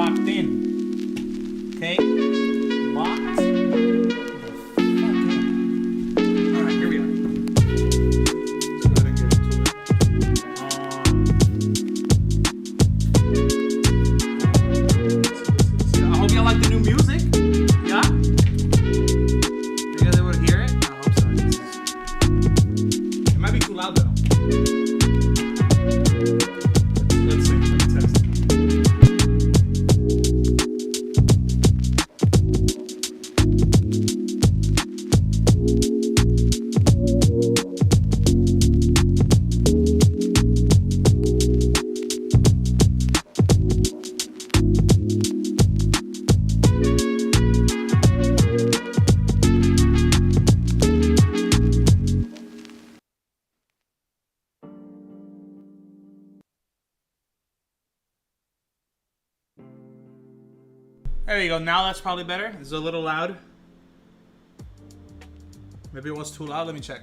locked in. Okay? Locked the fuck in. Alright, here we are. Let's go ahead and get into it. I hope y'all like the new music. Yeah? You guys able to hear it? I hope so. It might be too loud though. Let's see. Let me test. There you go. Now that's probably better. It's a little loud. Maybe it was too loud. Let me check.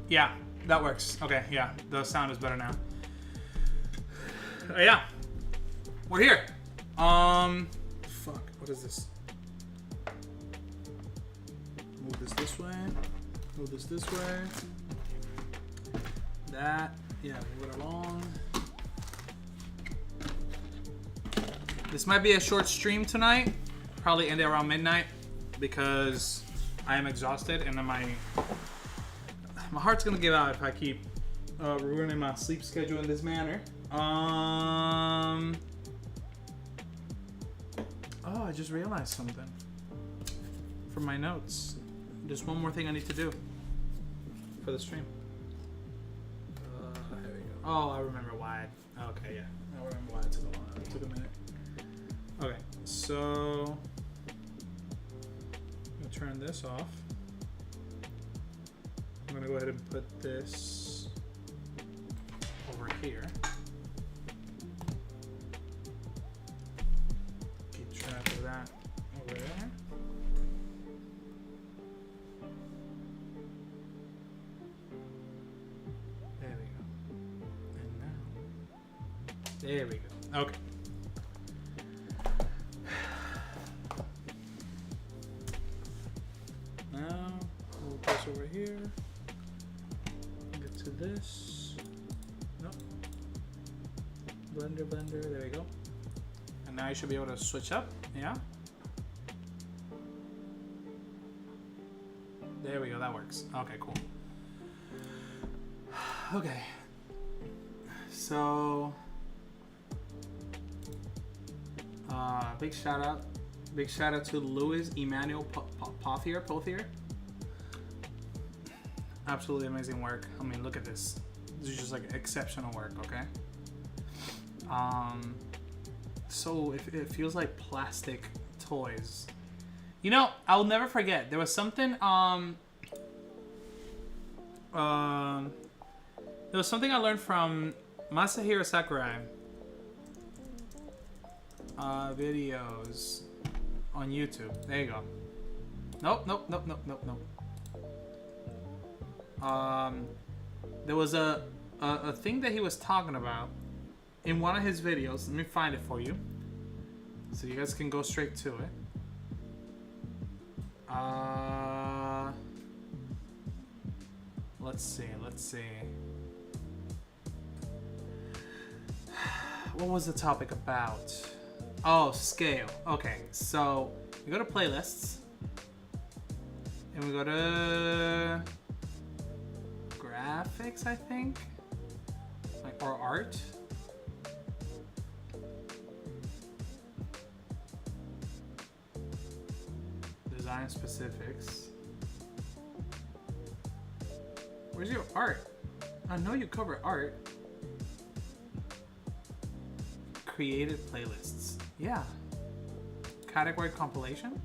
Yeah, that works. Okay, yeah, the sound is better now. Yeah, we're here. Fuck, what is this? Move this way. Move this way. That, yeah, move it along. This might be a short stream tonight. Probably end it around midnight because I am exhausted and then my heart's gonna give out if I keep ruining my sleep schedule in this manner. Oh, I just realized something from my notes. There's one more thing I need to do for the stream. There we go. Oh, I remember why. Okay, yeah. I remember why it took a while. It took a minute. Okay, so I'm gonna turn this off. I'm gonna go ahead and put this over here. Keep track of that over there. There we go. And now, there we go. Okay. Now, we'll put this over here. To this. Nope. Blender, there we go. And now you should be able to switch up, yeah? There we go, that works. Okay, cool. Okay. So, big shout out to Louis Emmanuel Pothier. Absolutely amazing work. I mean, look at this. This is just like exceptional work, okay? So it feels like plastic toys. You know, I'll never forget. There was something there was something I learned from Masahiro Sakurai videos on YouTube. There you go. Nope. There was a thing that he was talking about in one of his videos. Let me find it for you so you guys can go straight to it. Let's see. What was the topic about? Oh, scale. Okay, so we go to playlists and we go to graphics, I think, like, or art. Design specifics. Where's your art? I know you cover art. Created playlists. Yeah. Category compilation.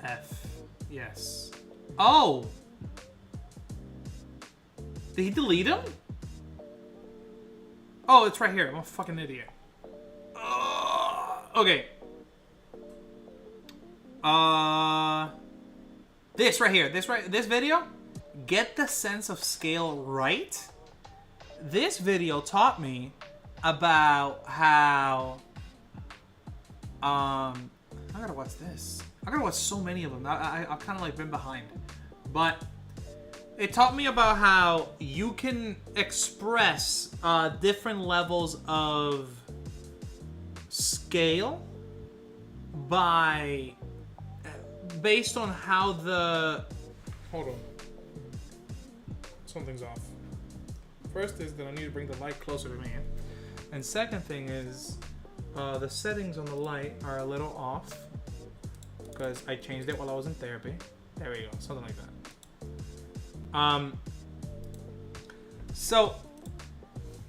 F. Yes. Oh! Did he delete him? Oh, it's right here. I'm a fucking idiot. Okay. This right here. This video. Get the sense of scale right. This video taught me about how I gotta watch this. I gotta watch so many of them. I've kind of like been behind, but it taught me about how you can express different levels of scale based on how the hold on. Something's off. First is that I need to bring the light closer to me, and second thing is the settings on the light are a little off because I changed it while I was in therapy. There we go, something like that. So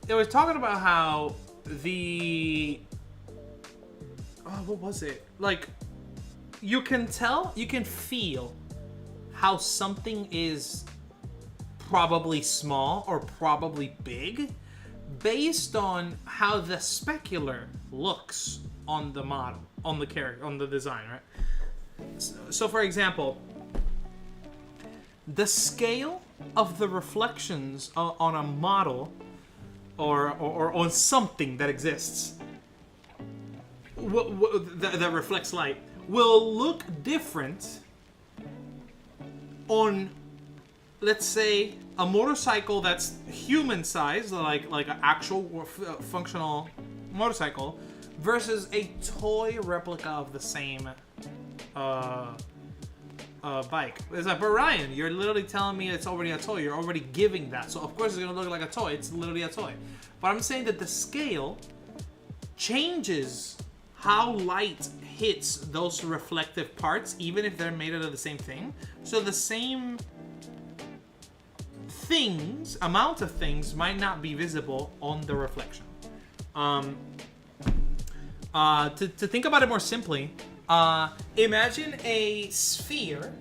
it was talking about how what was it? Like, you can feel how something is probably small or probably big based on how the specular looks on the model, on the character, on the design, right? So for example, the scale of the reflections on a model or on something that exists that reflects light will look different on, let's say, a motorcycle that's human size, like an actual functional motorcycle, versus a toy replica of the same bike. It's like, but Ryan, you're literally telling me it's already a toy. You're already giving that, so of course it's gonna look like a toy. It's literally a toy. But I'm saying that the scale changes how light hits those reflective parts, even if they're made out of the same thing. So the same amount of things might not be visible on the reflection. To think about it more simply, imagine a sphere.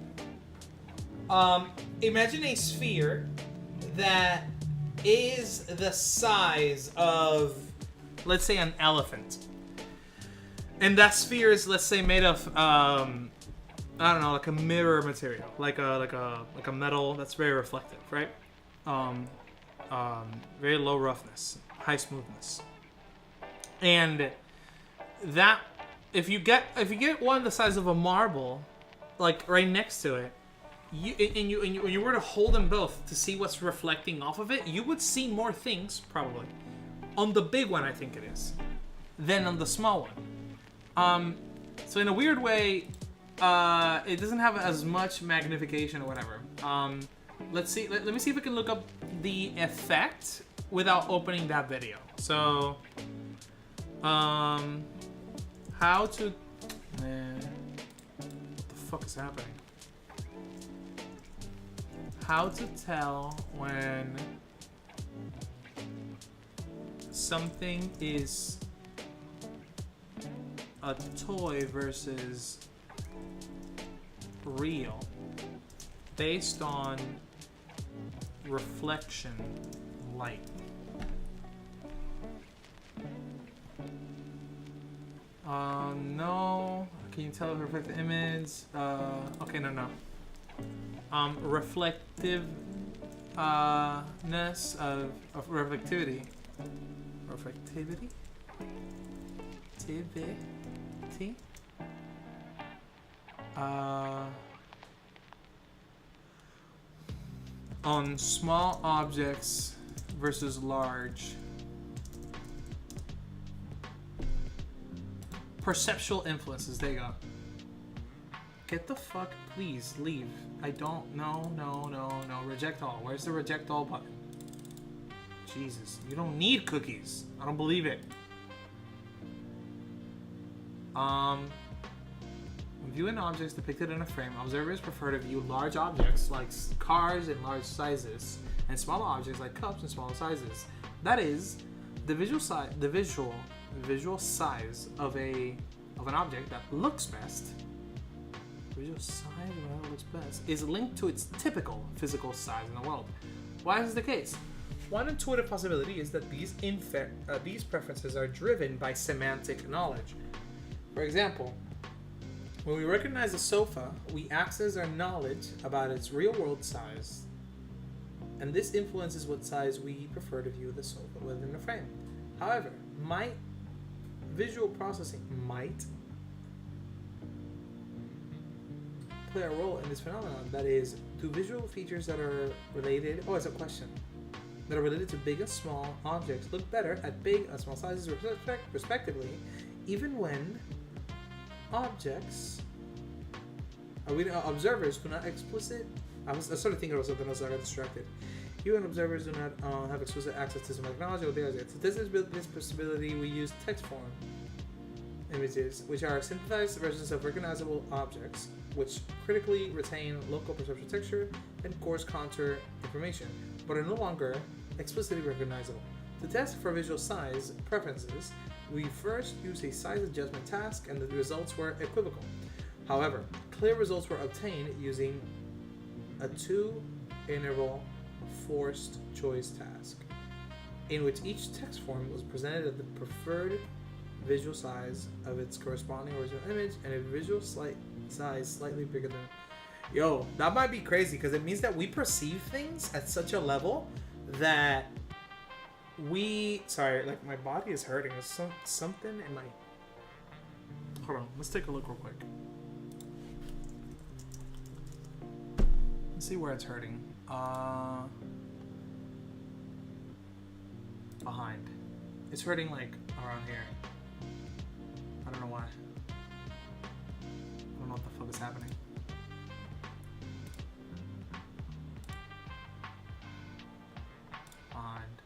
Imagine a sphere that is the size of, let's say, an elephant. And that sphere is, let's say, made of I don't know, like a mirror material, like a metal that's very reflective, right? Very low roughness, high smoothness. And that, if you get one the size of a marble, like right next to it, when you were to hold them both to see what's reflecting off of it, you would see more things probably on the big one, I think it is, than on the small one. So in a weird way, it doesn't have as much magnification or whatever. Let's see. Let me see if we can look up the effect without opening that video. So, how to? Man, what the fuck is happening? How to tell when something is a toy versus real based on reflection light. No. Can you tell if reflect the image? Okay, no. Reflectiveness of reflectivity. Reflectivity? On small objects versus large. Perceptual influences, there you go. Get the fuck, please, leave. I don't, no, reject all. Where's the reject all button? Jesus, you don't need cookies. I don't believe it. When viewing objects depicted in a frame, observers prefer to view large objects like cars in large sizes, and small objects like cups in small sizes. That is, the visual size of an object that looks best Visual size of how it looks best is linked to its typical physical size in the world. Why is this the case? One intuitive possibility is that these preferences are driven by semantic knowledge. For example, when we recognize a sofa, we access our knowledge about its real-world size, and this influences what size we prefer to view the sofa within the frame. However, visual processing might play a role in this phenomenon. That is, do visual features that are related, it's a question, that are related to big and small objects look better at big and small sizes respectively, even when observers do not I started thinking about something else, I got distracted. Even observers do not have explicit access to some technology or data. To test this possibility, we use text form images, which are synthesized versions of recognizable objects, which critically retain local perceptual texture and coarse contour information, but are no longer explicitly recognizable. To test for visual size preferences, we first used a size adjustment task, and the results were equivocal. However, clear results were obtained using a 2-interval forced choice task, in which each text form was presented at the preferred visual size of its corresponding original image and a visual size slightly bigger than... Yo, that might be crazy, because it means that we perceive things at such a level that sorry, like, my body is hurting. There's something in my... Hold on, let's take a look real quick. Let's see where it's hurting. Behind. It's hurting, like, around here. I don't know why. I don't know what the fuck is happening. Behind.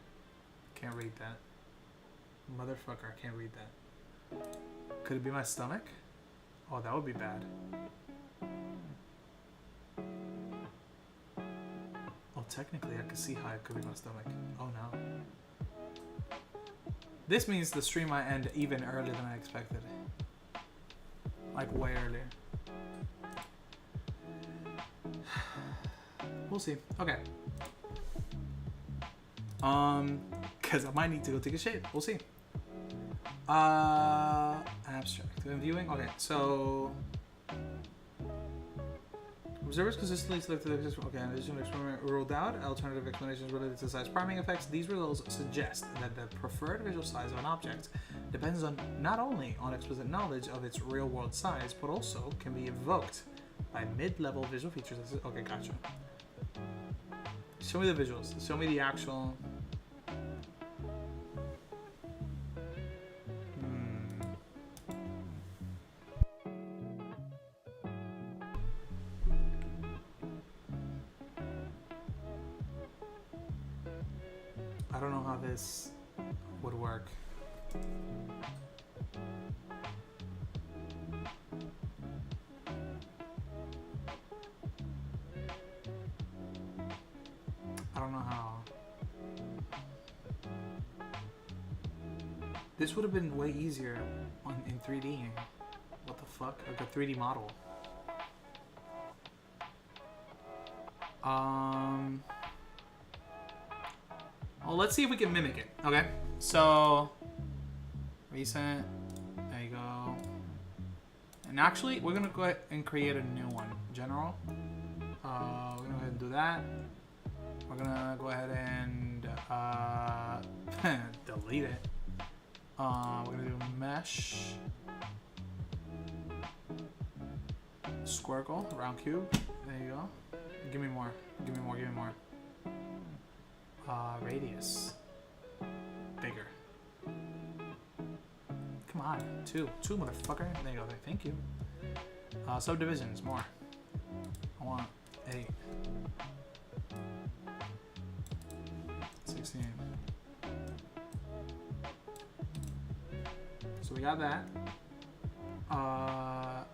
Can't read that. Motherfucker, I can't read that. Could it be my stomach? Oh, that would be bad. Oh, technically, I can see how it could be my stomach. Oh no. This means the stream might end even earlier than I expected. Like, way earlier. We'll see. Okay. Because I might need to go take a shit. We'll see. Abstract. I'm viewing. Okay, so... Observers consistently selected the additional experiment ruled out. Alternative explanations related to size priming effects. These results suggest that the preferred visual size of an object depends on not only on explicit knowledge of its real-world size, but also can be evoked by mid-level visual features. Okay, gotcha. Show me the visuals. Show me the actual... I don't know how this would work. I don't know how. This would have been way easier in 3D. What the fuck? Like a 3D model. Well, let's see if we can mimic it. Okay. So, recent. There you go. And actually, we're gonna go ahead and create a new one. General. We're gonna go ahead and do that. We're gonna go ahead and delete it. We're gonna do mesh, squircle, round cube. There you go. Give me more. Give me more. Give me more. Radius. Bigger. Come on. Two, motherfucker. There you go. Thank you. Subdivisions. More. I want 8. 16. So we got that.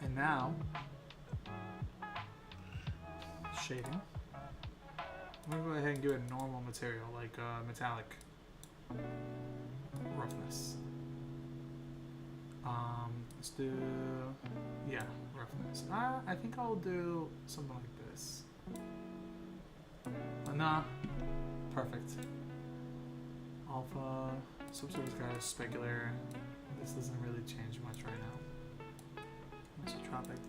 And now shading. I'm gonna go ahead and give it normal material, like metallic roughness. Let's do, yeah, roughness. I think I'll do something like this. Nah, perfect. Alpha, subsurface guys, specular. This doesn't really change much right now. Isotropic,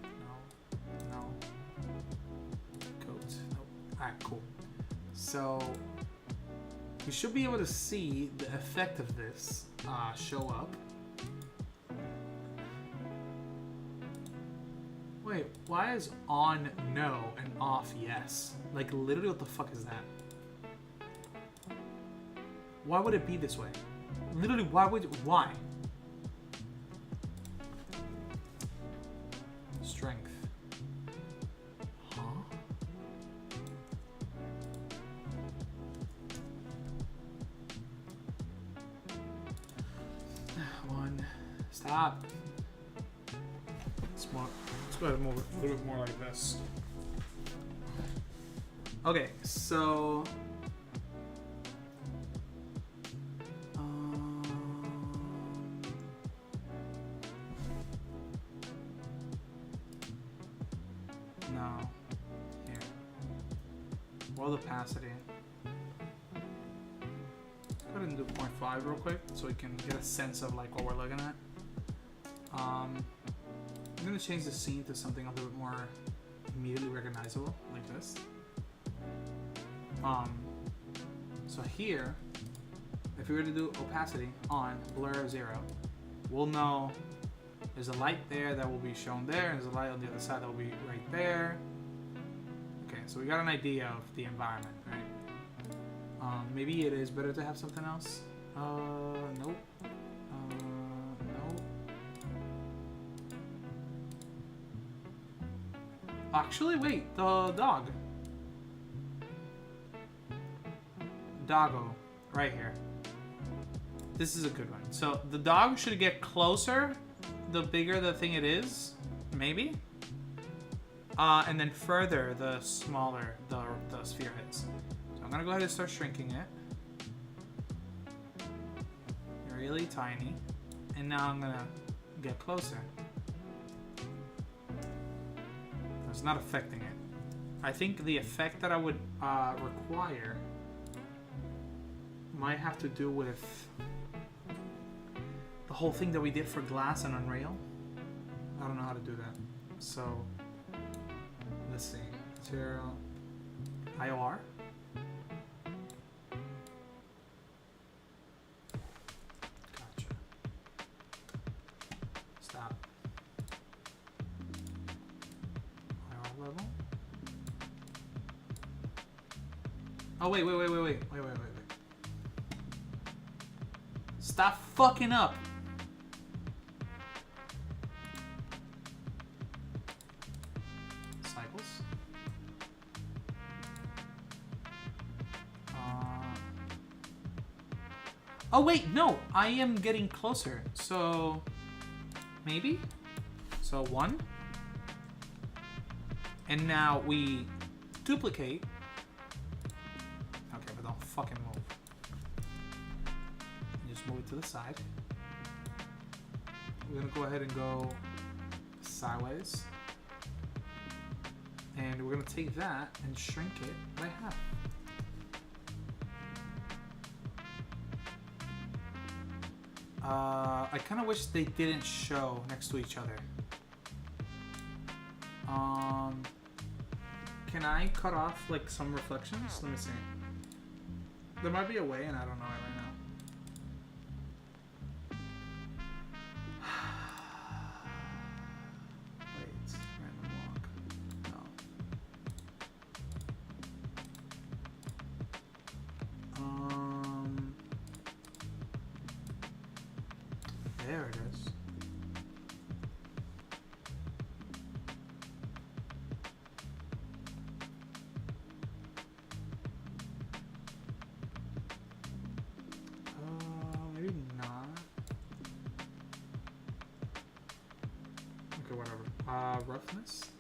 no. Coat, nope. Alright, cool. So, we should be able to see the effect of this show up. Wait, why is on no and off yes? Like, literally, what the fuck is that? Why would it be this way? Literally, why? Strength. Huh? One. Stop. Let's go ahead and move it a little bit more like this. Okay, so no. Here. World opacity. Let's go ahead and do 0.5 real quick so we can get a sense of like what we're looking at. I'm gonna change the scene to something a little bit more immediately recognizable, like this. So here, if we were to do opacity on blur 0, we'll know there's a light there that will be shown there, and there's a light on the other side that will be right there. Okay, so we got an idea of the environment, right? Maybe it is better to have something else. Nope. Nope. Actually, wait, the dog. Doggo, right here. This is a good one. So the dog should get closer the bigger the thing it is, maybe. And then further the smaller the sphere is. So I'm gonna go ahead and start shrinking it. Really tiny. And now I'm gonna get closer. It's not affecting it. I think the effect that I would require might have to do with the whole thing that we did for glass and Unreal. I don't know how to do that. So let's see. Material IOR. Gotcha. Stop. IOR level. Oh wait. Stop fucking up. Cycles. Oh wait, no, I am getting closer. So maybe. So 1. And now we duplicate. Okay, but don't fucking move. Move it to the side. We're gonna go ahead and go sideways, and we're gonna take that and shrink it by half. I kind of wish they didn't show next to each other. Can I cut off like some reflections? Let me see. There might be a way, and I don't know it right now. There it is. Maybe not. Okay, whatever. Roughness?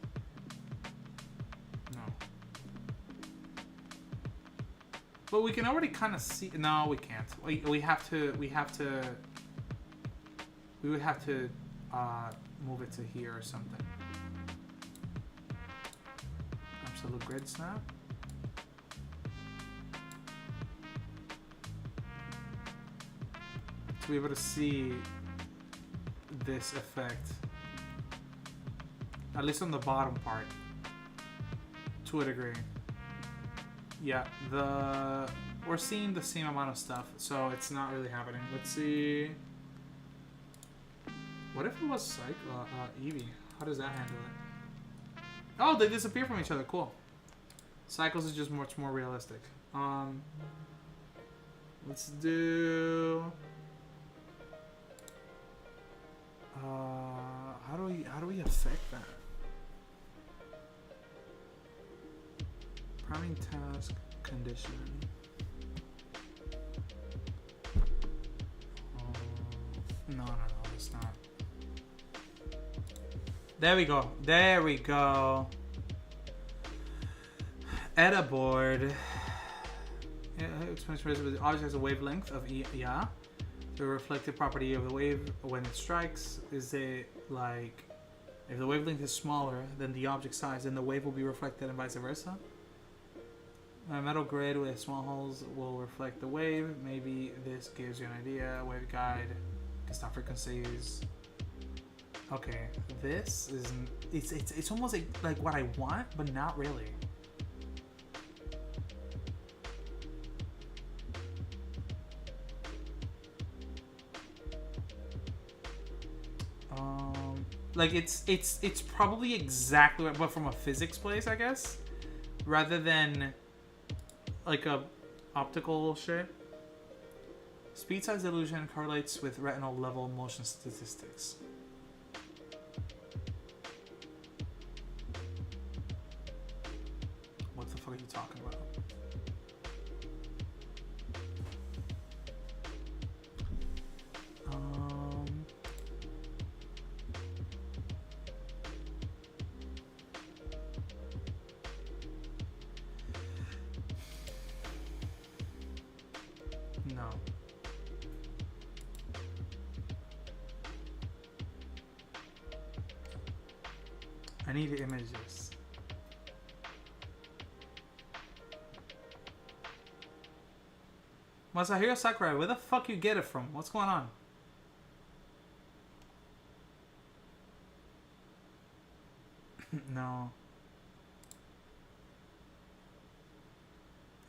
No. But we can already kind of see. No, we can't. We would have to move it to here or something. Absolute grid snap. To be able to see this effect, at least on the bottom part, to a degree. Yeah, we're seeing the same amount of stuff, so it's not really happening. Let's see. What if it was Eevee? How does that handle it? Oh, they disappear from each other. Cool. Cycles is just much more realistic. Let's do. How do we affect that? Priming task condition. No, it's not. There we go. There we go. Edit board. Yeah, the object has a wavelength of yeah. The reflective property of the wave when it strikes is it like if the wavelength is smaller than the object size, then the wave will be reflected and vice versa. A metal grid with small holes will reflect the wave. Maybe this gives you an idea. Wave guide, stop frequencies. Okay, this is it's almost like what I want, but not really. Like it's probably exactly what, but from a physics place, I guess, rather than like a optical shit. Speed size illusion correlates with retinal level motion statistics. What the fuck are you talking about? No. I need images. Masahiro Sakurai, where the fuck you get it from? What's going on? No.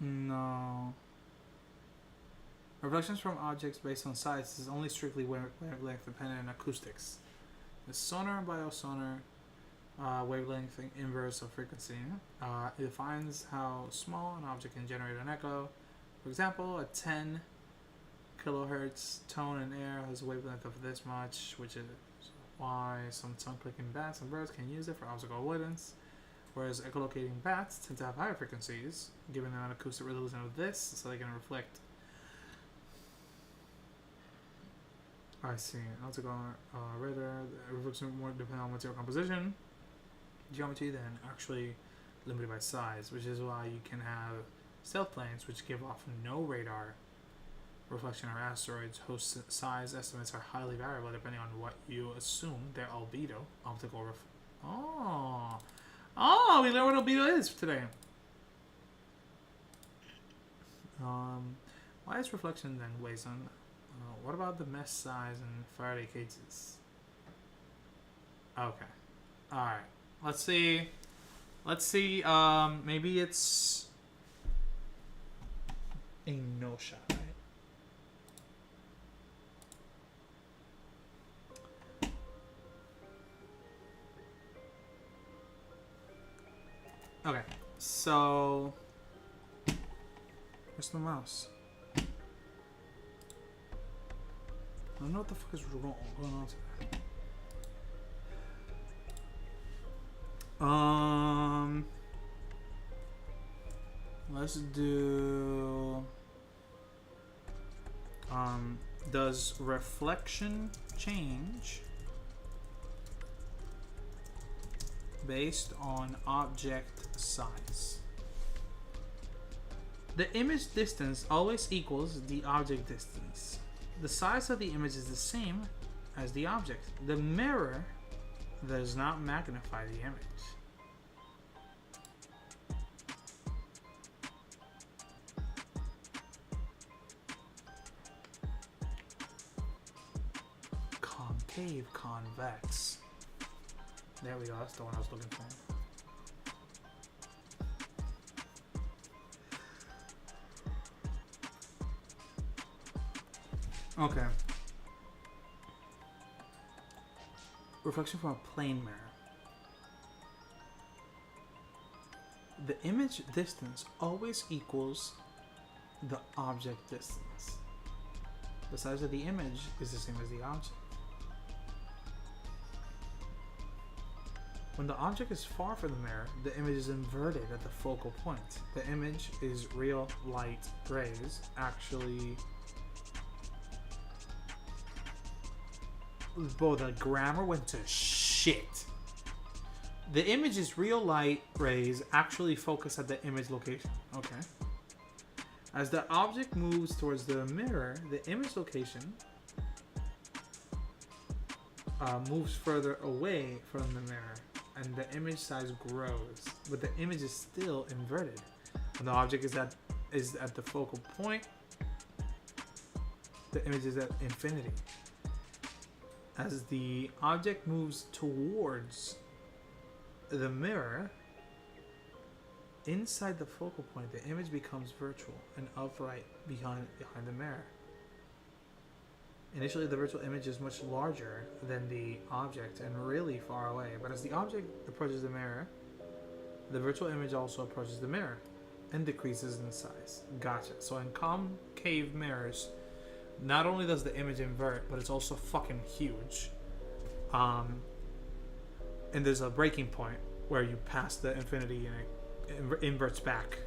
No. Reflections from objects based on size is only strictly wavelength dependent on acoustics. The sonar, biosonar, wavelength inverse of frequency. It defines how small an object can generate an echo. For example, a 10 kilohertz tone in air has a wavelength of this much, which is why some tongue-clicking bats and birds can use it for obstacle avoidance, whereas echolocating bats tend to have higher frequencies, giving them an acoustic resolution of this, so they can reflect. I see. Optical radar reflection more depending on material composition, geometry than actually limited by size, which is why you can have stealth planes which give off no radar reflection, or asteroids whose size estimates are highly variable depending on what you assume their albedo optical Oh, we learned what albedo is today. Why is reflection then weighs on? What about the mesh size and Faraday cages? Okay. Alright. Let's see. Maybe it's a no shot, right? Okay. So where's the mouse? I don't know what the fuck is going on today. Let's do. Does reflection change based on object size? The image distance always equals the object distance. The size of the image is the same as the object. The mirror does not magnify the image. Concave, convex. There we go, that's the one I was looking for. Okay. Reflection from a plane mirror. The image distance always equals the object distance. The size of the image is the same as the object. When the object is far from the mirror, the image is inverted at the focal point. The image is real light rays actually... Bro, the grammar went to shit. The image is real light rays actually focus at the image location. Okay. As the object moves towards the mirror, the image location moves further away from the mirror, and the image size grows, but the image is still inverted. When the object is at the focal point, the image is at infinity. As the object moves towards the mirror, inside the focal point, the image becomes virtual and upright behind the mirror. Initially, the virtual image is much larger than the object and really far away. But as the object approaches the mirror, the virtual image also approaches the mirror and decreases in size. Gotcha. So in concave mirrors, not only does the image invert, but it's also fucking huge. And there's a breaking point where you pass the infinity and it inverts back.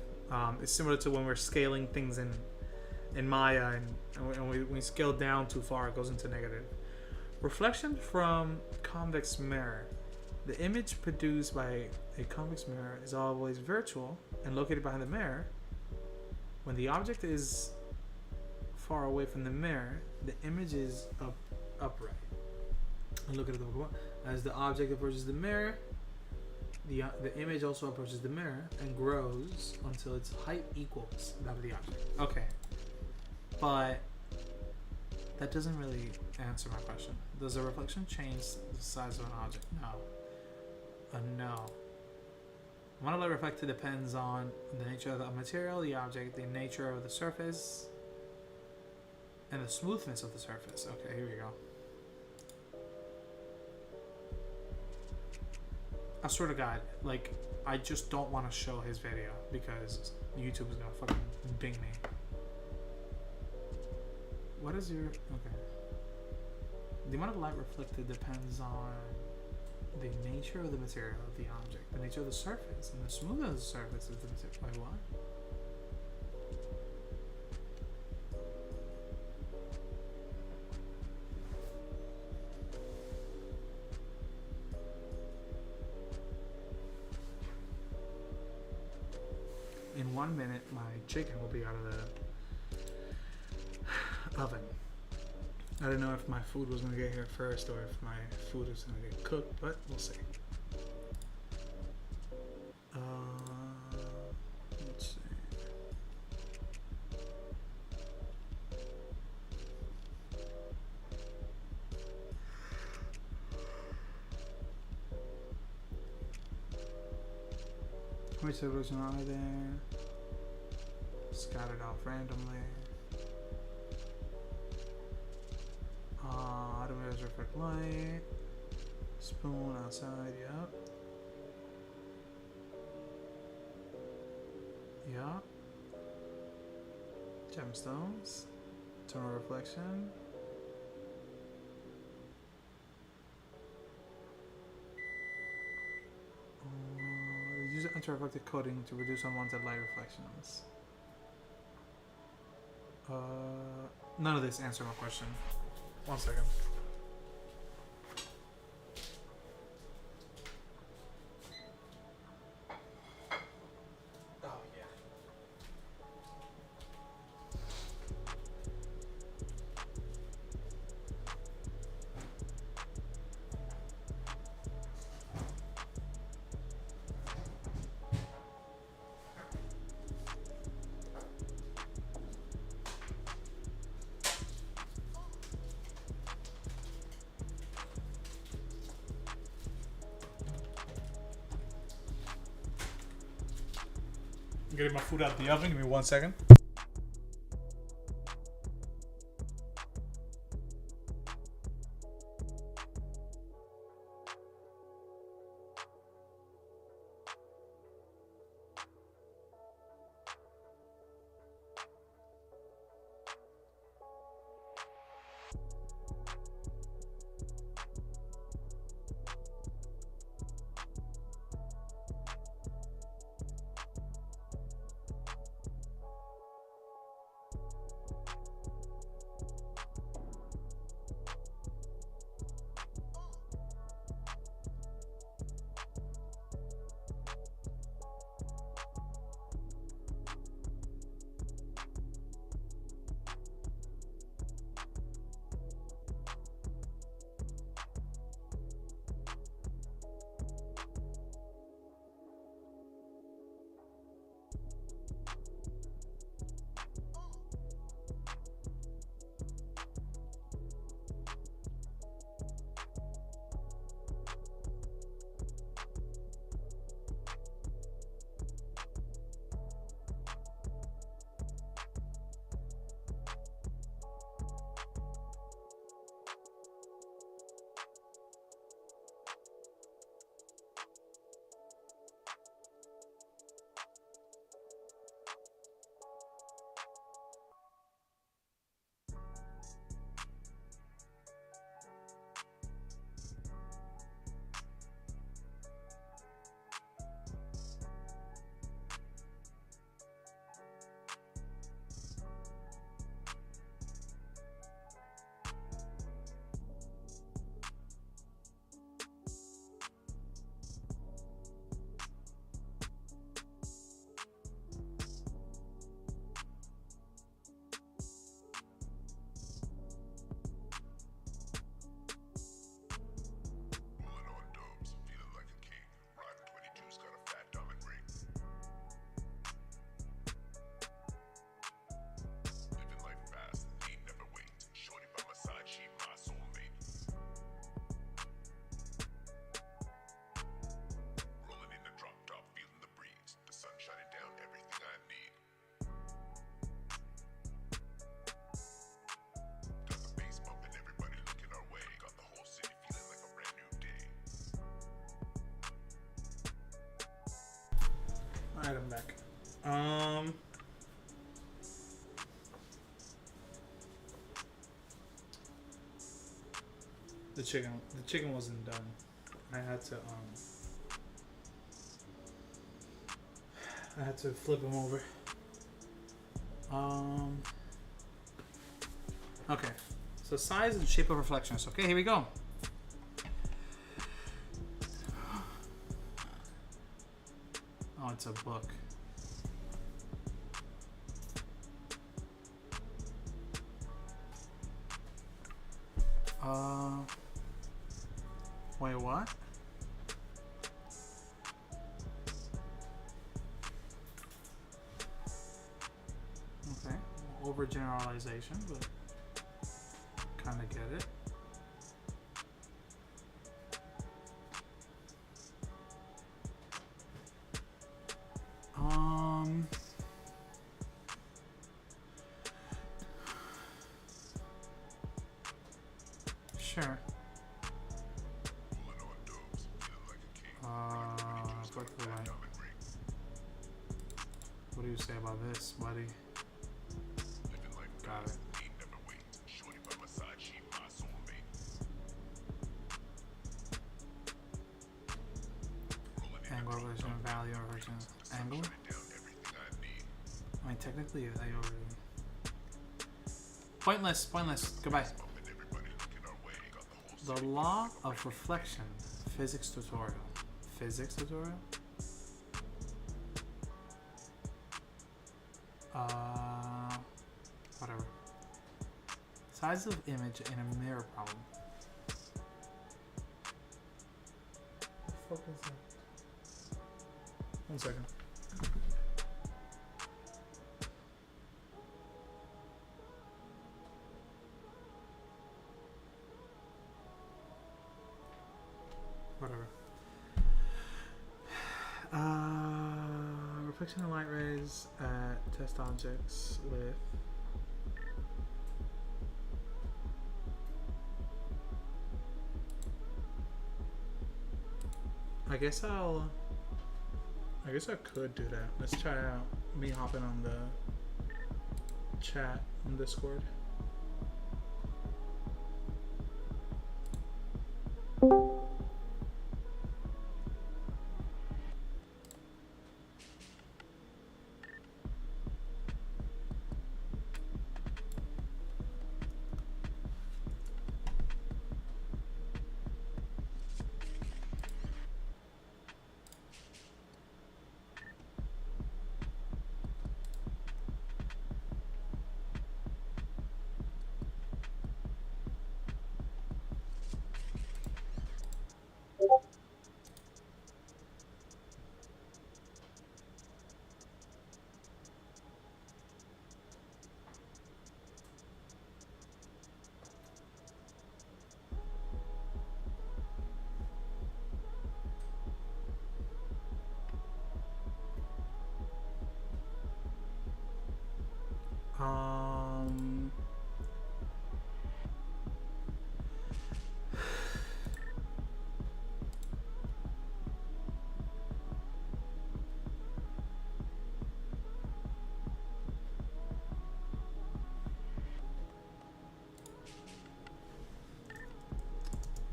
It's similar to when we're scaling things in Maya, and when we scale down too far, it goes into negative. Reflection from convex mirror. The image produced by a convex mirror is always virtual and located behind the mirror. When the object is far away from the mirror, the image is upright. And look at the as the object approaches the mirror, the image also approaches the mirror and grows until its height equals that of the object. Okay, but that doesn't really answer my question. Does a reflection change the size of an object? No. No. Monolight reflected depends on the nature of the material, the object, the nature of the surface, and the smoothness of the surface. Okay, here we go. I swear to God, like, I just don't want to show his video because YouTube is gonna fucking bing me. What is your... Okay. The amount of light reflected depends on the nature of the material of the object, the nature of the surface, and the smoothness of the surface of the material. Wait, what? In 1 minute, my chicken will be out of the oven. I don't know if my food was gonna get here first or if my food is gonna get cooked, but we'll see. Let's see. How many servers are there? Scattered off randomly. Automators reflect light. Spoon outside, yep. Yep. Gemstones. Tonal reflection. Use anti-reflective coating to reduce unwanted light reflections. None of this answered my question. 1 second. Oh, yeah. Getting my food out of the oven. Give me 1 second. Alright, I'm back. The chicken wasn't done. I had to flip them over. Okay. So size and shape of reflections. Okay, here we go. Oh, it's a book. Wait, what? Okay, overgeneralization, but kind of get it. Sure. What do you say about this, buddy? Got it. Angle version, value version, angle? I mean, technically, I already... Pointless. Goodbye. The law of reflection. Physics tutorial. Physics tutorial? Whatever. Size of image in a mirror problem. What the fuck is that? 1 second. Whatever. reflection of light rays at test objects with I guess I could do that. Let's try out me hopping on the chat on Discord.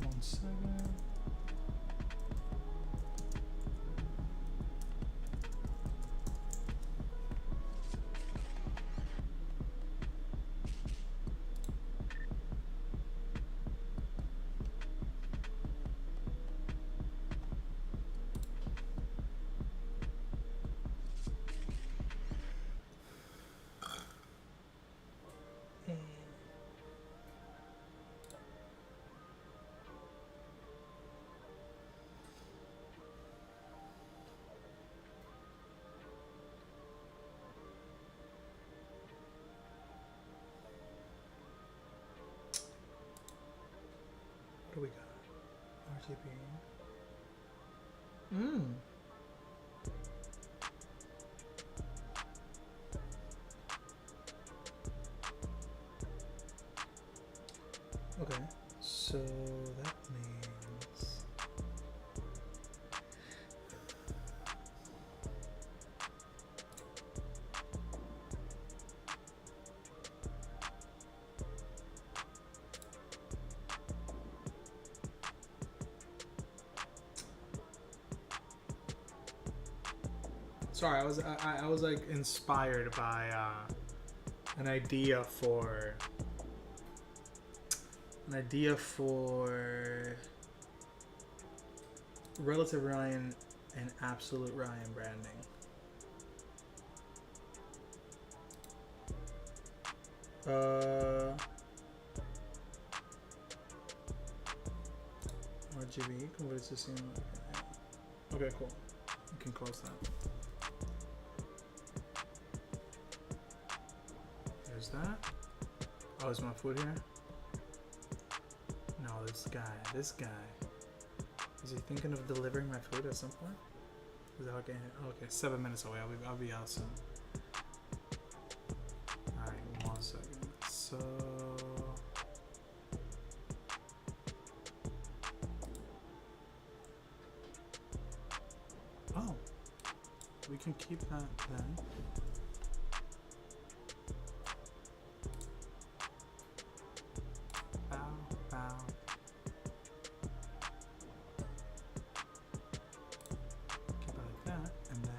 One second. What do we got? RGB. Okay, so that means sorry, I was like inspired by an idea for relative Ryan and absolute Ryan branding. RGB converts to scene. Okay, cool. You can close that. There's that. Oh, is my food here? No, this guy. Is he thinking of delivering my food at some point? Is that okay? Okay, 7 minutes away. I'll be out soon. Alright, 1 second. So oh, we can keep that then. Bow. Keep it like that, and then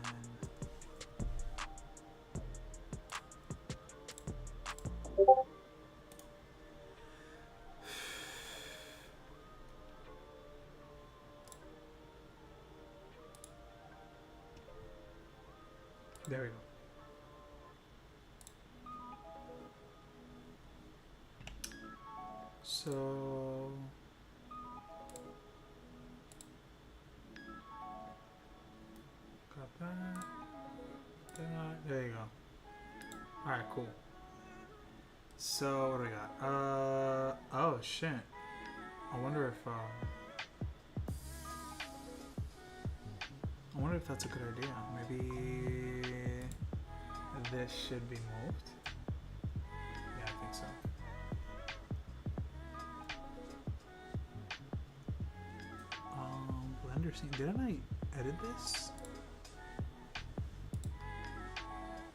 there we go. So got that. There you go. All right, cool. So what do we got? Oh shit. I wonder if that's a good idea. Maybe this should be moved. Yeah, I think so. Blender scene. Didn't I edit this?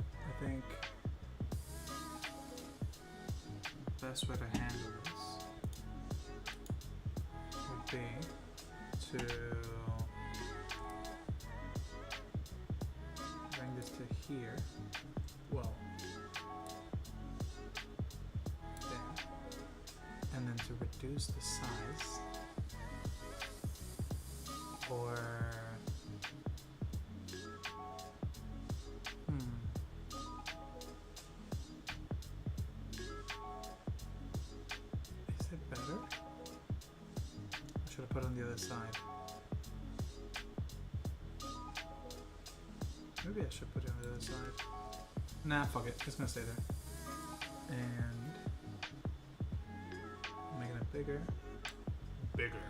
I think the best way to handle this would be to bring this to here. Well, there. And then to reduce the size. Or is it better? I should have put it on the other side. Maybe I should put it on the other side. Nah, fuck it. It's gonna stay there. And making it bigger. Bigger.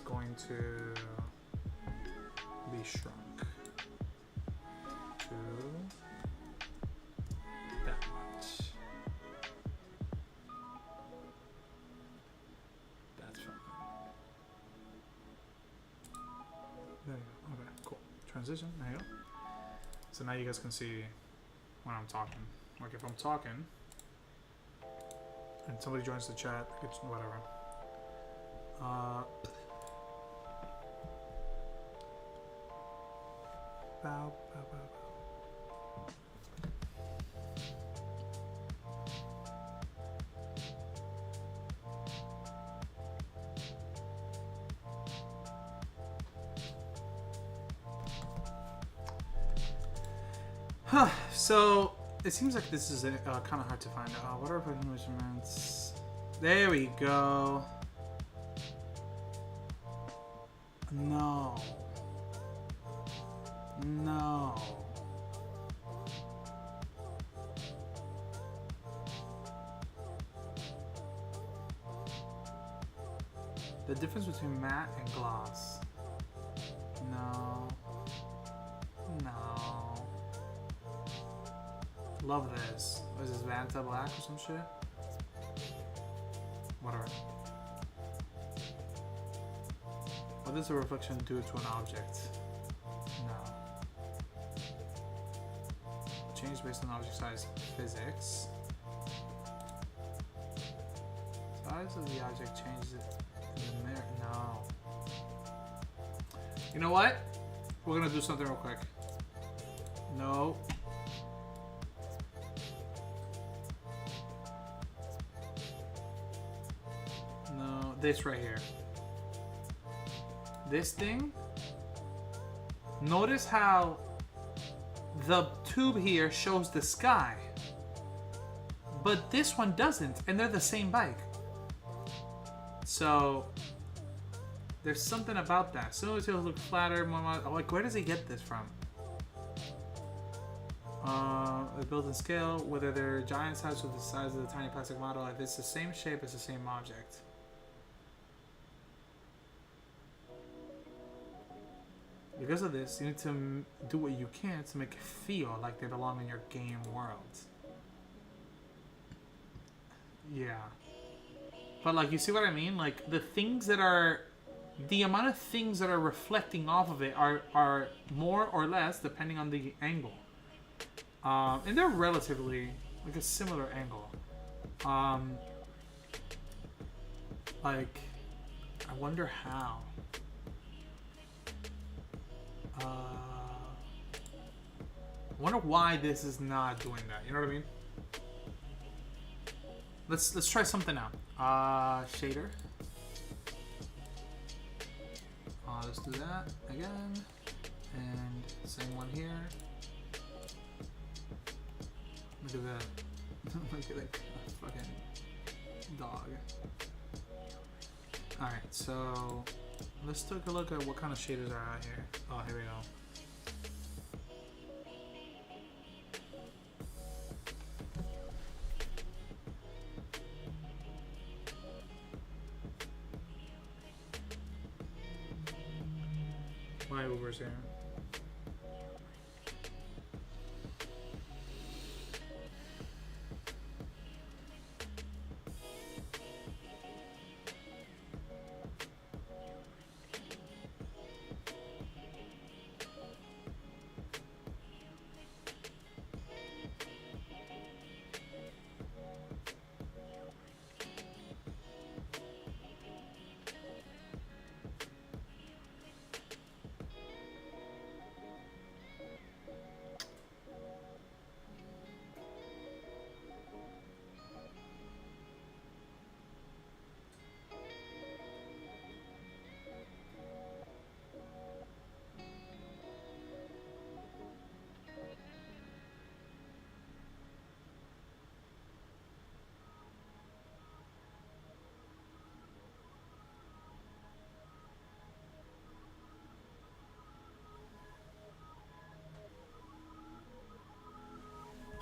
Going to be shrunk to that much. That's fine. There you go. Okay, cool. Transition. There you go. So now you guys can see when I'm talking. Like if I'm talking and somebody joins the chat, it's whatever. Bow, bow, bow, bow. So it seems like this is kind of hard to find. What are putting measurements? There we go. No. No. The difference between matte and gloss. No. No. Love this. What is this, Vanta Black or some shit? Whatever. What does a reflection do to an object? No. Change based on object size physics. Size of the object changes it in the mirror. No. You know what? We're gonna do something real quick. No. No, this right here. This thing. Notice how the tube here shows the sky, but this one doesn't, and they're the same bike. So there's something about that. So it look flatter, more like, where does he get this from? Built in scale, whether they're giant size or the size of the tiny plastic model, if it's the same shape, it's the same object. Because of this, you need to do what you can to make it feel like they belong in your game world. Yeah. But like, you see what I mean? Like, the things that are... The amount of things that are reflecting off of it are more or less depending on the angle. And they're relatively, like, a similar angle. Like, I wonder how. I wonder why this is not doing that. You know what I mean? Let's try something out. Shader. Let's do that again, and same one here. Look at that! Look at that fucking dog. All right, so let's take a look at what kind of shaders are out here. Oh, here we go. my Ubers here.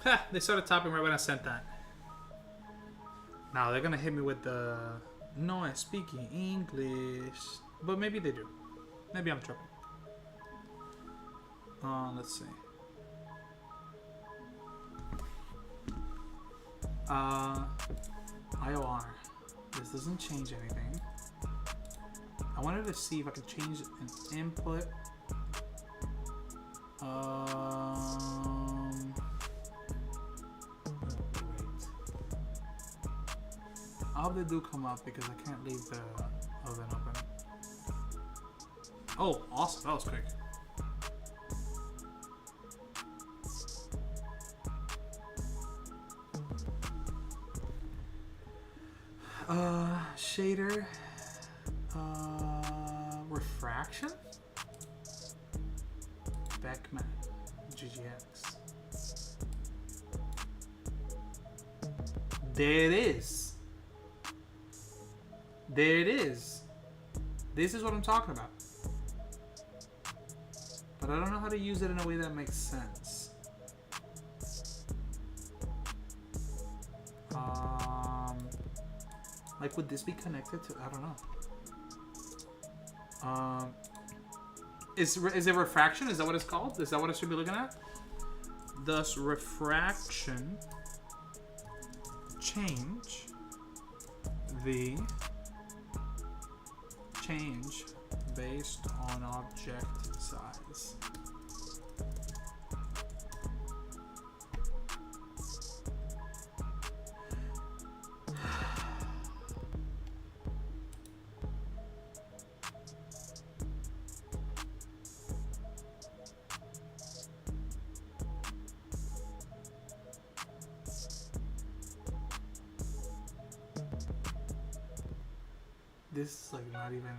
Ha! They started topping right when I sent that. Now they're gonna hit me with the no, I speak English, but maybe they do. Maybe I'm tripping. Let's see. IOR. This doesn't change anything. I wanted to see if I could change an input. I hope they do come up because I can't leave the oven open. Oh, awesome. That was quick. Shader. Refraction? Beckman. GGX. There it is. There it is. This is what I'm talking about. But I don't know how to use it in a way that makes sense. Like, would this be connected to? I don't know. Is it refraction? Is that what it's called? Is that what I should be looking at? Thus, refraction change the change based on object size. This is like not even.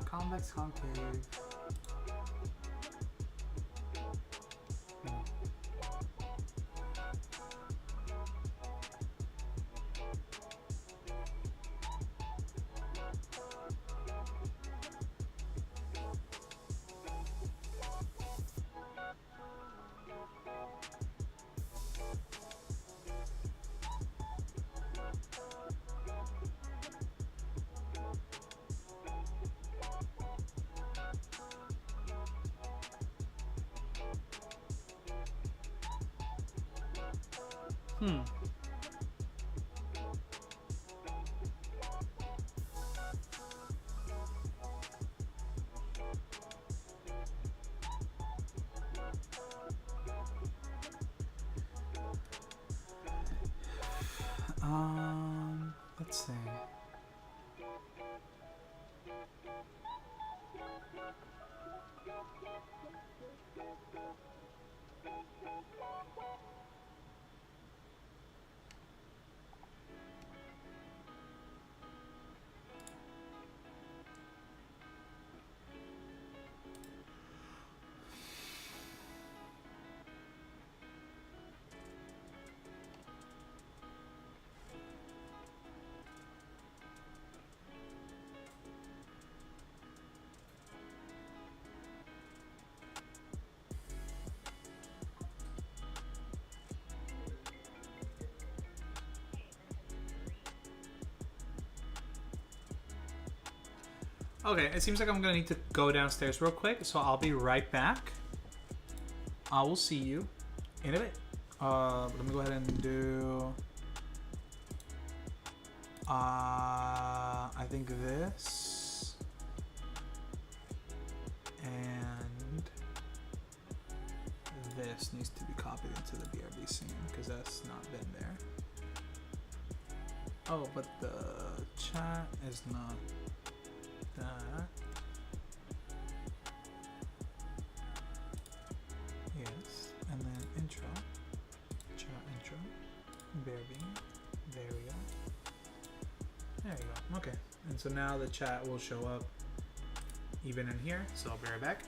Convex, concave. Let's see. Okay, it seems like I'm gonna need to go downstairs real quick, so I'll be right back. I will see you in a bit. Let me go ahead and do... I think this... and this needs to be copied into the BRB scene, because that's not been there. Oh, but the chat is not that. Yes, and then intro, chat intro, BRB, there we go. There you go, okay. And so now the chat will show up even in here, so I'll be right back.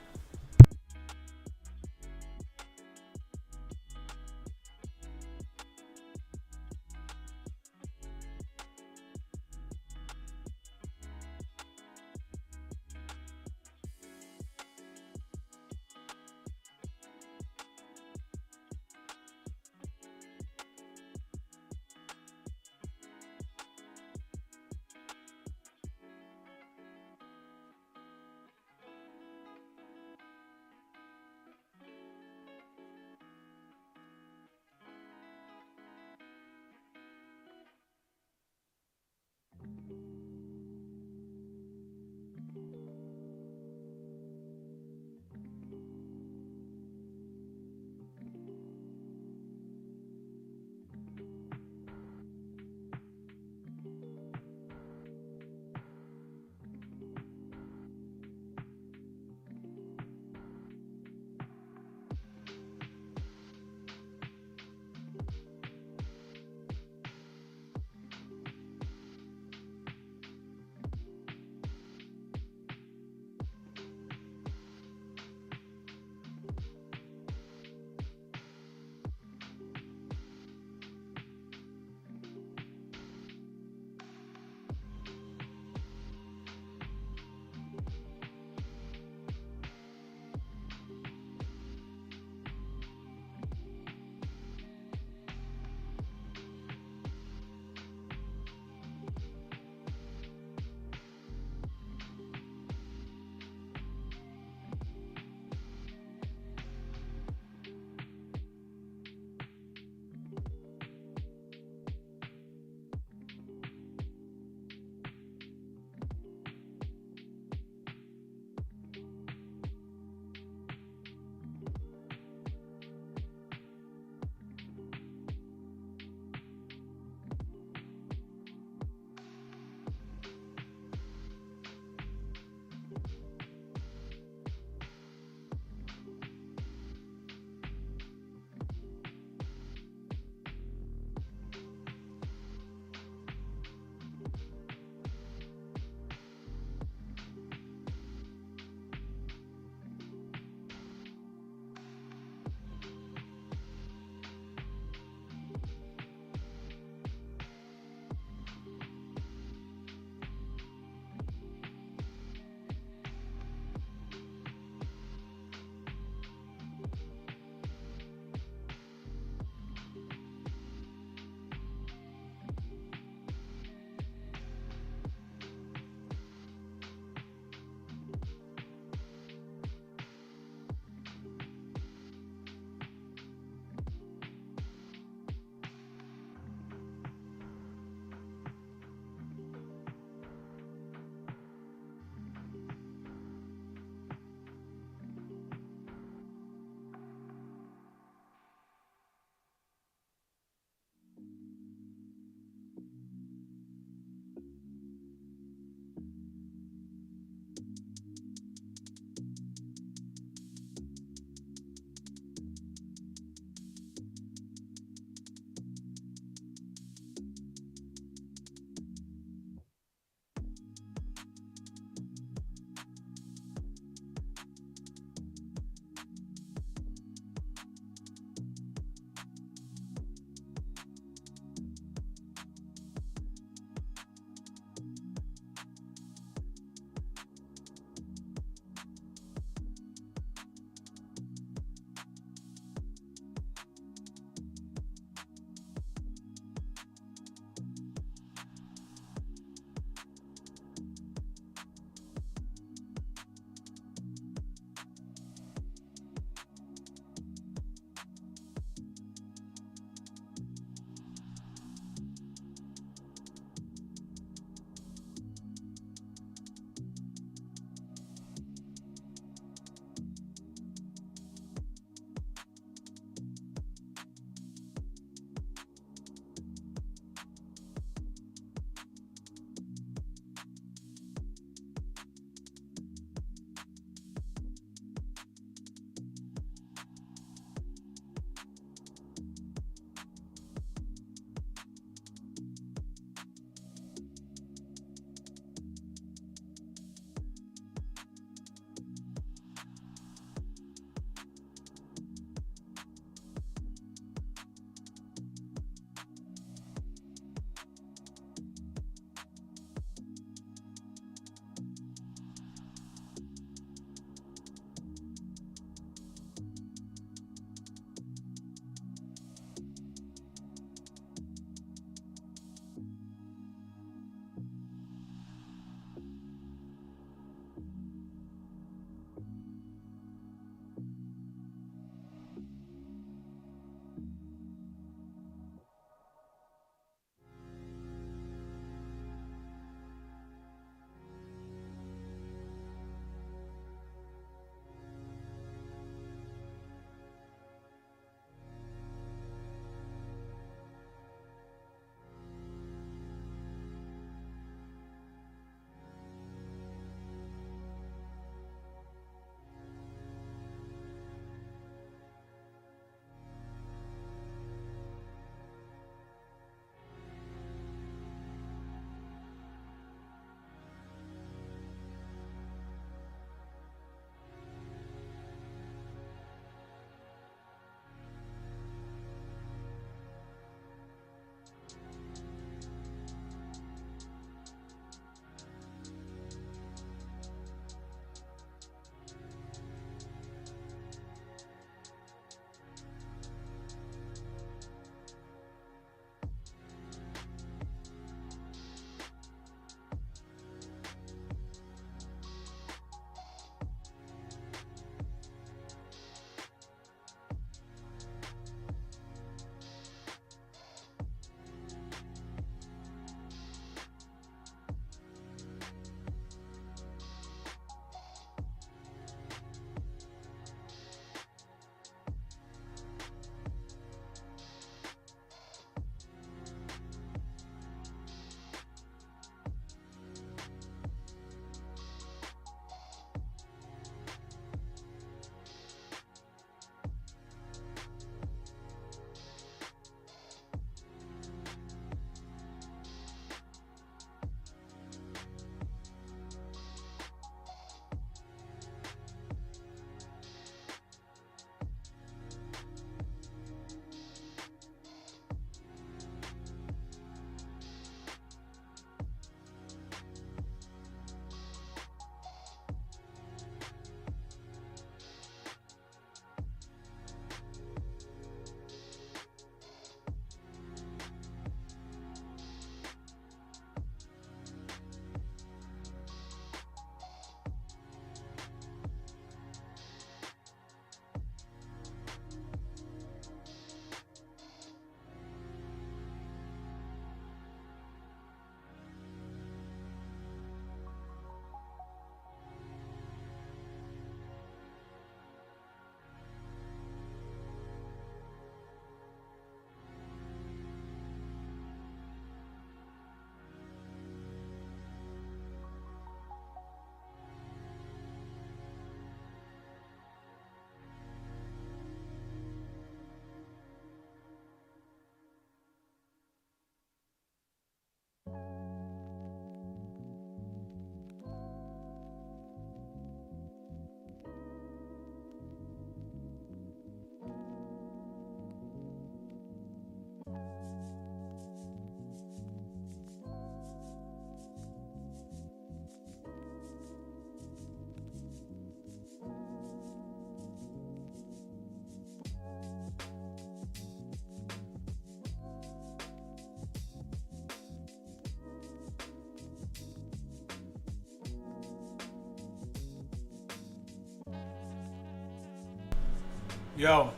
Yo,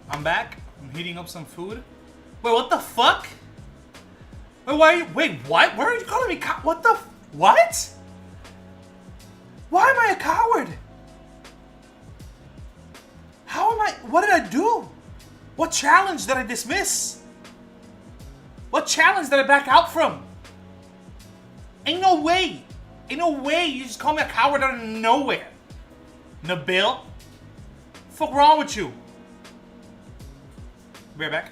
I'm back. I'm heating up some food. Wait, what the fuck? Wait, why are you, wait, what? Where are you calling me what the what? Why am I a coward? How am I, what did I do? What challenge did I dismiss? What challenge did I back out from? Ain't no way. Ain't no way you just call me a coward out of nowhere. Nabil? Fuck wrong with you? Be right back.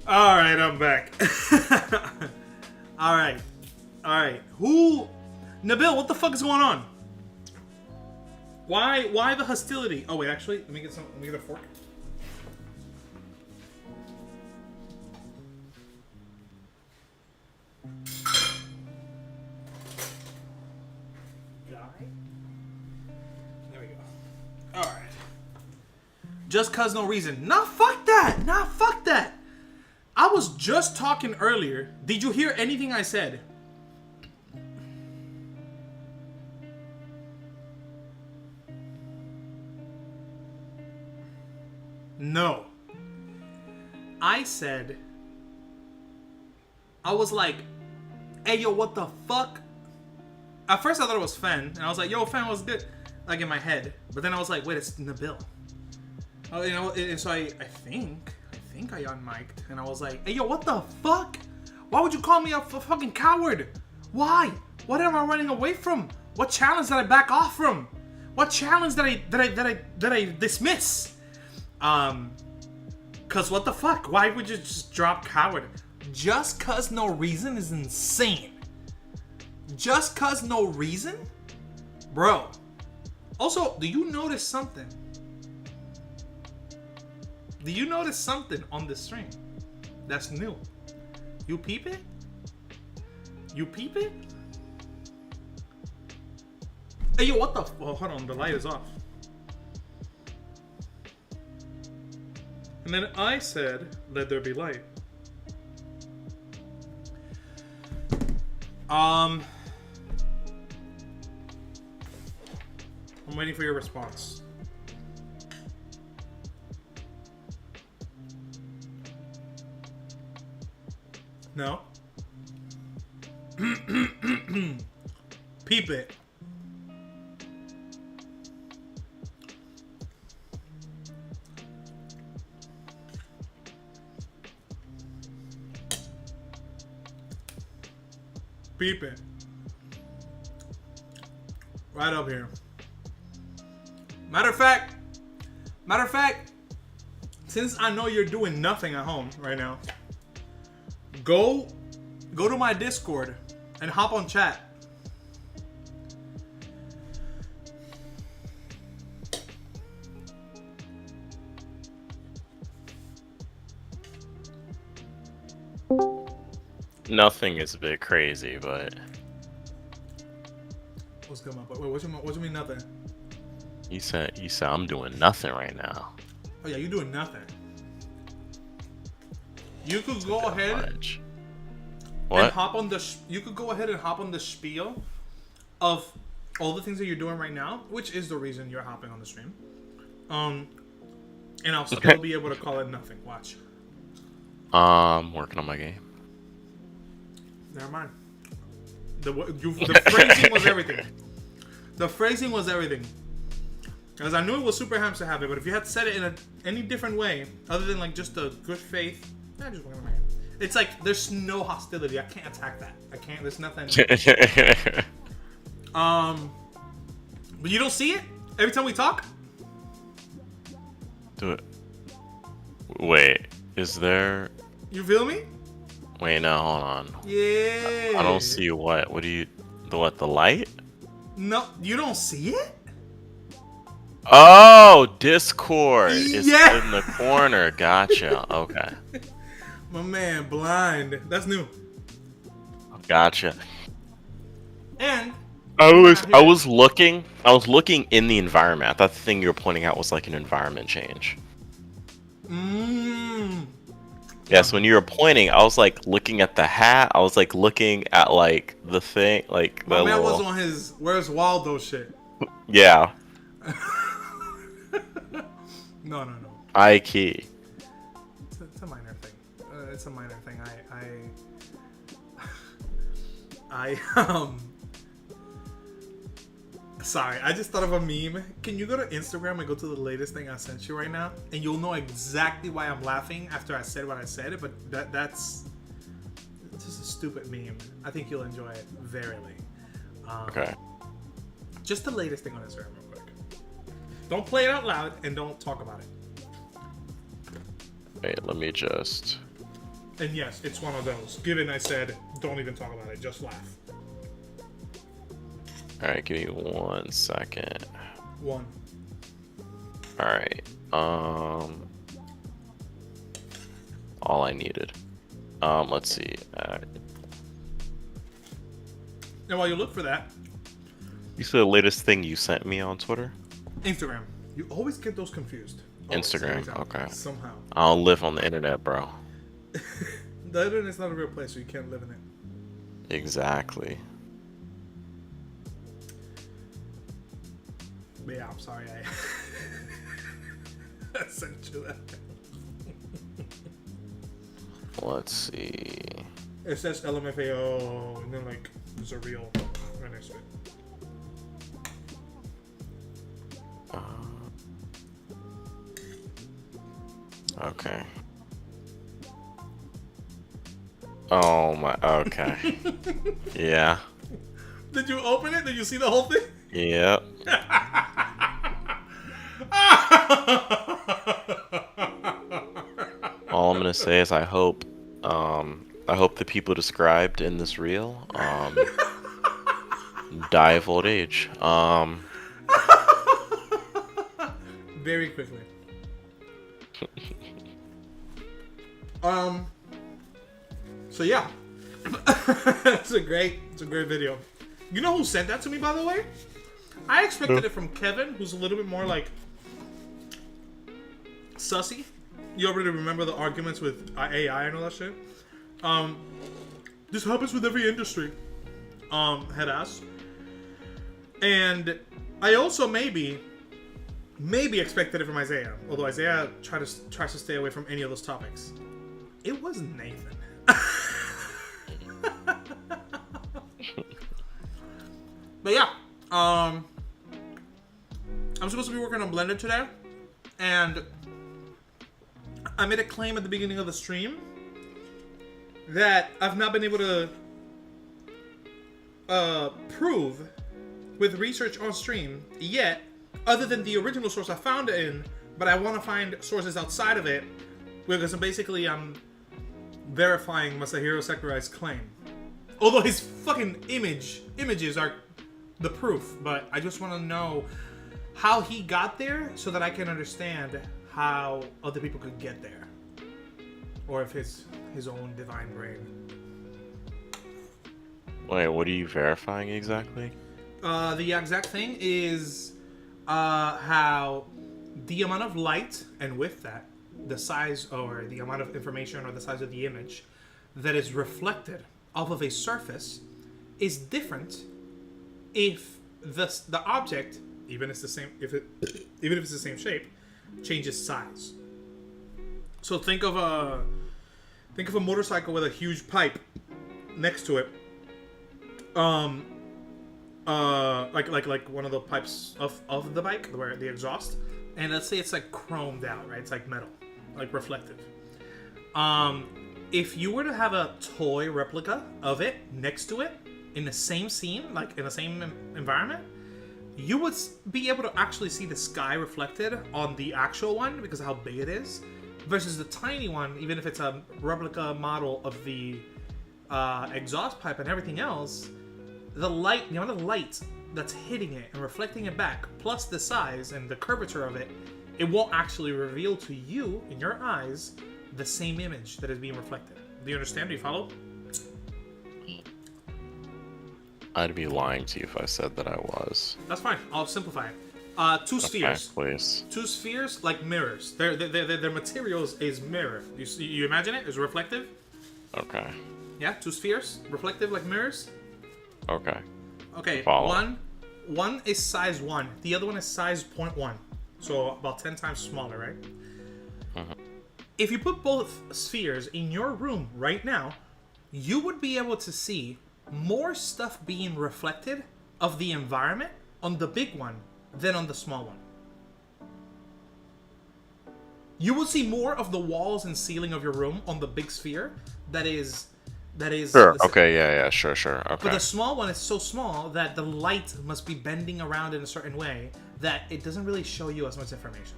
All right, I'm back. All right. Who? Nabil, what the fuck is going on? Why the hostility? Oh wait, actually, let me get a fork. There we go. All right. Just cause no reason. Nah, fuck that. Nah, fuck that. I was just talking earlier. Did you hear anything I said? No. I said, I was like, hey, yo, what the fuck? At first I thought it was Fen, and I was like, yo, Fen was good. Like in my head. But then I was like, wait, it's Nabil. Oh, you know, and so I think I unmiked, and I was like, hey, yo, what the fuck? Why would you call me a fucking coward? Why? What am I running away from? What challenge did I back off from? What challenge did I dismiss? Cause what the fuck? Why would you just drop coward? Just cause no reason is insane. Just cause no reason? Bro. Also, do you notice something? Do you notice something on the stream that's new? You peep it? You peep it? Hey, yo, what the oh, hold on, the light is off. And then I said, let there be light. I'm waiting for your response. No? Peep it. Peep it. Right up here. Matter of fact, since I know you're doing nothing at home right now, go to my Discord and hop on chat. Nothing is a bit crazy, but What's going on? Wait, what you mean nothing? you said I'm doing nothing right now. Oh yeah, you're doing nothing. You could It's a go bit ahead much. and What? hop on the. You could go ahead and hop on the spiel of all the things that you're doing right now, which is the reason you're hopping on the stream. Um, and I'll still be able to call it nothing. Watch. Working on my game. Never mind. The phrasing was everything. The phrasing was everything. Because I knew it was super hamster habit, but if you had said it in any different way, other than like just a good faith, just working on my game. It's like there's no hostility. I can't attack that. I can't. There's nothing. But you don't see it every time we talk. Do it. Wait, is there? You feel me? Wait, no, hold on. Yeah. I don't see what. What do you? The light? No, you don't see it. Oh, Discord. It's Yeah. in the corner. Gotcha. Okay. My man, blind. That's new. Gotcha. And I was looking in the environment. I thought the thing you were pointing out was like an environment change. Yes, when you were pointing, I was like looking at the hat. I was like looking at like the thing, like my the man little... was on his "Where's Waldo" shit. Yeah. No. I key. It's a minor thing. It's a minor thing. Sorry, I just thought of a meme. Can you go to Instagram and go to the latest thing I sent you right now, and you'll know exactly why I'm laughing after I said what I said. But that's just a stupid meme. I think you'll enjoy it very. Okay. Just the latest thing on Instagram, real quick. Don't play it out loud and don't talk about it. Wait, let me just... And yes, it's one of those. Given I said, don't even talk about it, just laugh. Alright, give me 1 second. One. Alright. All I needed. Let's see. And while you look for that, You said the latest thing you sent me on Twitter? Instagram. You always get those confused. Always, Instagram, every time, okay. Somehow. I don't live on the internet, bro. The internet's not a real place, so you can't live in it. Exactly. But yeah, I'm sorry I sent you that. Let's see. It says LMFAO, and then like there's a reel right next to it. Okay. Oh my, okay. Yeah. Did you open it? Did you see the whole thing? Yep. All I'm gonna say is I hope the people described in this reel die of old age. Very quickly. So yeah. it's a great video. You know who sent that to me, by the way? I expected it from Kevin, who's a little bit more like sussy. You already remember the arguments with AI and all that shit. This happens with every industry. Head ass. And I also maybe expected it from Isaiah, although Isaiah tries to stay away from any of those topics. It was Nathan. But yeah, I'm supposed to be working on Blender today, and I made a claim at the beginning of the stream that I've not been able to prove with research on stream yet, other than the original source I found it in, but I want to find sources outside of it, because basically I'm verifying Masahiro Sakurai's claim. Although his fucking images are the proof, but I just want to know how he got there so that I can understand how other people could get there. Or if his own divine brain Wait, what are you verifying exactly? The exact thing is how the amount of light, and with that, the size or the amount of information or the size of the image that is reflected off of a surface is different if the object, even if it's the same, even if it's the same shape, changes size. So think of a motorcycle with a huge pipe next to it. Like one of the pipes of the bike, where the exhaust, and let's say it's like chromed out, right? It's like metal, like reflective. If you were to have a toy replica of it next to it in the same scene, like in the same environment, you would be able to actually see the sky reflected on the actual one because of how big it is, versus the tiny one, even if it's a replica model of the exhaust pipe and everything else. The amount of light that's hitting it and reflecting it back, plus the size and the curvature of it, it won't actually reveal to you, in your eyes, the same image that is being reflected. Do you understand? Do you follow? I'd be lying to you if I said that I was. That's fine. I'll simplify it. Two spheres. Please. Two spheres like mirrors. Their materials is mirror. You imagine it? It's reflective? Okay. Yeah, two spheres. Reflective like mirrors? Okay. Okay, Follow. one is size 1. The other one is size 0.1. So about 10 times smaller, right? If you put both spheres in your room right now, you would be able to see more stuff being reflected of the environment on the big one than on the small one. You will see more of the walls and ceiling of your room on the big sphere that is Sure. Okay. Yeah. Sure. Okay. But the small one is so small that the light must be bending around in a certain way that it doesn't really show you as much information.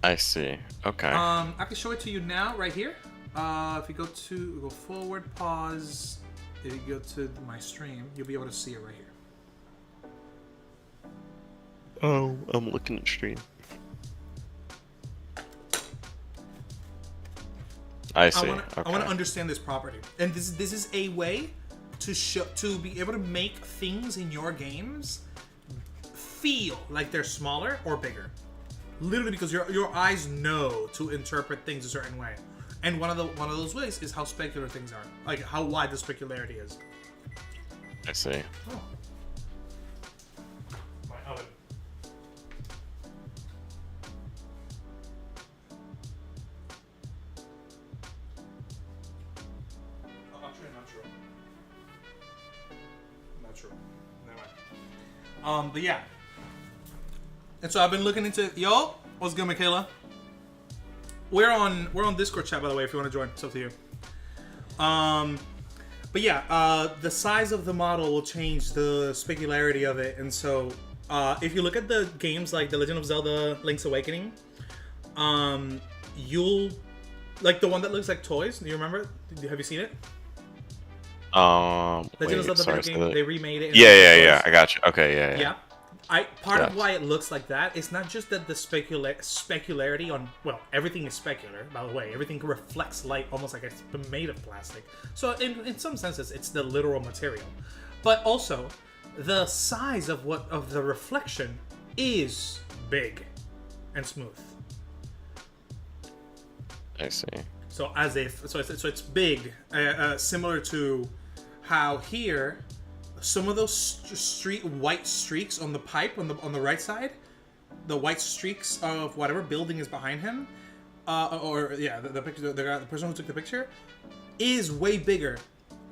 I see. Okay. I can show it to you now, right here. If you go forward, pause. If you go to my stream, you'll be able to see it right here. Oh, I'm looking at stream. I see. I want to understand this property, and this is a way to be able to make things in your games feel like they're smaller or bigger. Literally, because your eyes know to interpret things a certain way, and one of those ways is how specular things are, like how wide the specularity is. I see. Oh. My oven. Not true. Never mind. But yeah. And so I've been looking into what's good, Michaela? We're on Discord chat, by the way, if you want to join. It's up to you. But yeah, the size of the model will change the specularity of it, and so if you look at the games like The Legend of Zelda: Link's Awakening, you'll like the one that looks like toys. Do you remember? Have you seen it? Legend of Zelda video game. They remade it. Yeah. I got you. Okay, yeah. Part of why it looks like that is not just that the specularity on, well, everything is specular, by the way. Everything reflects light almost like it's been made of plastic. So in some senses, it's the literal material. But also, the size of the reflection is big and smooth. I see. So it's big, similar to how here some of those white streaks on the pipe on the right side, the white streaks of whatever building is behind him, the picture, the person who took the picture, is way bigger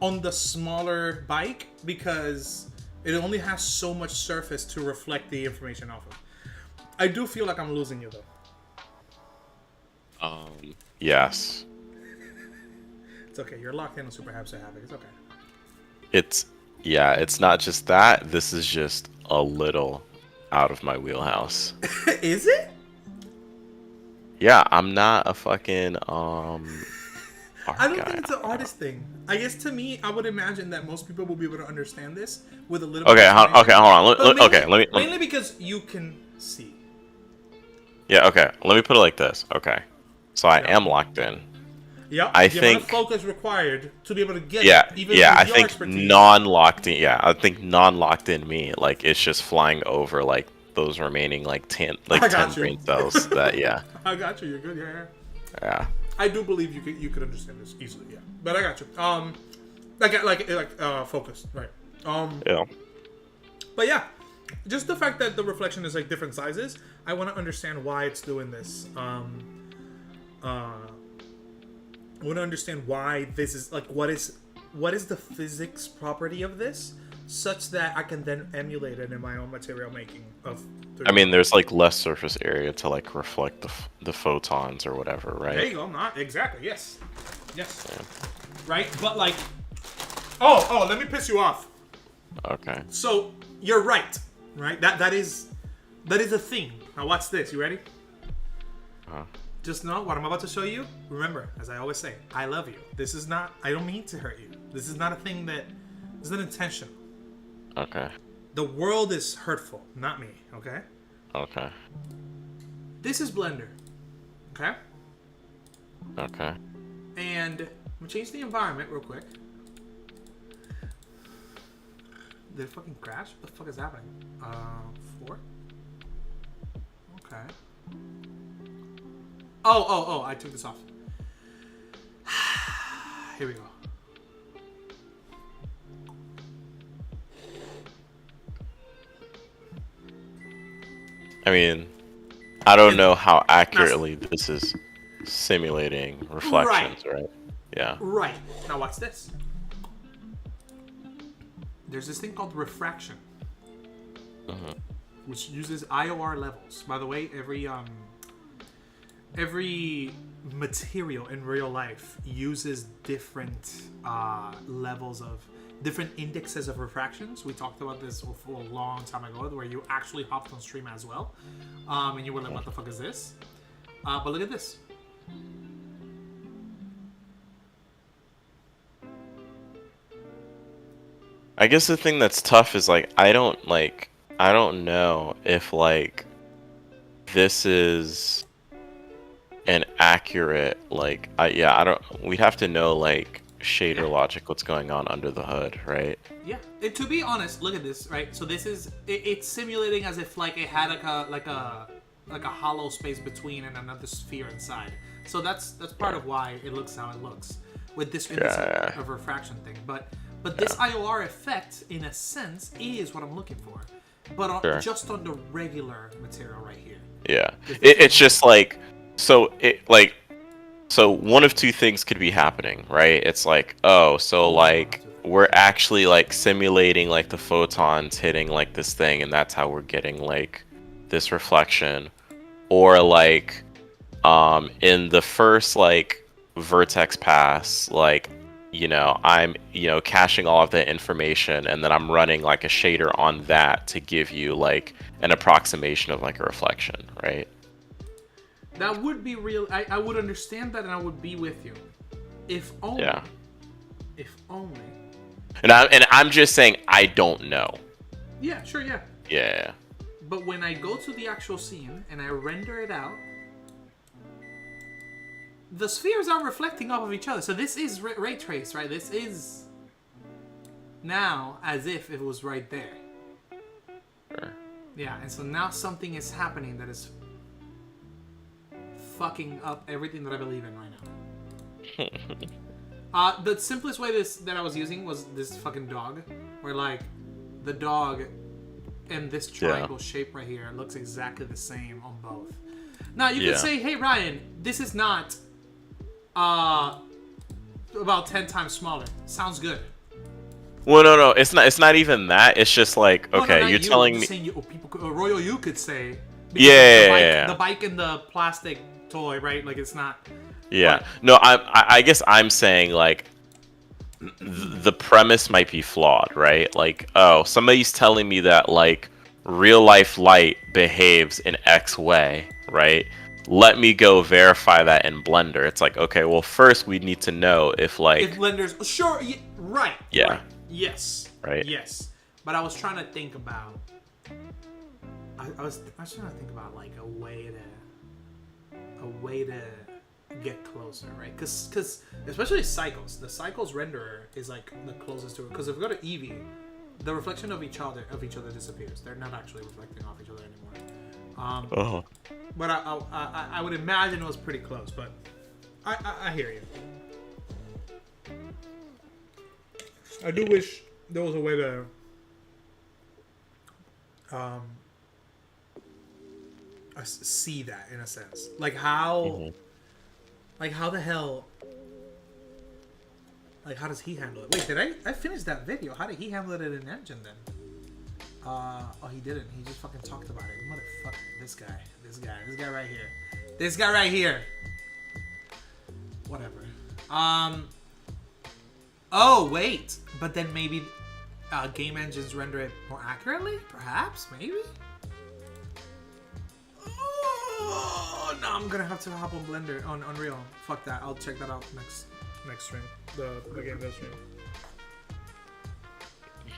on the smaller bike because it only has so much surface to reflect the information off of. I do feel like I'm losing you though. Yes. It's okay. You're locked in on Super Hapsa Havoc. It's okay. It's not just that. This is just a little out of my wheelhouse. Is it? Yeah, I'm not a fucking art I don't guy. think it's an artist thing. I guess to me, I would imagine that most people will be able to understand this with a little. Okay, hold on. Let me. Mainly because you can see. Yeah. Okay. Let me put it like this. Okay. So I am locked in. Yep. I The amount of think focus required to be able to get yeah, it, even yeah, with I your think expertise. non-locked in. Yeah, I think non-locked in me, like it's just flying over like those remaining like I ten got you. brain cells. That yeah, I got you. You're good. Yeah, yeah. yeah, I do believe you could understand this easily. Yeah, but I got you. Focus. Right. yeah. But yeah, just the fact that the reflection is like different sizes, I want to understand why it's doing this. I want to understand why this is like what is the physics property of this, such that I can then emulate it in my own material making of. I mean, there's like less surface area to like reflect the photons or whatever, right? There you go. Not exactly. Yes. Yes. Yeah. Right. But like. Oh. Let me piss you off. Okay. So you're right. Right. That is a thing. Now watch this. You ready? Just know what I'm about to show you. Remember, as I always say, I love you. This is not. I don't mean to hurt you. This is not a thing that is not intentional. Okay. The world is hurtful, not me. Okay. Okay. This is Blender. Okay. Okay. And I'm gonna change the environment real quick. Did it fucking crash? What the fuck is happening? 4. Okay. Oh, I took this off. Here we go. I mean, I don't know how accurately this is simulating reflections, right? Yeah. Right. Now watch this. There's this thing called refraction, which uses IOR levels. By the way, every material in real life uses different levels of different indexes of refractions. We talked about this for a long time ago, where you actually hopped on stream as well, and you were like, "What the fuck is this?" But look at this. I guess the thing that's tough is like I don't know if like this is an accurate I don't, we'd have to know like shader logic, what's going on under the hood, right? Yeah, and to be honest, look at this, right? So this is it's simulating as if like it had like a hollow space between and another sphere inside. So that's part of why it looks how it looks with this of refraction thing. But this IOR effect, in a sense, is what I'm looking for, but just on the regular material right here. Yeah, it's just like so one of two things could be happening, right? It's like, oh, so like we're actually like simulating like the photons hitting like this thing, and that's how we're getting like this reflection, or like in the first like vertex pass, like I'm caching all of the information, and then I'm running like a shader on that to give you like an approximation of like a reflection, right? That would be real. I would understand that, and I would be with you. If only. Yeah. If only. And I'm just saying I don't know. Yeah, sure, yeah. Yeah. But when I go to the actual scene and I render it out, the spheres are reflecting off of each other. So this is ray trace, right? This is now as if it was right there. Sure. Yeah, and so now something is happening that is fucking up everything that I believe in right now. The simplest way that I was using was this fucking dog, where like the dog and this triangle shape right here looks exactly the same on both. Now you could say, hey Ryan, this is not about 10 times smaller. Sounds good. Well, no, it's not even that. It's just like, okay, no, you're telling me. Royal, you could say. The bike and the plastic toy, right? Like it's not. Yeah. But, no, I guess I'm saying like the premise might be flawed, right? Like, oh, somebody's telling me that like real life light behaves in X way, right? Let me go verify that in Blender. It's like, okay, well, first we need to know if like if Blender's sure, right? Yeah. Right, yes. Right. Yes. But I was trying to think about. I was trying to think about like a way to get closer, right? Because especially cycles, the cycles renderer is like the closest to it. Because if we go to Eevee, the reflection of each other disappears. They're not actually reflecting off each other anymore. But I would imagine it was pretty close. But I hear you. I do wish there was a way to see that in a sense, like how the hell, like how does he handle it? Wait, did I finish that video? How did he handle it in engine then? Oh, he didn't. He just fucking talked about it. Motherfucker, this guy right here. Whatever. Oh wait, but then maybe game engines render it more accurately? Perhaps, maybe. Oh, no, I'm gonna have to hop on Blender, on Unreal. Fuck that. I'll check that out next stream. The game dev stream.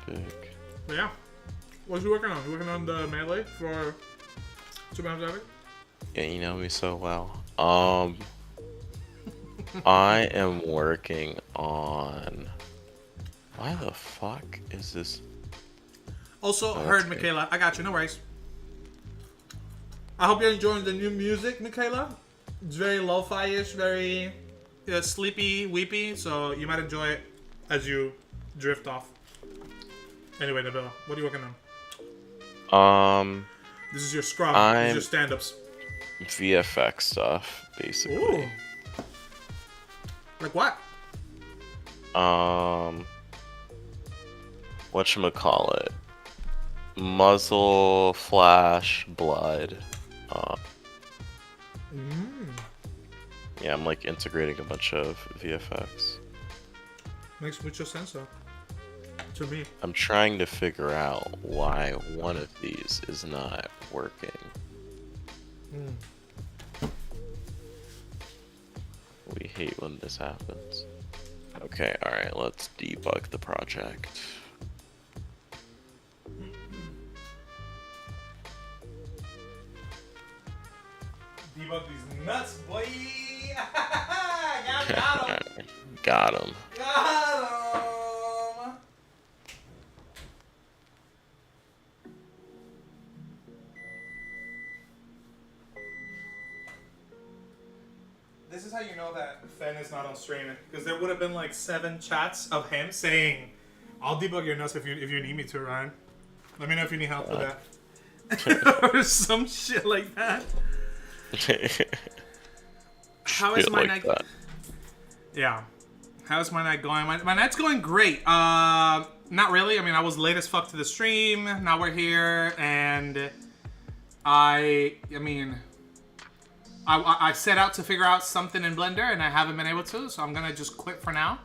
Big. But yeah. What you working on? You working on the melee for Super Havoc? Yeah, you know me so well. I am working on. Why the fuck is this? Also, heard Michaela. I got you. No worries. I hope you're enjoying the new music, Michaela. It's very lo-fi-ish, very sleepy, weepy. So you might enjoy it as you drift off. Anyway, Nabil, what are you working on? This is your scrum. This is your stand-ups. VFX stuff, basically. Ooh. Like what? Whatchamacallit? Muzzle, flash, blood. Yeah, I'm like integrating a bunch of VFX. Makes mucho sense, though. To me. I'm trying to figure out why one of these is not working. We hate when this happens. Okay, alright, let's debug the project. Debug these nuts, boy! Got him! Got him. Got him! This is how you know that Fen is not on stream, because there would have been like 7 chats of him saying, "I'll debug your nuts if you need me to, Ryan. Let me know if you need help with that," or some shit like that. How is my night? Yeah, how's my night going? My night's going great. Not really. I mean, I was late as fuck to the stream. Now we're here, and I set out to figure out something in Blender, and I haven't been able to, so I'm gonna just quit for now.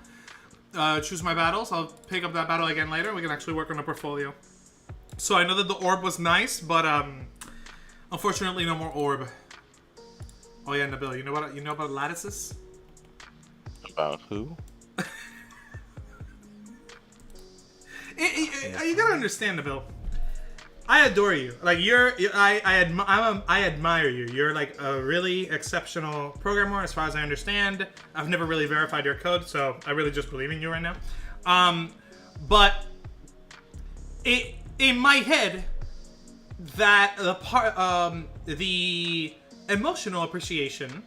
Choose my battles. I'll pick up that battle again later. We can actually work on a portfolio. So I know that the orb was nice, but unfortunately, no more orb. Oh yeah, Nabil, you know about lattices? About who? You gotta understand, Nabil. I adore you. Like I admire you. You're like a really exceptional programmer, as far as I understand. I've never really verified your code, so I really just believe in you right now. But in my head, that the emotional appreciation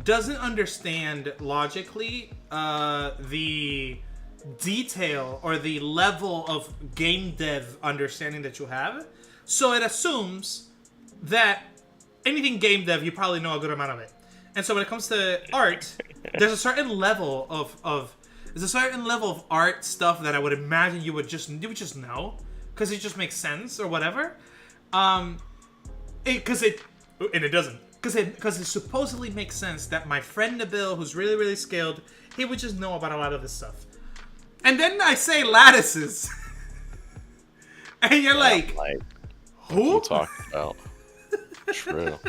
doesn't understand logically the detail or the level of game dev understanding that you have. So it assumes that anything game dev, you probably know a good amount of it. And so when it comes to art, there's a certain level of art stuff that I would imagine you would just know, because it just makes sense or whatever. Because it supposedly makes sense that my friend Nabil, who's really, really skilled, he would just know about a lot of this stuff. And then I say lattices. And you're like, who? What are you talking about? True.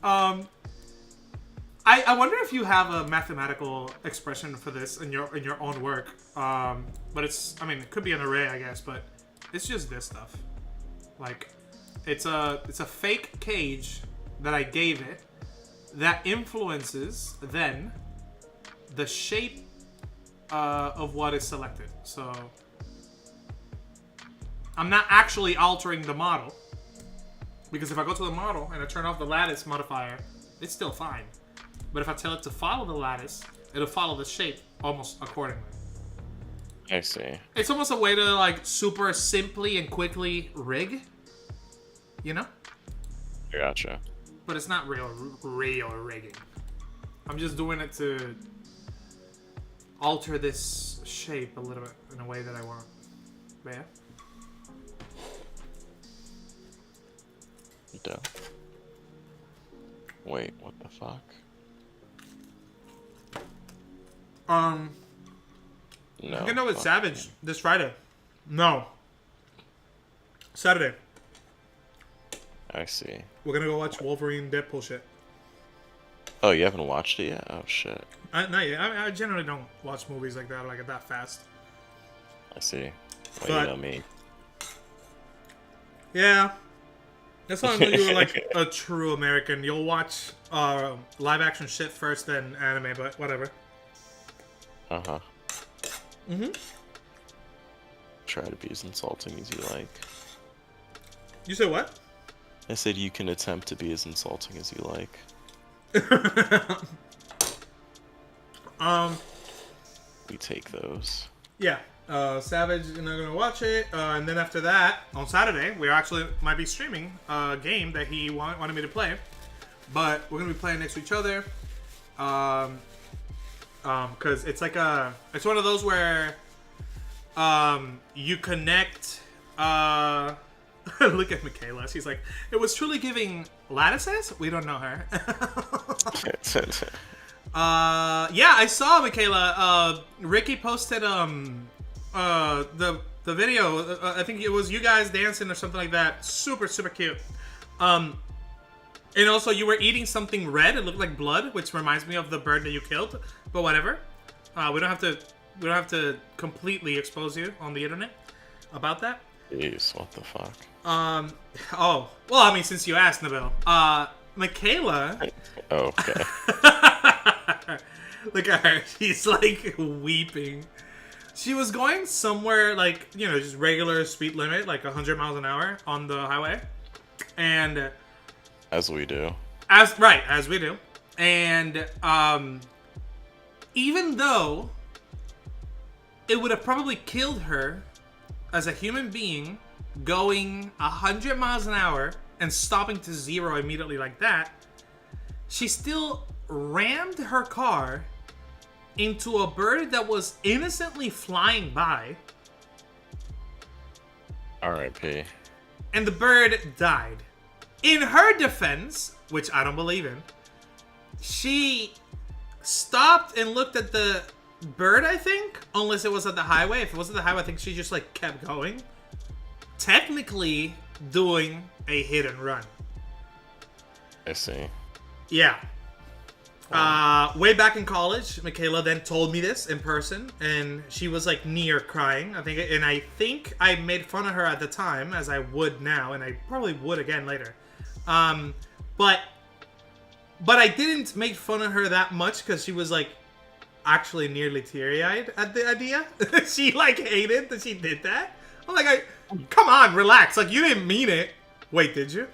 I wonder if you have a mathematical expression for this in your own work. But it could be an array, I guess, but it's just this stuff. Like, it's a fake cage that I gave it, that influences then the shape of what is selected. So I'm not actually altering the model, because if I go to the model and I turn off the lattice modifier, it's still fine. But if I tell it to follow the lattice, it'll follow the shape almost accordingly. I see. It's almost a way to like super simply and quickly rig, you know? Gotcha. But it's not real rigging. I'm just doing it to alter this shape a little bit in a way that I want. But yeah. Duh. Wait, what the fuck? No. I'm gonna with Savage this Friday. No. Saturday. I see. We're gonna go watch Wolverine Deadpool shit. Oh, you haven't watched it yet? Oh shit. Not yet. I generally don't watch movies like that fast. I see. Well, But- you know me. Yeah. That's why I knew you were like a true American. You'll watch live action shit first, then anime, but whatever. Uh-huh. Mm-hmm. Try to be as insulting as you like. You said what? I said you can attempt to be as insulting as you like. We take those. Yeah. Savage and I'm gonna watch it, and then after that, on Saturday, we actually might be streaming a game that he wanted me to play, but we're gonna be playing next to each other, because it's like it's one of those where, you connect, look at Michaela, she's like, it was truly giving Lattices? We don't know her. Yeah, I saw Michaela, Ricky posted, the video, I think it was you guys dancing or something like that. Super cute. And also you were eating something red. It looked like blood, which reminds me of the bird that you killed. But whatever. We don't have to completely expose you on the internet about that. Jeez, what the fuck? Oh, well, I mean, since you asked, Nabil. Michaela. Oh, okay. Look at her. She's like weeping. She was going somewhere like, you know, just regular speed limit, like 100 miles an hour on the highway. And As we do. as we do. And even though it would have probably killed her as a human being going 100 miles an hour and stopping to zero immediately like that, she still rammed her car into a bird that was innocently flying by. R.I.P. And the bird died. In her defense, which I don't believe in, she stopped and looked at the bird, I think. Unless it was at the highway. If it was at the highway, I think she just like kept going. Technically doing a hit and run. I see. Yeah. Way back in college, Michaela then told me this in person, and she was like near crying. I think I made fun of her at the time, as I would now, and I probably would again later. But I didn't make fun of her that much because she was like actually nearly teary-eyed at the idea. She like hated that she did that. I'm like, come on, relax. Like, you didn't mean it. Wait, did you?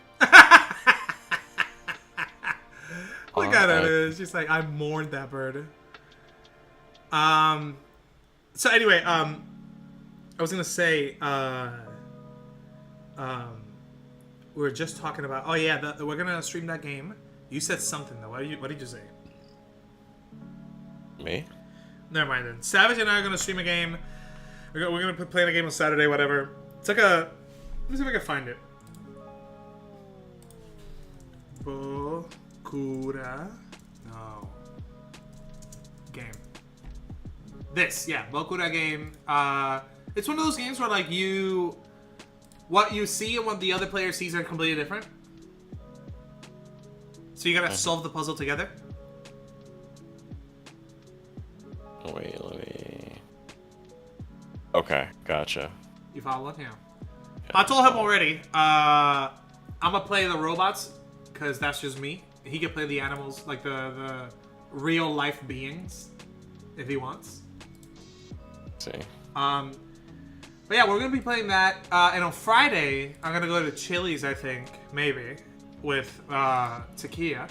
Look at her. She's like, I mourned that bird. So anyway, I was gonna say, we were just talking about. Oh yeah, we're gonna stream that game. You said something though. What did you say? Me? Never mind then. Savage and I are gonna stream a game. We're gonna play the game on Saturday, whatever. It's like a. Let me see if I can find it. Bokura. No. Game. This, yeah, Bokura game. It's one of those games where like what you see and what the other player sees are completely different. So you gotta solve the puzzle together. Wait, let me... Okay, gotcha. You follow it? Yeah. I told him already. I'm gonna play the robots because that's just me. he can play the animals, like the real life beings, if he wants. See. But yeah, we're gonna be playing that, and on Friday I'm gonna go to Chili's, I think, maybe, with Takia,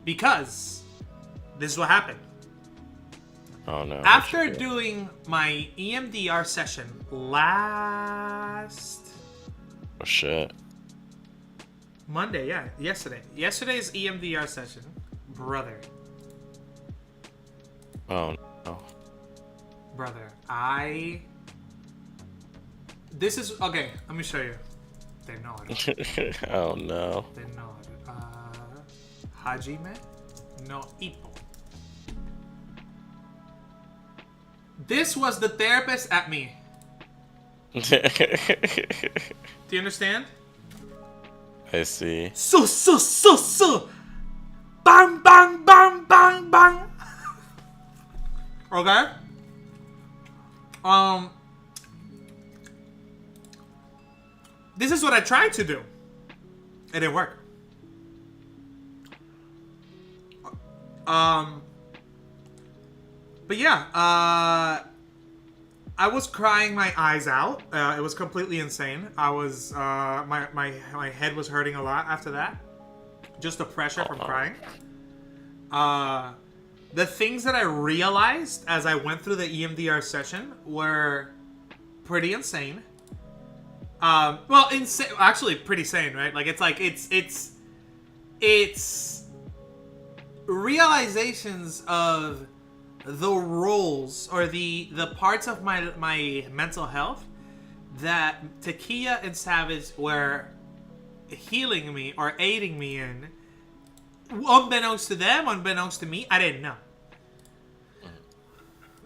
because this is what happened. Oh no. After doing my EMDR session last Oh shit. Monday, yeah, yesterday's EMDR session, brother, Oh no. brother, this is, okay, let me show you. They know it. Oh no. They know it. Hajime no Ippo. This was the therapist at me. Do you understand? I see. So. Bang, bang, bang, bang, bang. Okay? This is what I tried to do. It didn't work. But yeah, I was crying my eyes out. It was completely insane. I was, my head was hurting a lot after that. Just the pressure from crying. The things that I realized as I went through the EMDR session were pretty insane. Well, insane. Actually, pretty sane, right? Like it's realizations of the roles or the parts of my mental health that Takia and Savage were healing me or aiding me in, unbeknownst to them, unbeknownst to me. I didn't know,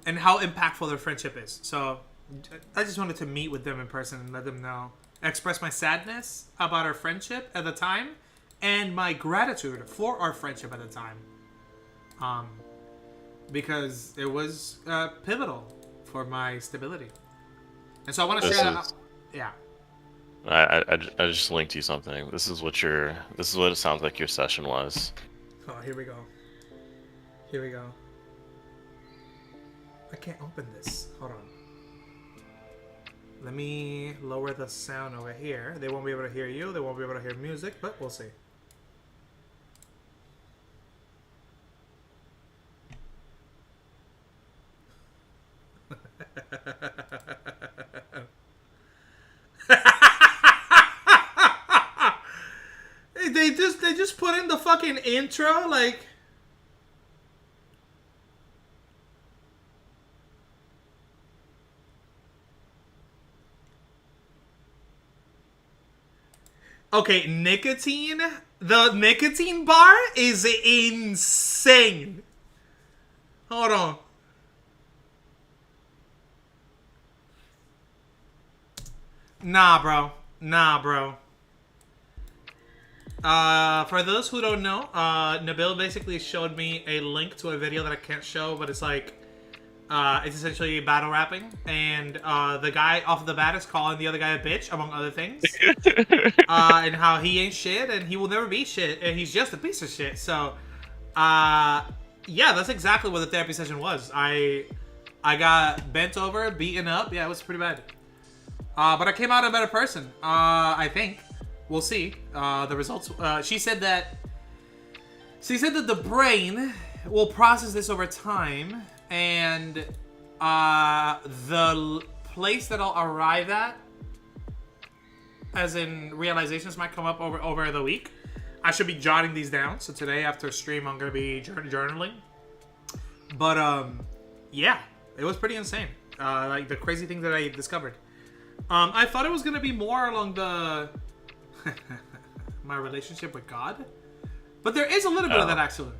and how impactful their friendship is. So I just wanted to meet with them in person and let them know, express my sadness about our friendship at the time and my gratitude for our friendship at the time. Because it was pivotal for my stability. And so I want to share that. Yeah. I just linked you something. This is what it sounds like your session was. Oh, here we go. Here we go. I can't open this. Hold on. Let me lower the sound over here. They won't be able to hear you. They won't be able to hear music, but we'll see. They just put in the fucking intro, like. Okay, nicotine. The nicotine bar is insane. Hold on. Nah, bro. For those who don't know, Nabil basically showed me a link to a video that I can't show, but it's like, it's essentially battle rapping, and the guy off the bat is calling the other guy a bitch, among other things, and how he ain't shit, and he will never be shit, and he's just a piece of shit. So, yeah, that's exactly what the therapy session was. I got bent over, beaten up. Yeah, it was pretty bad. But I came out a better person, I think. We'll see. The results. She said that the brain will process this over time, and the place that I'll arrive at, as in realizations, might come up over the week. I should be jotting these down. So today after stream, I'm gonna be journaling. But yeah, it was pretty insane. Like the crazy things that I discovered. I thought it was gonna be more along the my relationship with God, but there is a little bit of that actually.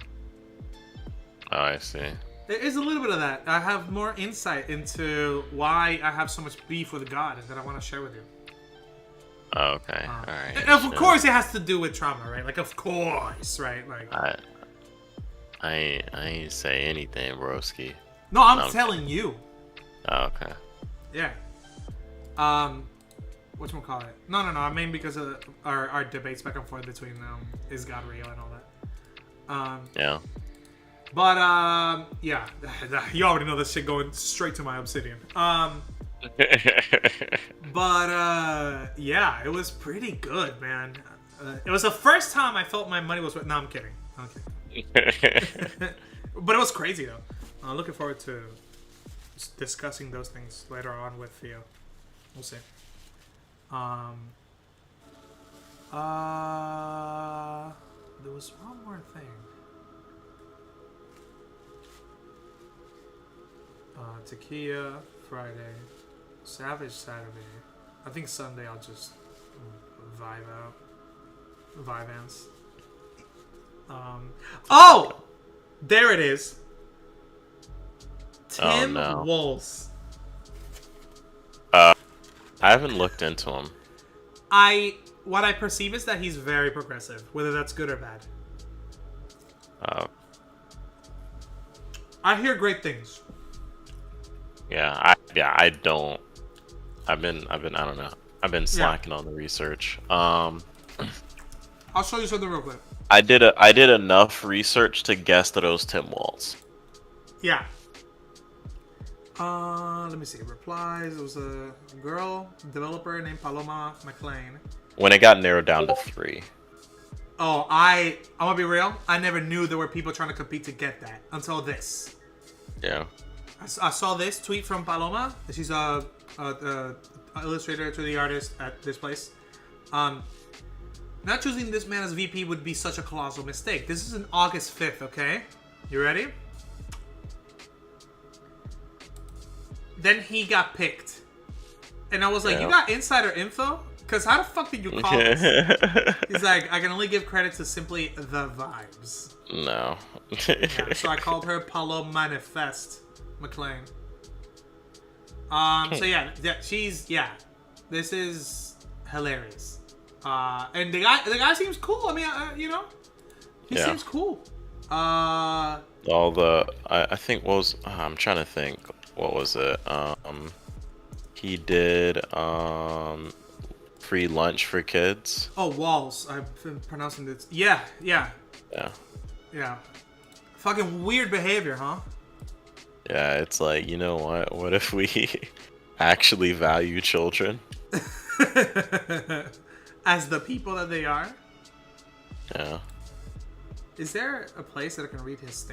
Oh, I see. There is a little bit of that. I have more insight into why I have so much beef with God that I want to share with you. Oh, okay. All right. And of course, it has to do with trauma, right? Like, of course, right? Like, I ain't say anything, broski. No, I'm telling you. Oh, okay. Yeah. whatchamacallit? No. I mean because of our debates back and forth between is God real and all that. Yeah. But yeah, you already know this shit going straight to my obsidian. But yeah, it was pretty good, man. It was the first time I felt my money was worth. No, I'm kidding. But it was crazy though. Looking forward to discussing those things later on with Theo. We'll see. There was one more thing. Tequila Friday, Savage Saturday. I think Sunday I'll just Vivance. Oh, there it is. Tim Walls. I haven't looked into him. What I perceive is that he's very progressive, whether that's good or bad. I hear great things. Yeah, I don't. I don't know. I've been slacking on the research. I'll show you something real quick. I did enough research to guess that it was Tim Walz. Yeah. Let me see. Replies. It was a girl developer named Paloma McLean. When it got narrowed down to 3. Oh, I'm gonna be real. I never knew there were people trying to compete to get that until this. Yeah. I saw this tweet from Paloma. She's a illustrator to the artist at this place. Not choosing this man as VP would be such a colossal mistake. This is on August 5th, okay? You ready? Then he got picked. And I was like, you got insider info? Because how the fuck did you call this? He's like, I can only give credit to simply the vibes. No. Yeah, so I called her Paloma Manifest McLean. So yeah, this is hilarious. And the guy seems cool. I mean, he seems cool. I think I'm trying to think. What was it? He did free lunch for kids. Oh, Walls. I've been pronouncing this. Yeah. Fucking weird behavior, huh? Yeah, it's like, you know what? What if we actually value children? As the people that they are? Yeah. Is there a place that I can read his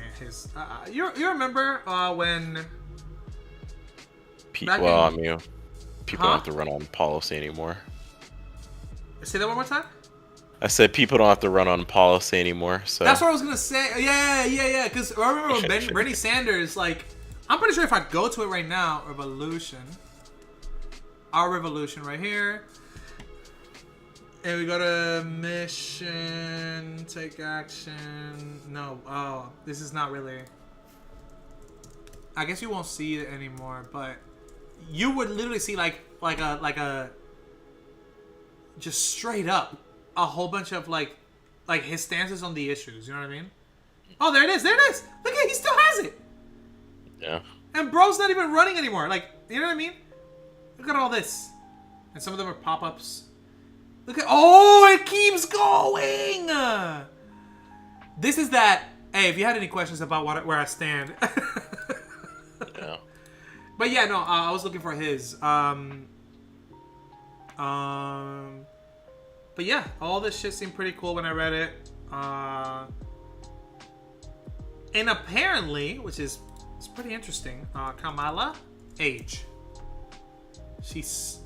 you remember when... People don't have to run on policy anymore. Say that one more time? I said people don't have to run on policy anymore. So that's what I was gonna say. Yeah. Because I remember when Bernie Sanders, like, I'm pretty sure if I go to it right now, our revolution right here, and we go to mission, take action. No, this is not really. I guess you won't see it anymore, but you would literally see like a just straight up a whole bunch of like his stances on the issues. You know what I mean? Oh, there it is. Look at, he still has it. Yeah. And bro's not even running anymore. Like, you know what I mean? Look at all this. And some of them are pop-ups. Look at, it keeps going. This is that. Hey, if you had any questions about where I stand. Yeah. But yeah, no, I was looking for his. But yeah, all this shit seemed pretty cool when I read it. And apparently, which is it's pretty interesting, Kamala, age. She's.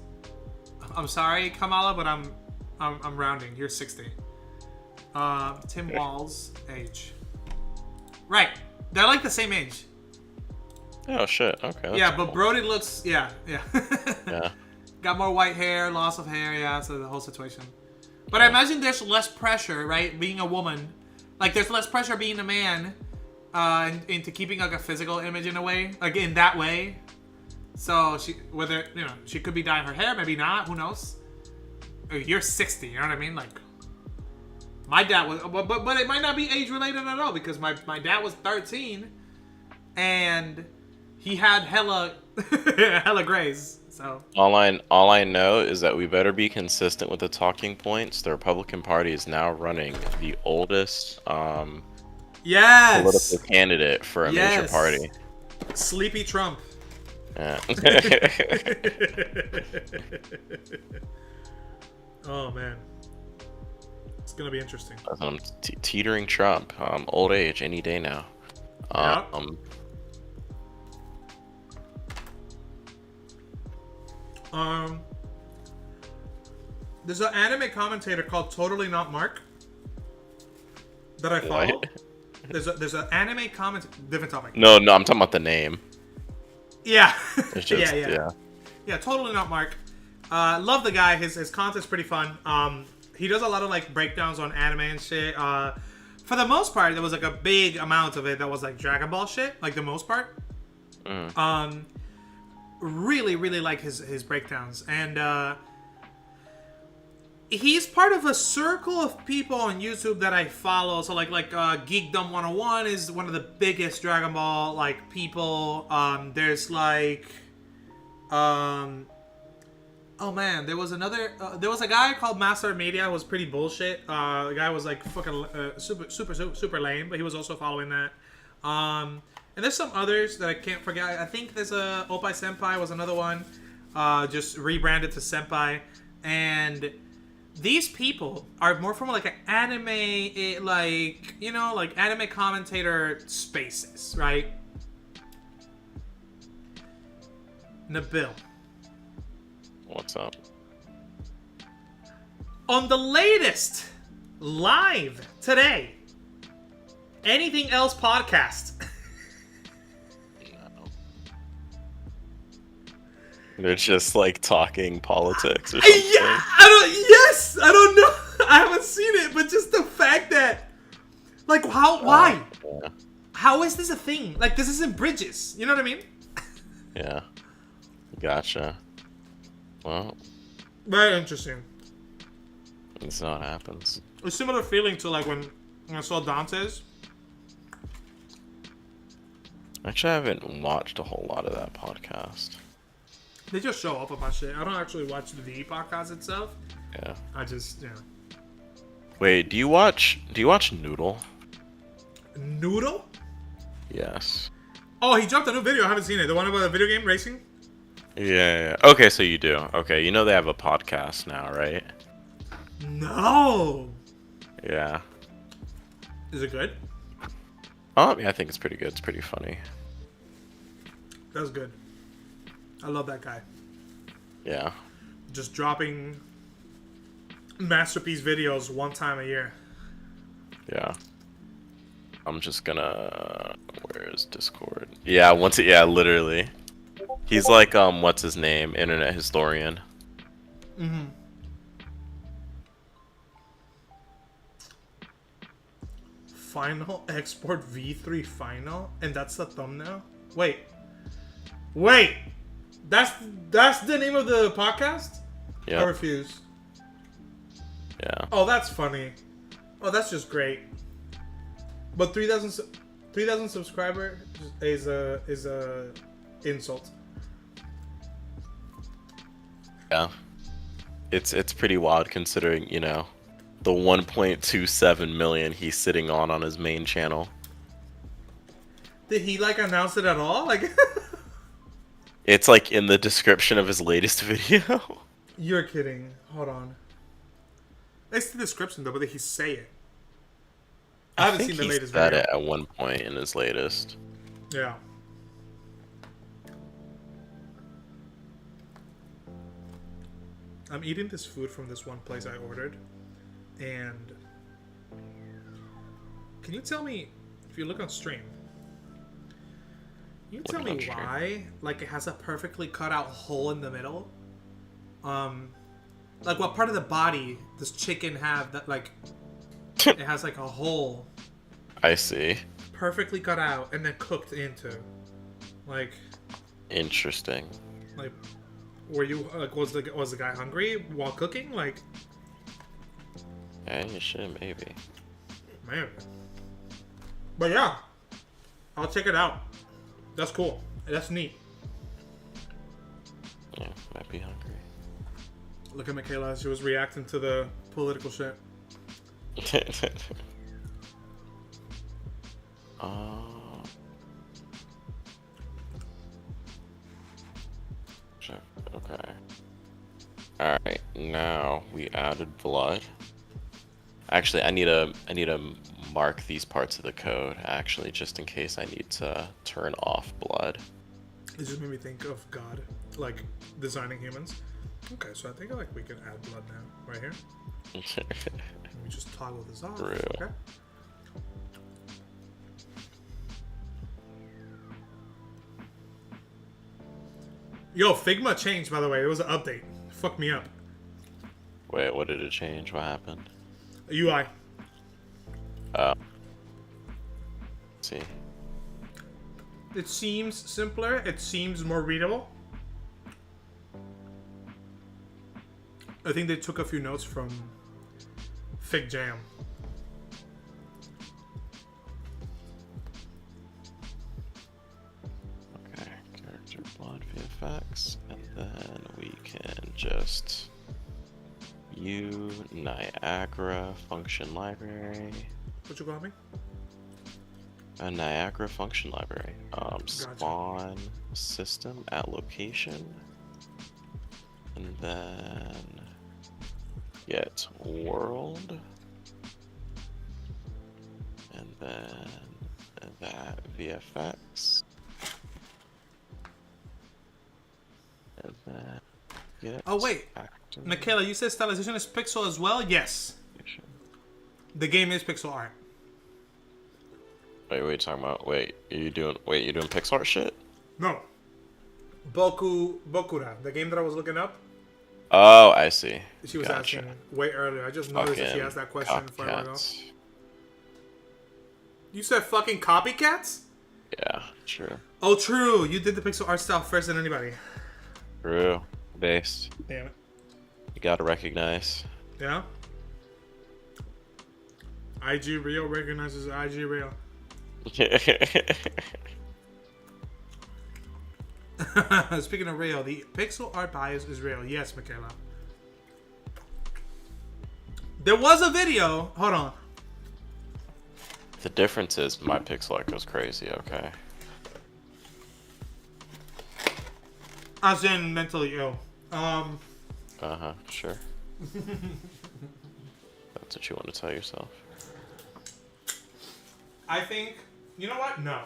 I'm sorry, Kamala, but I'm rounding. You're 60. Tim Walz, age. Right, they're like the same age. Oh shit. Okay. Yeah, but cool. Brody looks. Yeah. Yeah. Got more white hair, loss of hair. Yeah, so the whole situation. But I imagine there's less pressure, right? Being a woman, like there's less pressure being a man, into keeping like a physical image in a way, like in that way. So she could be dyeing her hair, maybe not. Who knows? You're 60. You know what I mean? Like my dad was, but it might not be age related at all because my dad was 13, and he had hella grays. So All I know is that we better be consistent with the talking points. The Republican Party is now running the oldest yes, political candidate for a major yes, party. Sleepy Trump. Yeah. Oh man, it's gonna be interesting. Teetering Trump. Old age any day now. Yeah. There's an anime commentator called Totally Not Mark that I follow. What? There's an anime comment. Different topic. No, I'm talking about the name. Yeah. It's just Yeah, Totally Not Mark. Love the guy. His content's pretty fun. He does a lot of like breakdowns on anime and shit. For the most part, there was like a big amount of it that was like Dragon Ball shit. Like the most part. Really like his breakdowns, and he's part of a circle of people on YouTube that I follow. So like Geekdom 101 is one of the biggest Dragon Ball like people. There's like oh man, there was a guy called Master Media who was pretty bullshit. The guy was like fucking super lame, but he was also following that. And there's some others that I can't forget. I think there's a Oppai Senpai was another one, just rebranded to Senpai. And these people are more from like an anime, like, you know, like anime commentator spaces, right? Nabil. What's up? On the latest live today, Anything Else podcast. They're just like talking politics or something. Yeah, I don't know. I haven't seen it, but just the fact that, like, why? Yeah. How is this a thing? Like, this isn't Bridges. You know what I mean? Yeah. Gotcha. Well, Very interesting. that's not what happens. A similar feeling to like when I saw Dante's. Actually, I haven't watched a whole lot of that podcast. They just show up on my shit. I don't actually watch the podcast itself. Yeah. I just, Wait, do you watch Noodle? Noodle? Yes. Oh, he dropped a new video. I haven't seen it. The one about the video game racing? Yeah. Okay, so you do. Okay, you know they have a podcast now, right? No. Yeah. Is it good? Yeah, I think it's pretty good. It's pretty funny. That's good. I love that guy. Yeah. Just dropping masterpiece videos one time a year. Yeah. I'm just gonna... Where is Discord? Yeah, literally. He's like, what's his name? Internet historian. Mm-hmm. Final export V3 final? And that's the thumbnail? Wait. That's the name of the podcast? Yeah. I refuse. Yeah. Oh, that's funny. Oh, that's just great. But 3,000 subscriber is a insult. Yeah. It's pretty wild considering, you know, the 1.27 million he's sitting on his main channel. Did he like announce it at all? Like It's like in the description of his latest video. You're kidding. Hold on. It's the description though, but did he say it? I haven't think seen the he latest said video. it at one point in his latest. Yeah. I'm eating this food from this one place I ordered, and can you tell me if you look on stream? Can you tell me why, like, it has a perfectly cut out hole in the middle? Like, what part of the body does chicken have that, like, it has like a hole? I see. Perfectly cut out and then cooked into. Like, Interesting. like, were you like was the guy hungry while cooking? Like, Yeah, you should maybe. man. But yeah, I'll check it out. That's cool. That's neat. Yeah, Look at Michaela. She was reacting to the political shit. Okay. Alright, now we added blood. Actually, I need to mark these parts of the code, actually, just in case I need to turn off blood. It just made me think of God, like, designing humans. Okay, so I think like we can add blood now, right here. Let me just toggle this off. Real. Okay. Yo, Figma changed, by the way. It was an update. Fucked me up. Wait, what did it change? What happened? UI. Let's see. It seems simpler. It seems more readable. I think they took a few notes from Fig Jam. Okay, character blood VFX, and then we can just view Niagara function library. What you call me? A Niagara function library. Spawn system at location, and then get world, and then that VFX, and then get. Oh wait, active. Michaela, you said stylization is pixel as well? Yes. The game is pixel art. Wait, what are you talking about? Wait, you doing pixel art shit? No. Bokura, the game that I was looking up. Oh, I see. She was Gotcha. asking way earlier. I just noticed that she asked that question before I go. Copycats. You said fucking copycats? Yeah, true. Oh, true. You did the pixel art style first than anybody. True. Based. Damn it. You gotta recognize. Yeah? IG Real recognizes IG Real. Speaking of real, the pixel art bias is real. Yes, Michaela. There was a video. Hold on. The difference is my pixel art goes crazy, okay? As in mentally ill. Uh-huh, sure. That's what you want to tell yourself. I think... You know what? No.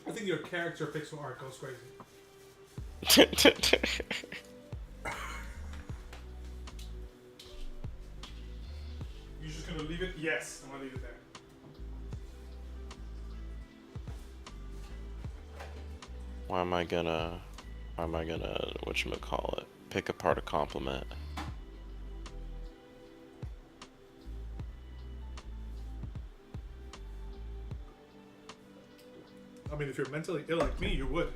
I think your character pixel art goes crazy. You just gonna leave it? Yes, I'm gonna leave it there. Why am I gonna, whatchamacallit, pick apart a compliment? I mean, if you're mentally ill like me, you would.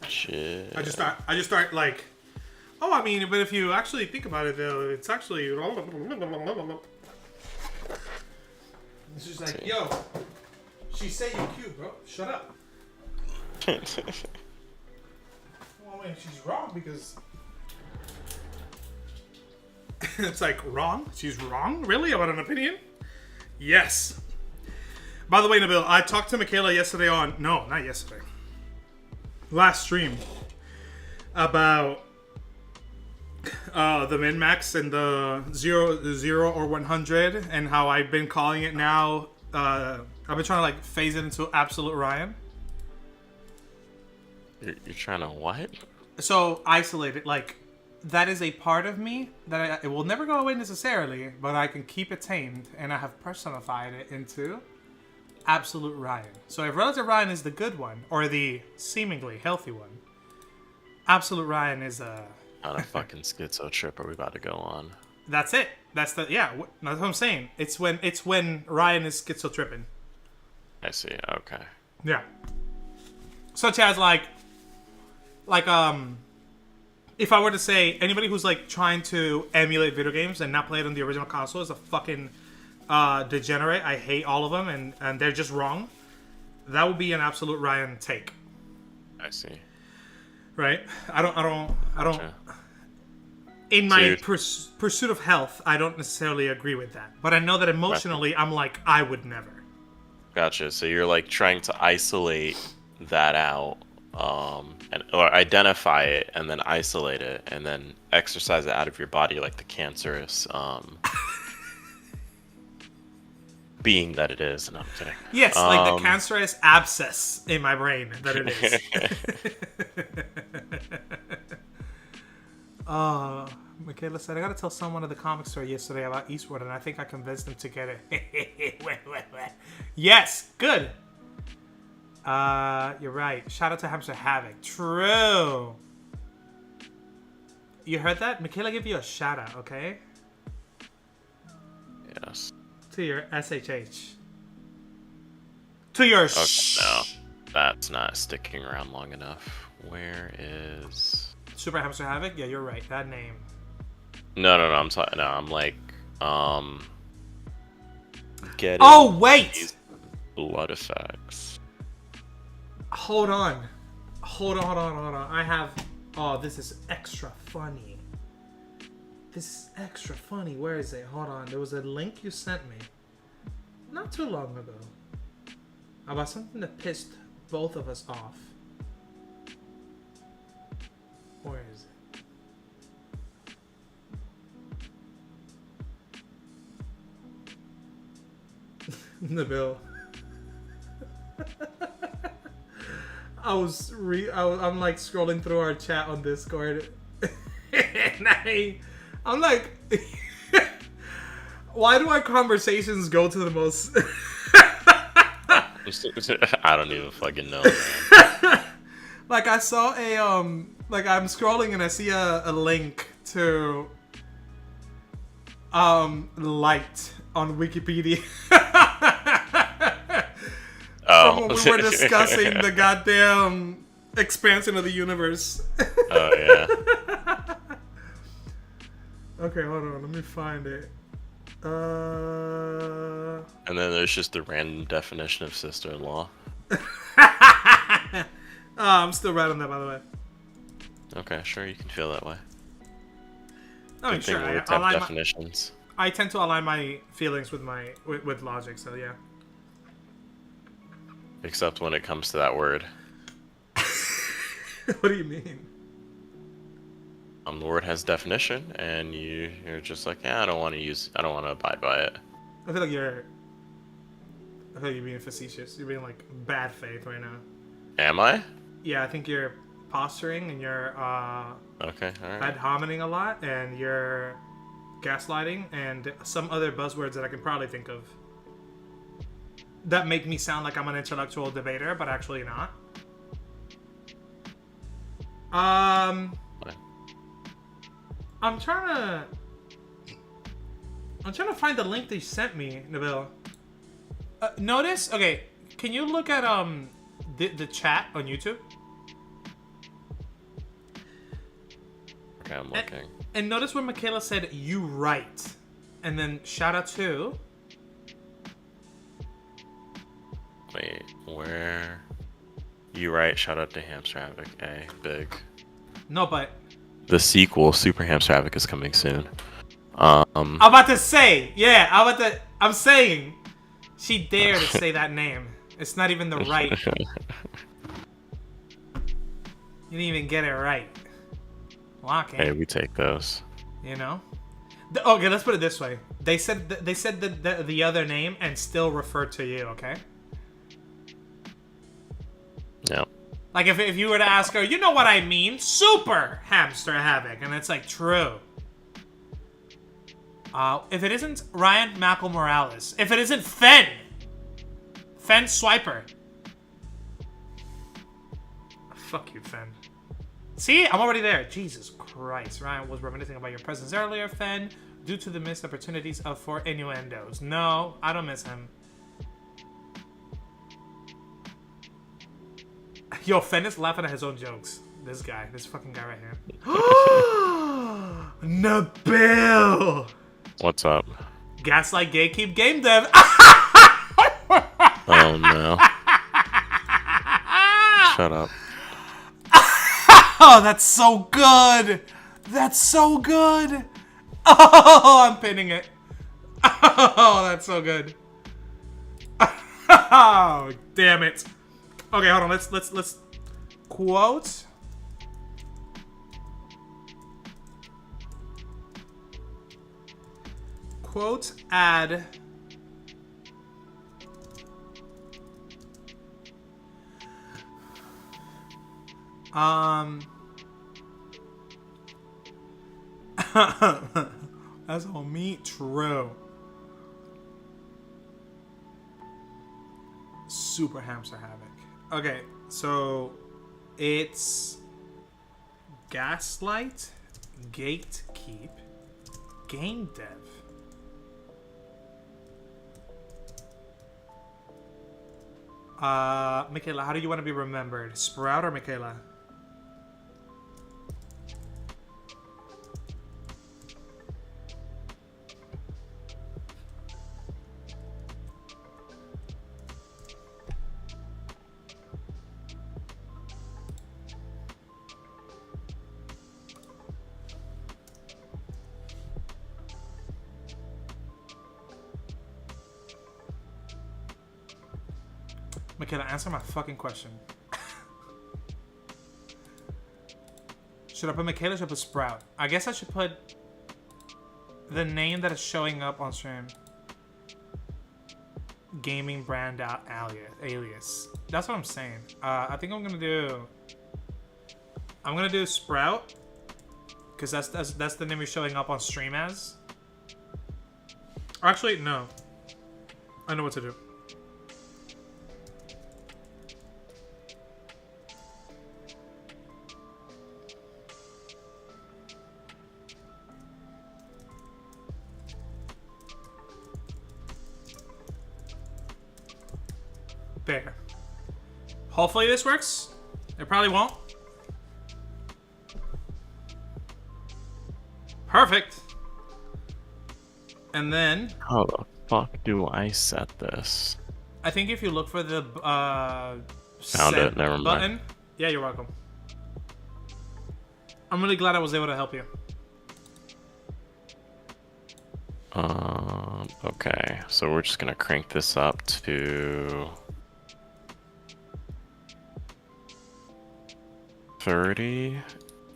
Shit. I just start like, oh, I mean, but if you actually think about it, though, it's actually. It's just like, yo, she say you cute, bro. Shut up. Well, I mean, she's wrong because it's like wrong. She's wrong, really, about an opinion. Yes. By the way, Nabil, I talked to Michaela yesterday on... No, not yesterday. Last stream. About the min-max and the 0 or 100 and how I've been calling it now. I've been trying to like phase it into absolute Ryan. You're trying to what? So isolate it. Like, that is a part of me that it will never go away necessarily, but I can keep it tamed, and I have personified it into... Absolute Ryan. So if Relative Ryan is the good one, or the seemingly healthy one, Absolute Ryan is a... On a fucking schizo trip are we about to go on? That's it. That's the... Yeah, that's what I'm saying. It's when Ryan is schizo tripping. I see, okay. Yeah. Such as if I were to say anybody who's like trying to emulate video games and not play it on the original console is a fucking... degenerate. I hate all of them, and they're just wrong. That would be an absolute Ryan take. I see. Right? I don't. Gotcha. In my pursuit of health, I don't necessarily agree with that. But I know that emotionally, I'm like, I would never. Gotcha. So you're like trying to isolate that out, or identify it and then isolate it and then exercise it out of your body like the cancerous being that it is. No, I'm kidding. Yes, like the cancerous abscess in my brain that it is. Michaela said, I gotta tell someone at the comic store yesterday about Eastwood, and I think I convinced them to get it. Yes, good. You're right. Shout out to Hamster Havoc. True. You heard that? Michaela gave you a shout out, okay? Yes. To your SHH. To your No, that's not sticking around long enough. Where is Super Hamster Havoc? Yeah, you're right. That name. No, I'm talking. No, I'm like, getting. Oh wait! These blood effects. Hold on. I have. Oh, this is extra funny. Where is it? Hold on. There was a link you sent me not too long ago about something that pissed both of us off. Where is it? Nabil. I'm like scrolling through our chat on Discord, and I'm like, why do our conversations go to the most? I don't even fucking know, man. Like I saw like I'm scrolling and I see a link to light on Wikipedia. From when we were discussing the goddamn expansion of the universe. Oh yeah. Okay, hold on, let me find it. And then there's just the random definition of sister-in-law. I'm still right on that, by the way. Okay, sure, you can feel that way. I mean, sure. Definitions. I tend to align my feelings with with logic, so yeah. Except when it comes to that word. What do you mean? The word has definition, and you're just like, yeah, I don't want to abide by it. I feel like you're being facetious. You're being like bad faith right now. Am I? Yeah, I think you're posturing and you're okay, all right. ad hominem a lot, and you're gaslighting and some other buzzwords that I can probably think of that make me sound like I'm an intellectual debater, but actually not. I'm trying to find the link that you sent me, Nabil. Notice, okay, can you look at the chat on YouTube? Okay, I'm looking. And notice when Michaela said you right, and then shout out to. Wait, where? You right? Shout out to Hamster Havoc. Big. No, but the sequel, Super Hamster Havoc, is coming soon. I'm about to say, yeah, I'm saying, she dared to say that name. It's not even the right. You didn't even get it right. Locking. Hey, we take those. You know. Okay, let's put it this way. They said the other name and still referred to you. Okay. Yeah. Like if you were to ask her, you know what I mean? Super Hamster Havoc, and it's like true. If it isn't Ryan Mackle Morales, if it isn't Fen Swiper. Fuck you, Fen. See, I'm already there. Jesus Christ. Ryan was reminiscing about your presence earlier, Fen, due to the missed opportunities for innuendos. No, I don't miss him. Yo, Fen is laughing at his own jokes. This fucking guy right here. Nabil! What's up? Gaslight Gatekeep Game Dev. Oh no. Shut up. Oh, that's so good. That's so good. Oh, I'm pinning it. Oh, that's so good. Oh, damn it. Okay, hold on. Let's quote. Quote add that's all me true. Super Hamster Havoc. Okay, so it's Gaslight, Gatekeep, Game Dev. Michaela, how do you want to be remembered? Sprout or Michaela? Michaela, answer my fucking question. Should I put Michaela or should I put Sprout? I guess I should put the name that is showing up on stream. Gaming brand alias. That's what I'm saying. I think I'm gonna do Sprout. Because that's the name you're showing up on stream as. Actually, no. I know what to do. There. Hopefully this works. It probably won't. Perfect. And then... How the fuck do I set this? I think if you look for the Found it, never mind. button. Yeah, you're welcome. I'm really glad I was able to help you. Okay, so we're just gonna crank this up to 30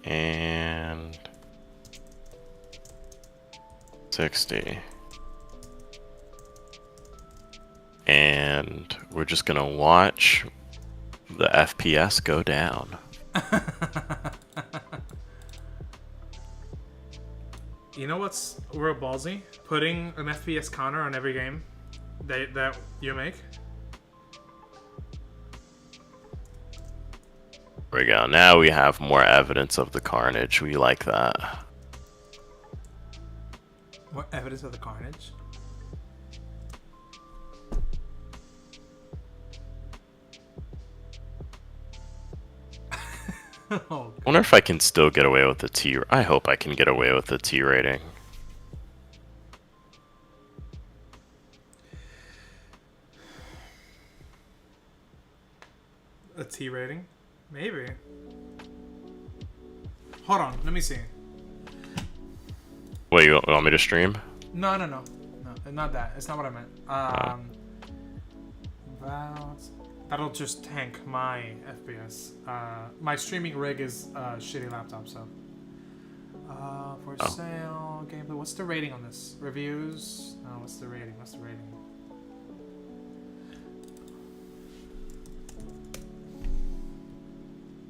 and 60. And we're just gonna watch the FPS go down. You know what's real ballsy? Putting an FPS counter on every game that you make. There we go. Now we have more evidence of the carnage. We like that. What evidence of the carnage? Oh, I wonder if I can still get away with the T. I hope I can get away with the T rating. a T rating? Maybe. Hold on, let me see. Wait, you want me to stream? No, not that. It's not what I meant. That'll just tank my FPS. My streaming rig is a shitty laptop, so. For sale, gameplay. What's the rating on this? Reviews? No, what's the rating? What's the rating?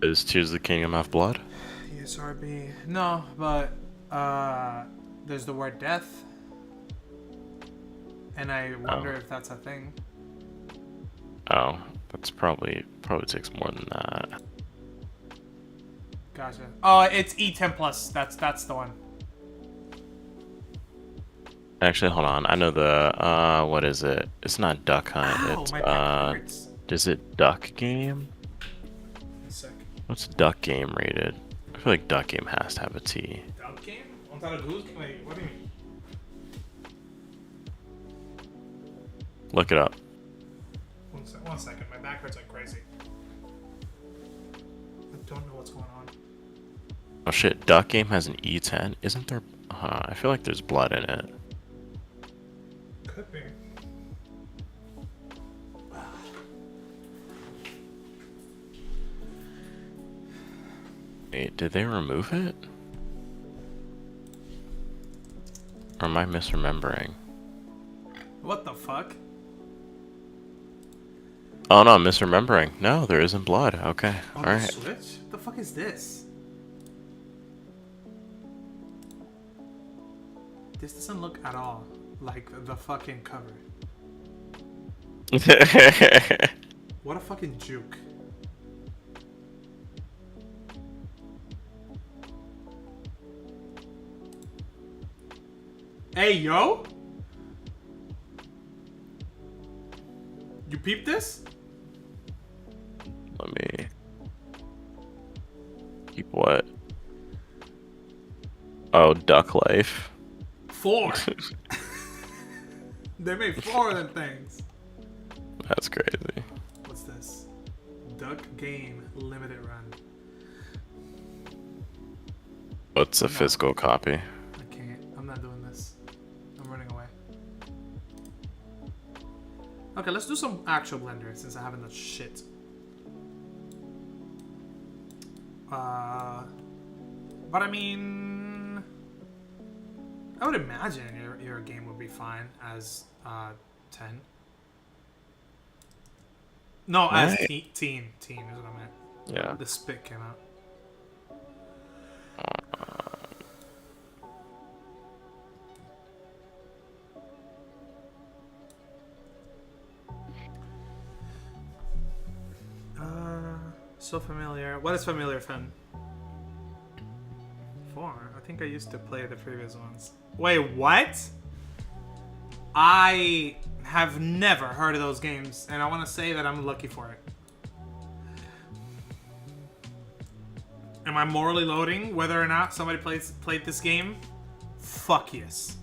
Is Tears of the Kingdom have blood? ESRB. No, but there's the word death. And I wonder if that's a thing. Oh, that's probably takes more than that. Gotcha. Oh, it's E10 plus. That's the one. Actually, hold on. I know the what is it? It's not Duck Hunt. Ow, It's my back hurts. is it Duck Game? Sick. What's Duck Game rated? I feel like Duck Game has to have a T. Duck game? On top of goose game? Wait, what do you mean? Look it up. One second. My back hurts like crazy. don't know what's going on. Oh shit, Duck Game has an E10. Isn't there? I feel like there's blood in it. Could be. Wait, did they remove it? Or am I misremembering? What the fuck? Oh no, I'm misremembering. No, there isn't blood. Okay, On the alright. Switch? What the fuck is this? This doesn't look at all like the fucking cover. What a fucking juke. Hey, yo! You peep this? Let me... Keep what? Oh, Duck Life. 4! They made 4 of them things. That's crazy. What's this? Duck Game Limited Run. What's a physical copy? I can't. I'm not doing this. I'm running away. Okay, let's do some actual Blender since I haven't done shit. But I mean, I would imagine your game would be fine as 10. No, as teen is what I meant. Yeah. The spit came out. So familiar. What is familiar, Fen? 4. I think I used to play the previous ones. Wait, what? I have never heard of those games, and I want to say that I'm lucky for it. Am I morally loading whether or not somebody played this game? Fuck yes.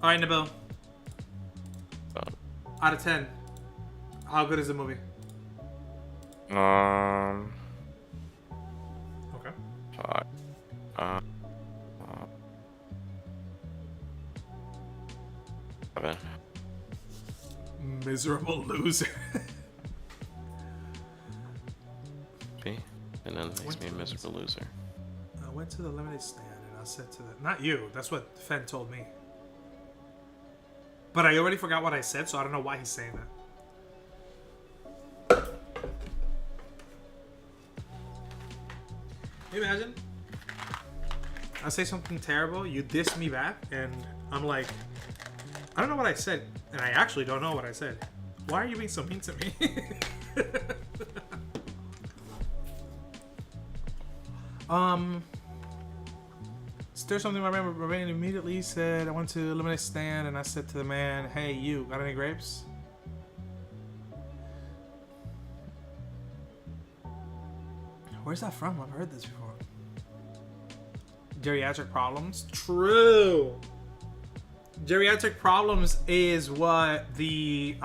Alright, Nabil. Out of 10, how good is the movie? Okay. 5. 7. Miserable loser. See? And then it makes me a miserable loser. I went to the lemonade stand and I said to the... Not you, that's what Fen told me. But I already forgot what I said, so I don't know why he's saying that. Can you imagine? I say something terrible, you diss me back, and I'm like, I don't know what I said, and I actually don't know what I said. Why are you being so mean to me? There's something I remember. Raven immediately said, I went to the lemonade stand and I said to the man, hey, you, got any grapes? Where's that from? I've heard this before. Geriatric problems? True! Geriatric problems is what the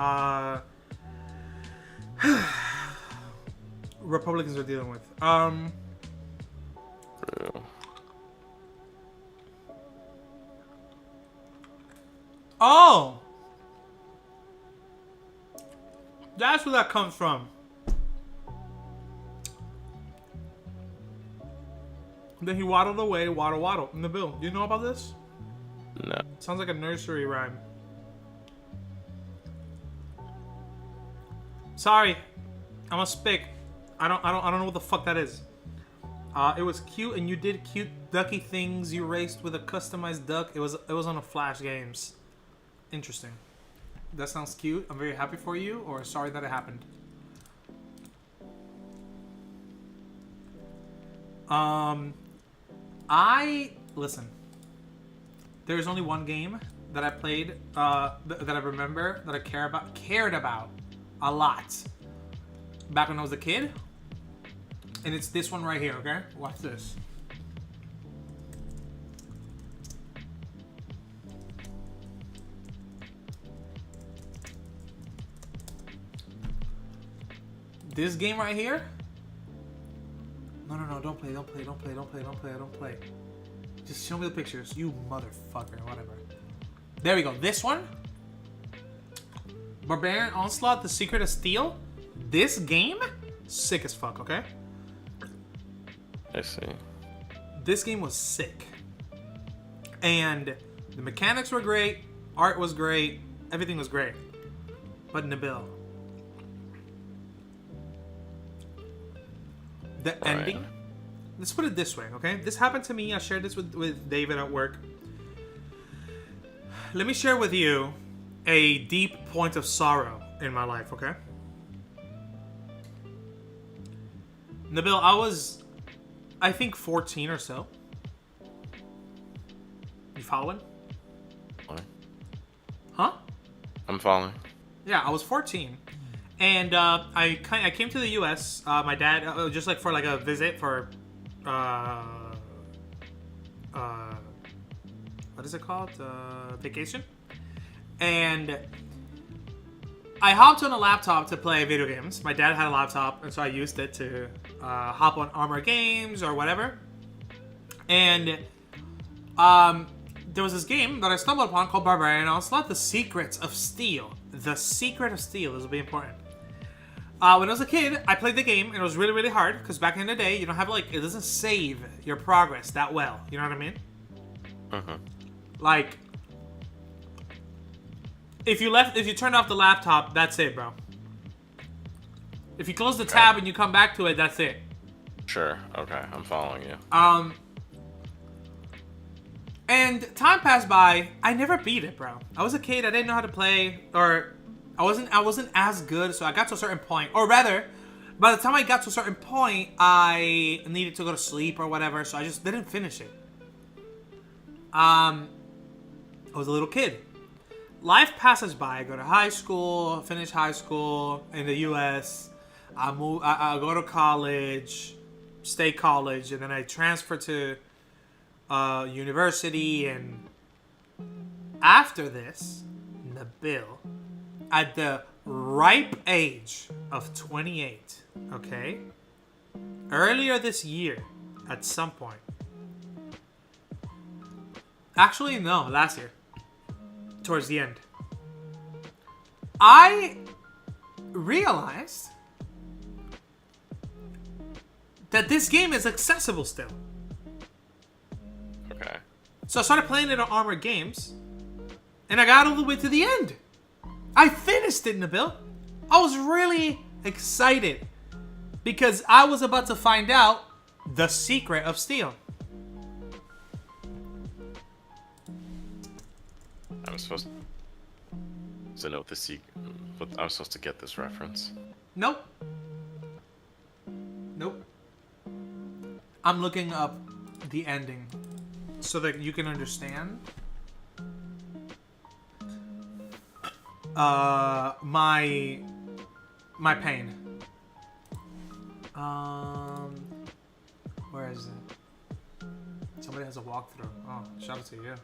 Republicans are dealing with. True. Oh! That's where that comes from. Then he waddled away, waddle, in the bill. Do you know about this? No. Sounds like a nursery rhyme. Sorry. I'm a spick. I don't know what the fuck that is. It was cute and you did cute ducky things. You raced with a customized duck. It was on a Flash Games. Interesting. That sounds cute. I'm very happy for you, or sorry that it happened. Listen. There's only one game that I played, that I remember, that I cared about a lot back when I was a kid. And it's this one right here, okay? Watch this. This game right here. No, don't play. Just show me the pictures, you motherfucker, whatever. There we go. This one. Barbarian Onslaught, The Secret of Steel. This game, sick as fuck, okay? I see. This game was sick. And the mechanics were great, art was great, everything was great. But Nabil, the ending, let's put it this way, okay? This happened to me. I shared this with David at work. Let me share with you a deep point of sorrow in my life, okay? Nabil, I was, I think, 14 or so. You following? What? Huh? I'm following. Yeah, I was 14. And I came to the U.S. My dad, just like for like a visit for, what is it called? Vacation. And I hopped on a laptop to play video games. My dad had a laptop, and so I used it to hop on Armor Games or whatever. And there was this game that I stumbled upon called Barbarian Onslaught, The Secrets of Steel. The Secret of Steel. This will be important. When I was a kid, I played the game, and it was really, really hard, because back in the day, you don't have, like, it doesn't save your progress that well. You know what I mean? Uh-huh. Like, if you turned off the laptop, that's it, bro. If you close the tab and you come back to it, that's it. Sure. Okay, I'm following you. And time passed by. I never beat it, bro. I was a kid. I didn't know how to play, or I wasn't as good. So I got to a certain point, or rather, by the time I got to a certain point, I needed to go to sleep or whatever. So I just didn't finish it. I was a little kid. Life passes by. I go to high school, finish high school in the U.S. I go to college, state college, and then I transfer to university. And after this, Nabil, at the ripe age of 28, okay, earlier this year, at some point. Actually, no, last year. Towards the end. I realized that this game is accessible still. Okay. So I started playing it on Armored Games, and I got all the way to the end. I finished it, Nabil. I was really excited because I was about to find out the secret of steel. I was supposed to know the secret, but I was supposed to get this reference. Nope. I'm looking up the ending so that you can understand my pain. Where is it? Somebody has a walkthrough. Oh, shout out to you.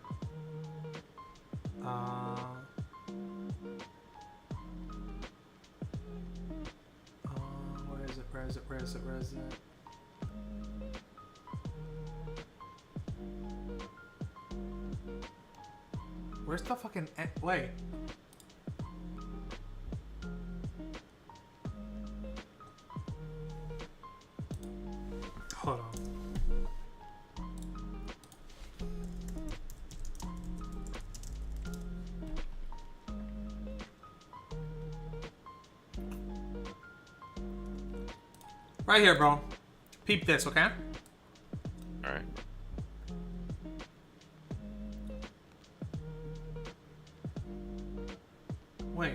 Where is it? Where's the fucking wait. Hold on. Right here, bro. Peep this, okay? Alright. Wait.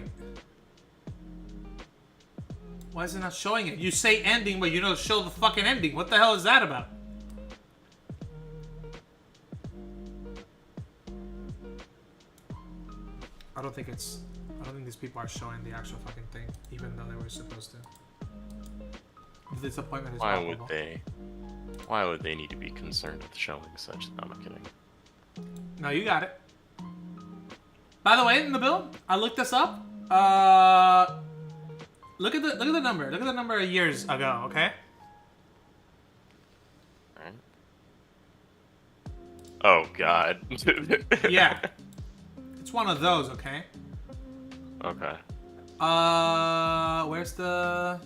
Why is it not showing it? You say ending, but you don't show the fucking ending. What the hell is that about? I don't think these people are showing the actual fucking thing, even though they were supposed to. The disappointment is palpable. Why would they need to be concerned with showing such? No, I'm kidding. No, you got it. By the way, in the bill, I looked this up. Look at the number. Look at the number of years ago. Okay. Alright. Oh God. Yeah. It's one of those. Okay. Okay. Where's the?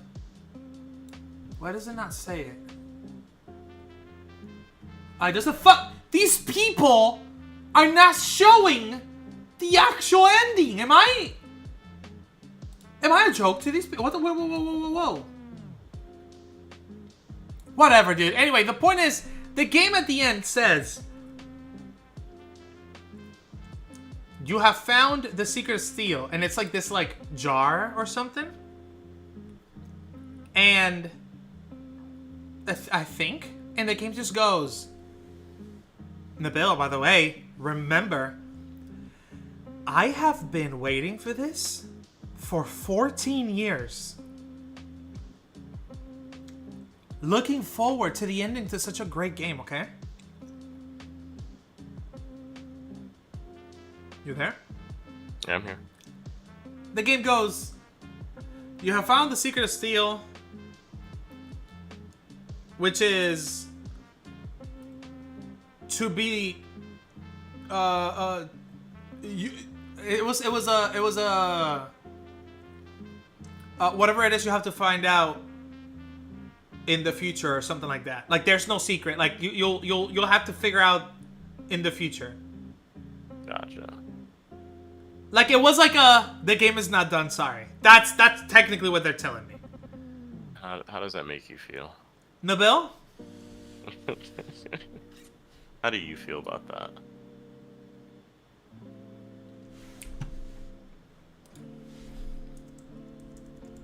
Why does it not say it? Does it fuck? These people are not showing the actual ending. Am I a joke to these people? What the? Whoa. Whatever, dude. Anyway, the point is, the game at the end says, you have found the secret steel, and it's like this, like, jar or something. And I think, and the game just goes, Nabil, by the way, remember, I have been waiting for this for 14 years. Looking forward to the ending to such a great game, okay? You there? Yeah, I'm here. The game goes, you have found the secret of steel, which is to be it was whatever it is you have to find out in the future or something like that. Like there's no secret. Like you'll have to figure out in the future. Gotcha. Like it was like the game is not done, sorry. That's technically what they're telling me. How does that make you feel? Nabil? How do you feel about that?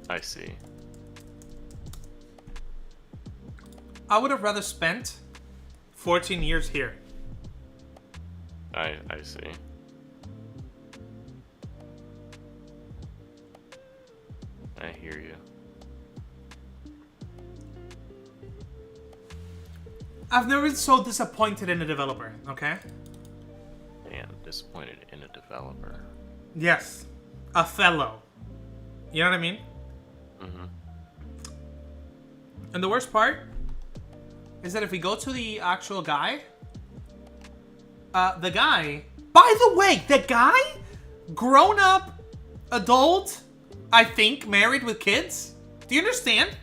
I see. I would have rather spent 14 years here. I see. I hear you. I've never been so disappointed in a developer, okay? Man, disappointed in a developer. Yes. A fellow. You know what I mean? Mm-hmm. And the worst part is that if we go to the actual guy, the guy, by the way, the guy, grown up, adult, I think, married with kids. Do you understand?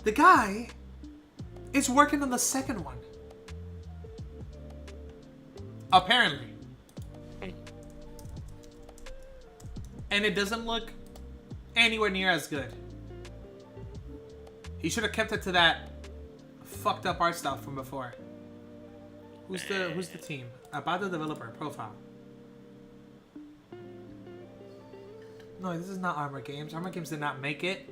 The guy is working on the second one. Apparently. And it doesn't look anywhere near as good. He should have kept it to that fucked up art style from before. Who's the team? About the developer profile. No, this is not Armor Games. Armor Games did not make it.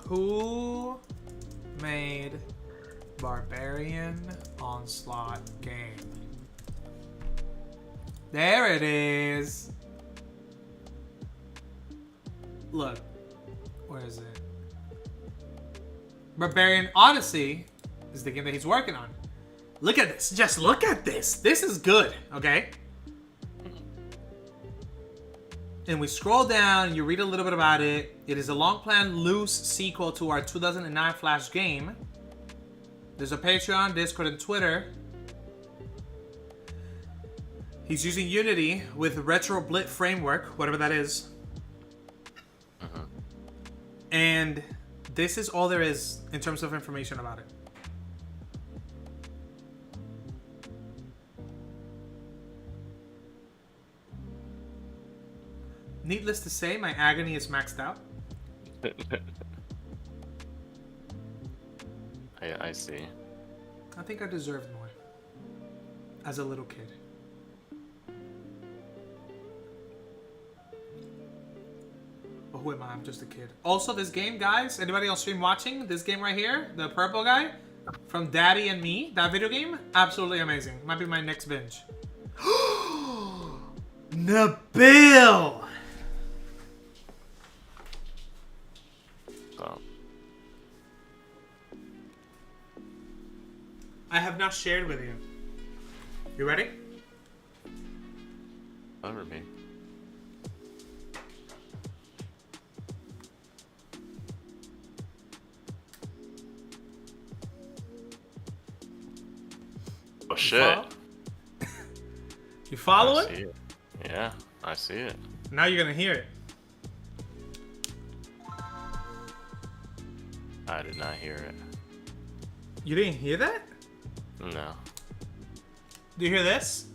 Who made Barbarian Onslaught game? There it is. Look. Where is it? Barbarian Odyssey is the game that he's working on. Look at this. Just look at this. This is good, okay? And we scroll down, you read a little bit about it. It is a long-planned loose sequel to our 2009 Flash game. There's a Patreon, Discord, and Twitter. He's using Unity with Retro Blit framework, whatever that is. And this is all there is in terms of information about it. Needless to say, my agony is maxed out. I see. I think I deserved more. As a little kid. But who am I? I'm just a kid. Also, this game, guys, anybody on stream watching? This game right here, the purple guy, from Daddy and Me, that video game, absolutely amazing. Might be my next binge. Nabil! I have not shared with you. You ready? over me. Oh shit. You follow I it? see it? Yeah, I see it. Now you're gonna hear it. I did not hear it. You didn't hear that? No. Do you hear this?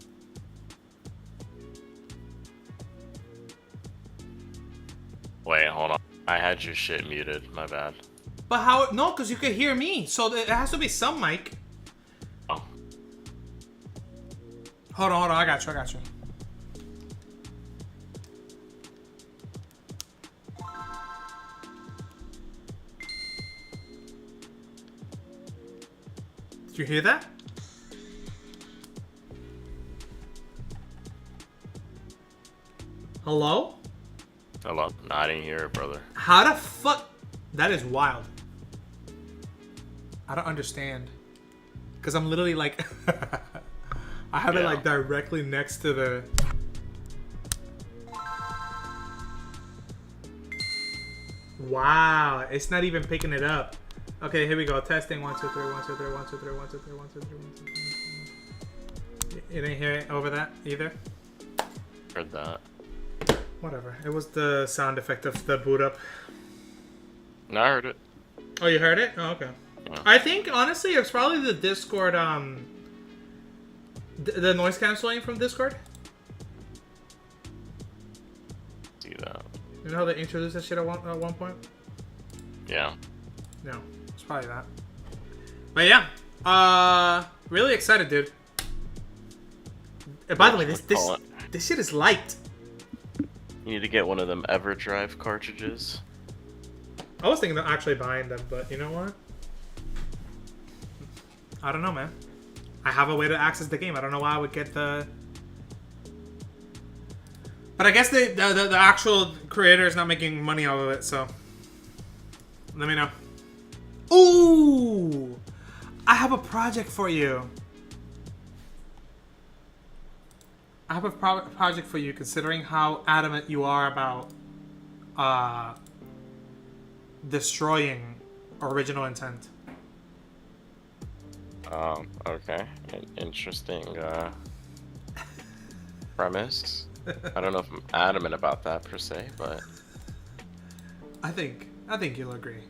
Wait, hold on. I had your shit muted. My bad. But how? No, because you could hear me. So it has to be some mic. Oh. Hold on. I got you. Did you hear that? Hello? Hello? No, I didn't hear it, brother. How the fuck? That is wild. I don't understand. Because I'm literally like... I have it like directly next to the... Wow. It's not even picking it up. Okay, here we go. Testing. 1, 2, 3, 1, 2, 3, 1, 2, 3, 1, 2, 3, 1, 2, 3, 1, 2, 3. You didn't hear it over that either? Heard that. Whatever. It was the sound effect of the boot up. No, I heard it. Oh, you heard it? Oh, okay. Yeah. I think, honestly, it's probably the Discord, the noise canceling from Discord. See that. You know how they introduced that shit at one point? Yeah. No. It's probably that. But yeah. Really excited, dude. By the way, this shit is light. You need to get one of them EverDrive cartridges. I was thinking of actually buying them, but you know what? I don't know, man. I have a way to access the game. I don't know why I would get the... But I guess the actual creator is not making money off of it, so... Let me know. Ooh! I have a project for you. I have a project for you, considering how adamant you are about destroying original intent. Okay. Interesting premise. I don't know if I'm adamant about that per se, but I think you'll agree.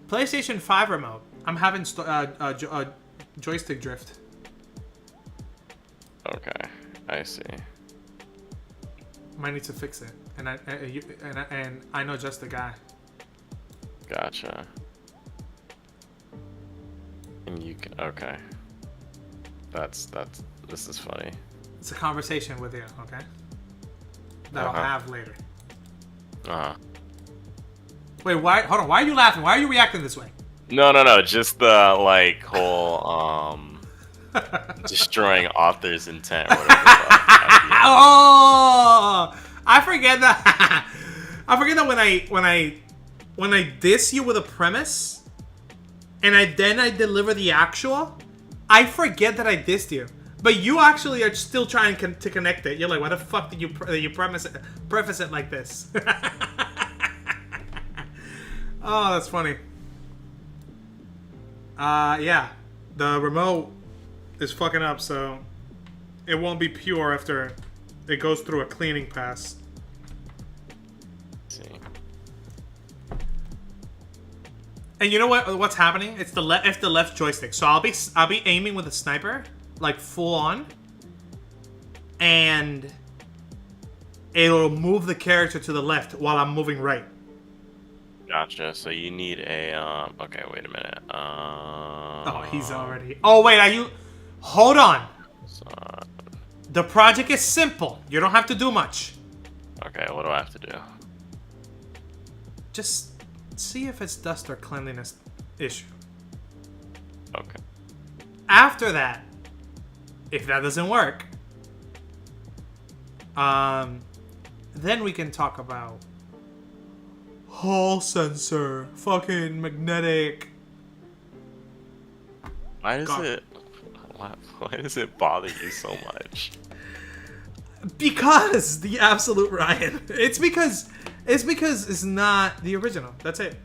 PlayStation 5 remote. I'm having joystick drift. okay. I see. Might need to fix it, and I know just the guy. Gotcha. And you can okay. This is funny. It's a conversation with you, okay? That I'll have later. Wait, why? Hold on. Why are you laughing? Why are you reacting this way? No. Just the like whole destroying author's intent. Whatever Oh, I forget that. I forget that when I diss you with a premise, and I deliver the actual, I forget that I dissed you. But you actually are still trying to connect it. You're like, why the fuck did you preface it like this? Oh, that's funny. Yeah. The remote is fucking up, so it won't be pure after it goes through a cleaning pass. see. And you know what's happening? It's the left joystick. So I'll be aiming with a sniper, like full on, and it'll move the character to the left while I'm moving right. Gotcha. So you need a okay, wait a minute. Oh, he's already. Oh wait, are you? Hold on. The project is simple. You don't have to do much. Okay, what do I have to do? Just see if it's dust or cleanliness issue. Okay. After that, if that doesn't work, then we can talk about Hall sensor, fucking magnetic. Why does it bother you so much? Because the absolute Ryan. It's because it's not the original. That's it.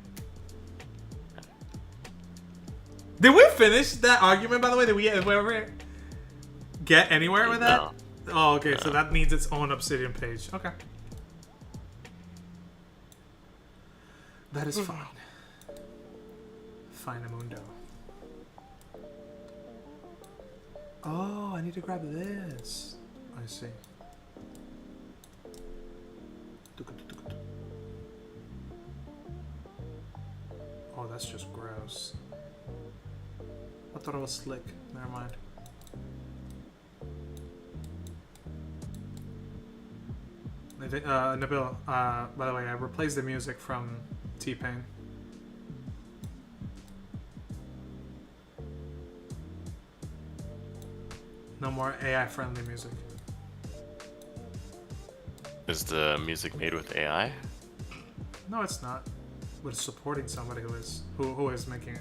Did we finish that argument, by the way? Did we ever get anywhere with that? No. Oh, okay. No. So that needs its own Obsidian page. Okay. That is fine. Finemundo. Oh, I need to grab this. I see. Oh, that's just gross. I thought it was slick. Never mind. Nabil, by the way, I replaced the music from T-Pain. No more AI-friendly music. Is the music made with AI? No, it's not. We're supporting somebody who is making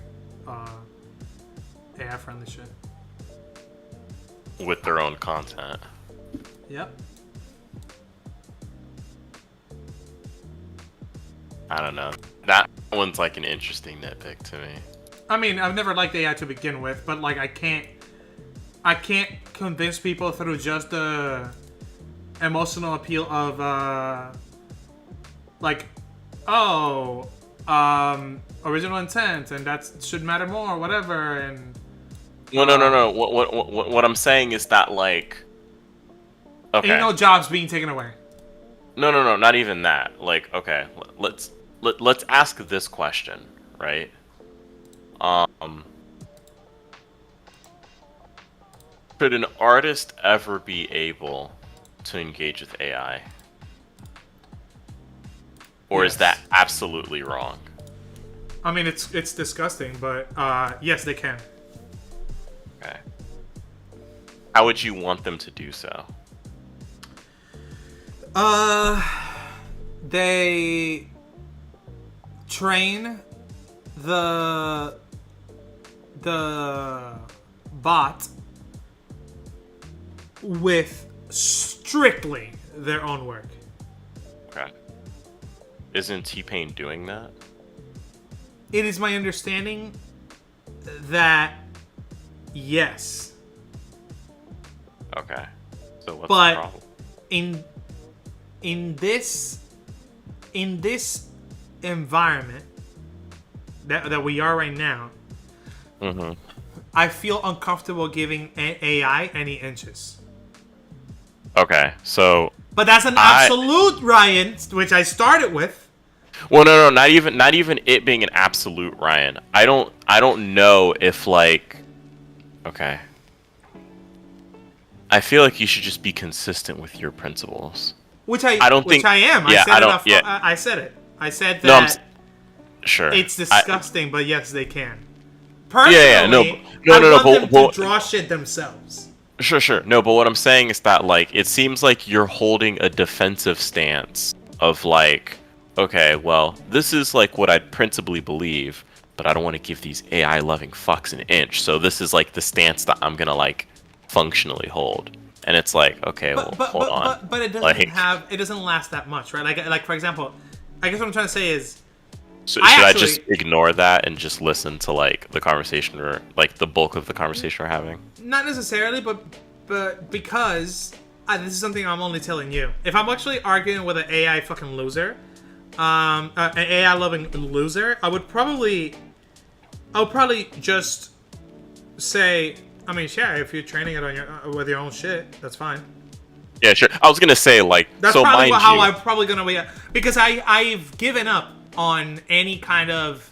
AI-friendly shit. With their own content. Yep. I don't know. That one's like an interesting nitpick to me. I mean, I've never liked AI to begin with, but like I can't convince people through just the emotional appeal of like, oh, original intent, and that should matter more, whatever, and No. What I'm saying is that like, okay. ain't no jobs being taken away. No, not even that. Like, okay, let's ask this question, right? Could an artist ever be able to engage with AI? Or Yes. is that absolutely wrong? I mean, it's disgusting, but yes, they can. Okay. How would you want them to do so? They train the bot with strictly their own work. Okay. Isn't T-Pain doing that? It is my understanding that yes, Okay. So what's But- the problem? in this environment that we are right now, Mm-hmm. I feel uncomfortable giving AI any inches. Okay, so But that's an absolute, Ryan, which I started with. well, no, not even it being an absolute, Ryan. I don't know if like, okay. I feel like you should just be consistent with your principles. Which I don't think- I am. yeah, I said it. I said that No, sure. it's disgusting, but yes, they can. Yeah, Personally, no, I no, want them but- to draw shit themselves. Sure. No, but what I'm saying is that like it seems like you're holding a defensive stance of like, okay, well, this is like what I principally believe, but I don't want to give these AI loving fucks an inch. So this is like the stance that I'm gonna like functionally hold. And it's like, okay, well, hold on. But it doesn't Like- it doesn't last that much, right? Like for example, I guess what I'm trying to say is So I should I actually- just ignore that and just listen to like the conversation or like the bulk of the conversation we're having? not necessarily, but because this is something I'm only telling you. If I'm actually arguing with an AI fucking loser, an AI loving loser, I would probably just say, I mean, yeah, if you're training it on with your own shit, that's fine. Yeah, sure. I was gonna say like, That's so probably mind how you, I'm probably gonna be, because I've given up on any kind of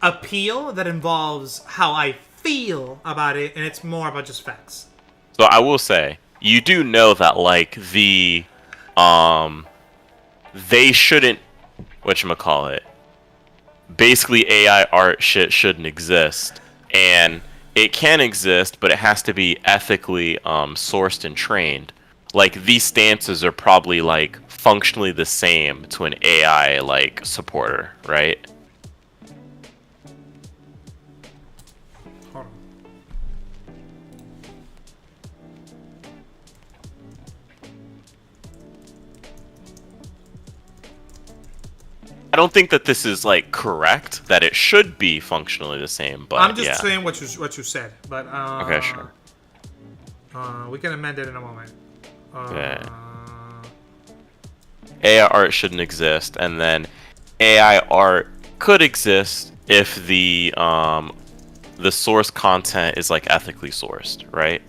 appeal that involves how I feel about it, and it's more about just facts. So I will say, you do know that like the they shouldn't whatchamacallit. Basically AI art shit shouldn't exist. And it can exist, but it has to be ethically sourced and trained. Like these stances are probably like functionally the same to an AI like supporter, right? Hold on. I don't think that this is like correct. That it should be functionally the same, but I'm just yeah. saying what you said, but Okay, sure. We can amend it in a moment. Okay. AI art shouldn't exist, and then AI art could exist if the source content is like ethically sourced, right?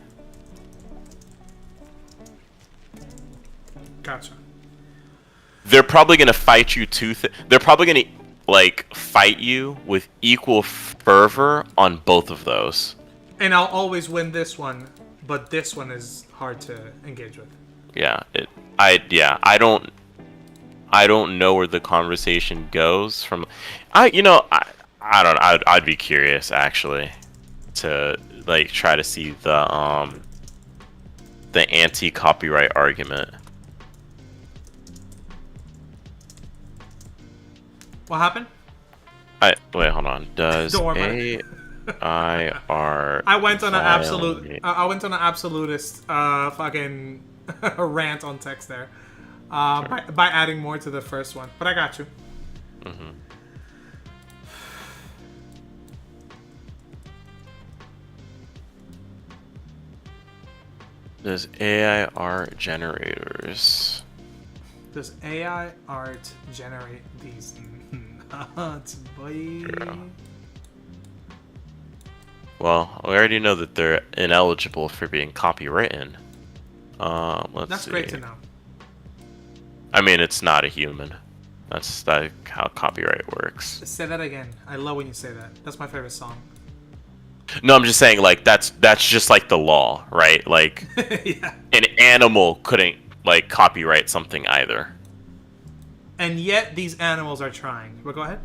Gotcha. They're probably gonna fight you they're probably gonna like fight you with equal fervor on both of those. And I'll always win this one, but this one is hard to engage with. Yeah, I don't know where the conversation goes from. I don't. I'd be curious actually to like try to see the anti-copyright argument. What happened? Wait, hold on. Does Don't worry AI art? I went on an absolute. I went on an absolutist fucking rant on text there. Sure. By adding more to the first one, but I got you. Mm-hmm. There's AI art generators. Does AI art generate these nuts, boy? Yeah. Well, we already know that they're ineligible for being copywritten. Let's That's see. great to know. I mean, it's not a human. That's how copyright works. Say that again. I love when you say that. That's my favorite song. No, I'm just saying, like, that's just like the law, right? Like, Yeah. an animal couldn't like copyright something either. And yet these animals are trying. But go ahead.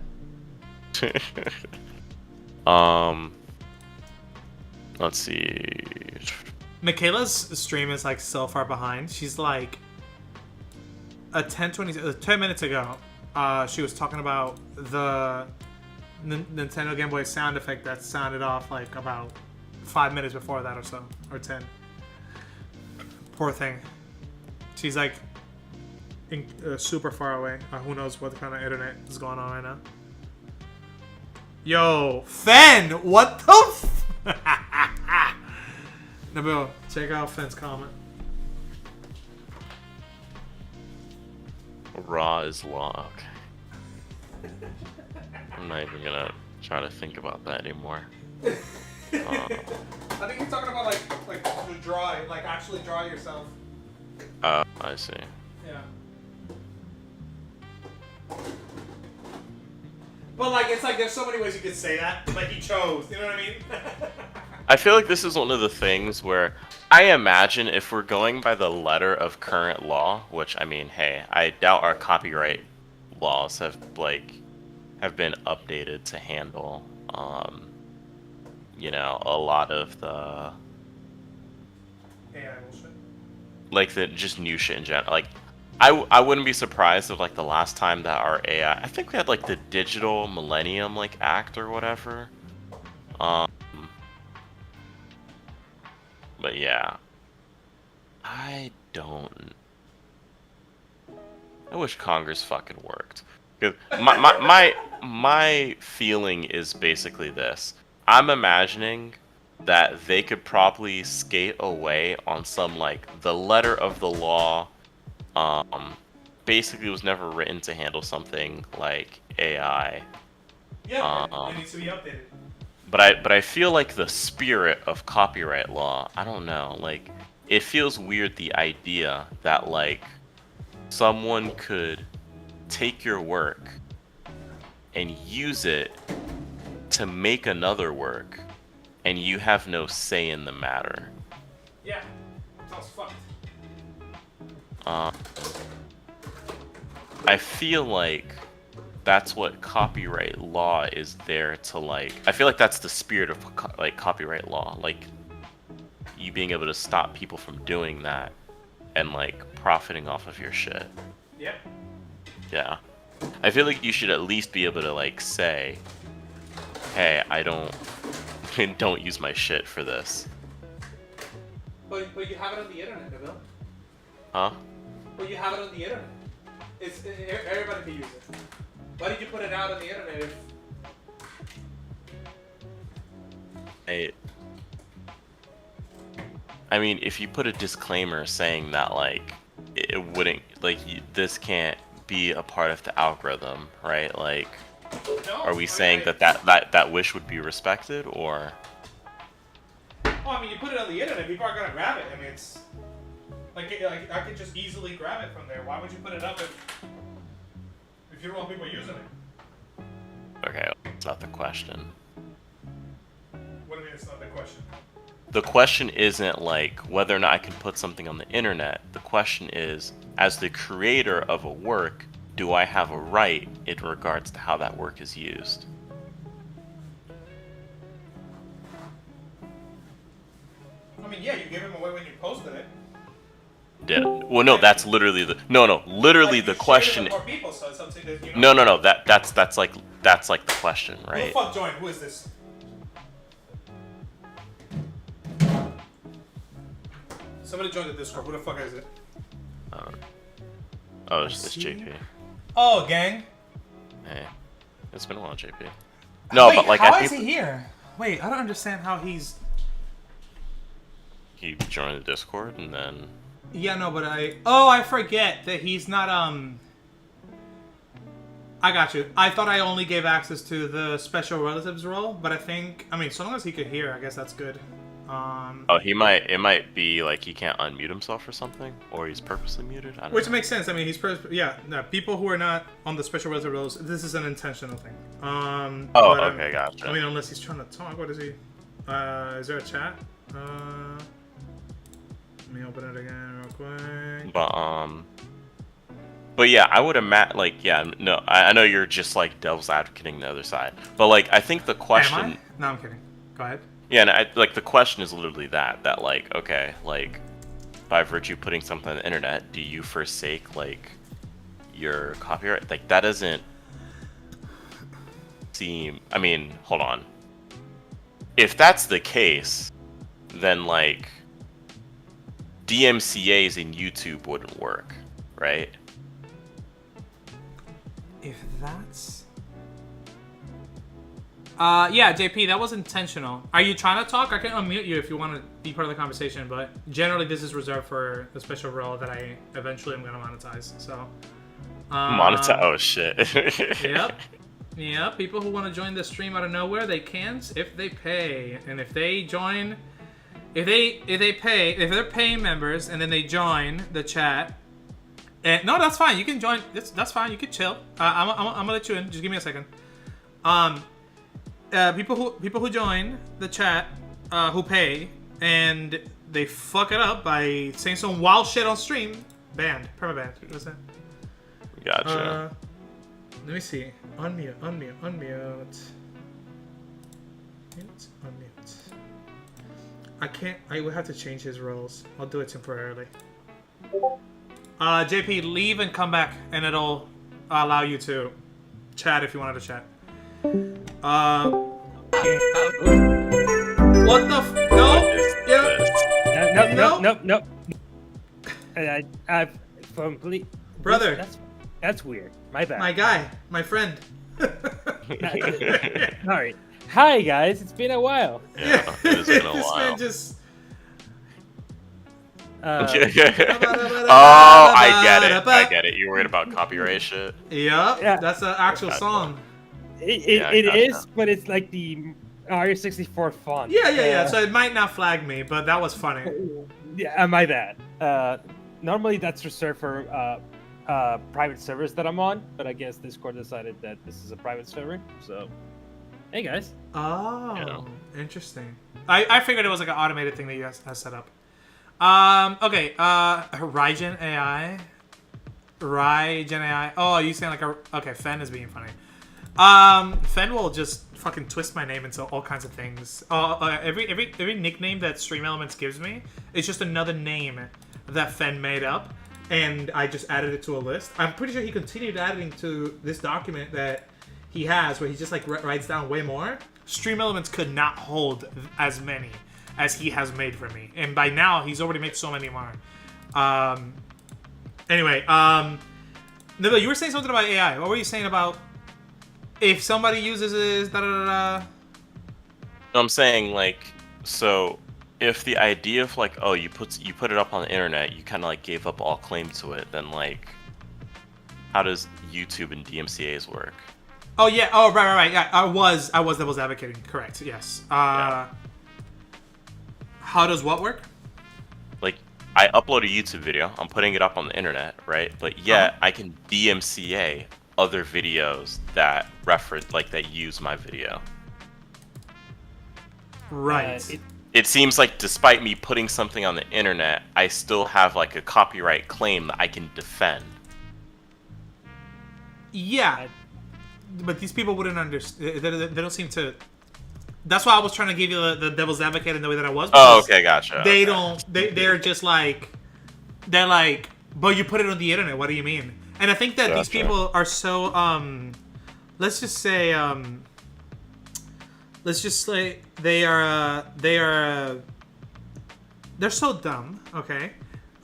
Let's see. Michaela's stream is like so far behind. She's like 10 minutes ago. She was talking about the Nintendo Game Boy sound effect that sounded off like about 5 minutes before that or so, or 10. Poor thing. She's like super far away. Who knows what kind of internet is going on right now. Yo, Fen, what the Nabil, check out Fen's comment. Raw is law. Okay. I'm not even gonna try to think about that anymore. I think you're talking about like to draw it, like actually draw yourself. I see. Yeah. But like it's like there's so many ways you could say that. Like he chose, you know what I mean? I feel like this is one of the things where I imagine if we're going by the letter of current law, which I mean, hey, I doubt our copyright laws have been updated to handle a lot of the AI bullshit. like the just new shit in general. Like I wouldn't be surprised if like the last time that our AI, I think we had like the Digital Millennium like Act or whatever. But yeah, I wish Congress fucking worked. 'Cause my feeling is basically this. I'm imagining that they could probably skate away on some like the letter of the law. Basically was never written to handle something like AI. Yeah, it needs to be updated. But I feel like the spirit of copyright law, I don't know, like it feels weird the idea that like someone could take your work and use it to make another work and you have no say in the matter. Yeah. Sounds fucked. I feel like that's what copyright law is there to like. I feel like that's the spirit of like copyright law, like you being able to stop people from doing that and like profiting off of your shit. Yep. Yeah. I feel like you should at least be able to like say, "Hey, I don't don't use my shit for this." But you have it on the internet, Nabil. Huh? But you have it on the internet. Everybody can use it. Why did you put it out on the internet? I mean, if you put a disclaimer saying that, like, it wouldn't, like, this can't be a part of the algorithm, right? Like, No, are we saying that wish would be respected, or? Well, I mean, you put it on the internet, people are gonna grab it. I mean, it's like I could just easily grab it from there. Why would you put it up if you don't want people using it? Okay, that's not the question. What do you mean it's not the question? The question isn't like whether or not I can put something on the internet. The question is, as the creator of a work, do I have a right in regards to how that work is used? I mean, yeah, you gave him away when you posted it. Yeah. Well, no, that's literally the literally like, the question. More people, so it's something that, you know. No. That's like the question, right? Who the fuck joined? Who is this? Somebody joined the Discord. Who the fuck is it? Oh, it's JP. Oh, gang. Hey, it's been a while, JP. No, Wait, but like how I is think he here? Wait, I don't understand how he's. he joined the Discord and then. Yeah, no, but I forget that he's not I got you. I thought I only gave access to the special relatives role, but I mean, so long as he could hear, I guess that's good. Oh, it might be like he can't unmute himself or something, or he's purposely muted. I don't Which know. makes sense. I mean, no, people who are not on the special relative roles, this is an intentional thing. Okay, gotcha. I mean, unless he's trying to talk, what is he? Is there a chat? Let me open it again real quick. But yeah, I would imagine, like, yeah, no, I know you're just like devil's advocating the other side, but like, I think the question. Am I? No, I'm kidding. Go ahead. Yeah, and like the question is literally that like, okay, like, by virtue of putting something on the internet, do you forsake like your copyright? Like, that doesn't seem. I mean, hold on. If that's the case, then like DMCA's in YouTube wouldn't work, right? If that's... yeah, JP, that was intentional. Are you trying to talk? I can unmute you if you want to be part of the conversation, but generally this is reserved for the special role that I eventually am going to monetize, so... Monetize? Oh, shit. Yep, people who want to join the stream out of nowhere, they can if they pay. And if they join... If they're paying members and then they join the chat... And, no, that's fine. You can join. That's fine. You can chill. I'm gonna let you in. Just give me a second. People who join the chat, who pay, and they fuck it up by saying some wild shit on stream, banned, permabanned. What's that? Gotcha. Let me see. Unmute. Mute. I can't. I will have to change his roles. I'll do it temporarily. JP, leave and come back, and it'll allow you to chat if you wanted to chat. What the Nope. I've complete... Brother. That's weird. My bad. My guy. My friend. Sorry. Hi, guys. It's been a while. Yeah, it's been a This while. man just... Oh, I get it. You're worried about copyright shit? Yep, Yeah. that's an actual song. It gotcha. is, but it's like the Mario 64 font. Yeah. So it might not flag me, but that was funny. Yeah, my bad. Normally that's reserved for private servers that I'm on, but I guess Discord decided that this is a private server. So, hey guys. Oh, Yeah. interesting. I figured it was like an automated thing that you guys has set up. Okay, Rygen AI. Oh, you saying like okay, Fen is being funny. Fen will just fucking twist my name into all kinds of things. Every nickname that Stream Elements gives me is just another name that Fen made up, and I just added it to a list. I'm pretty sure he continued adding to this document that he has, where he just like writes down way more. Stream Elements could not hold as many as he has made for me, and by now he's already made so many more. Anyway, Nibble, you were saying something about AI. What were you saying about if somebody uses this, da da da da. I'm saying like, so if the idea of like, oh, you put it up on the internet, you kind of like gave up all claim to it, then like, how does YouTube and DMCA's work? Oh yeah. Oh right. Yeah, I was devil's advocating. Correct. Yes. Yeah. How does what work? Like, I upload a YouTube video, I'm putting it up on the internet, right? But yet I can DMCA other videos that reference like that use my video. Right. It seems like despite me putting something on the internet, I still have like a copyright claim that I can defend. Yeah, but these people wouldn't understand. They don't seem to. That's why I was trying to give you the devil's advocate in the way that I was. Oh, okay, gotcha. They okay. don't. They're just like. They're like, but you put it on the internet. What do you mean? And I think that these people are so. Let's just say. Let's just say they are. They're so dumb. Okay.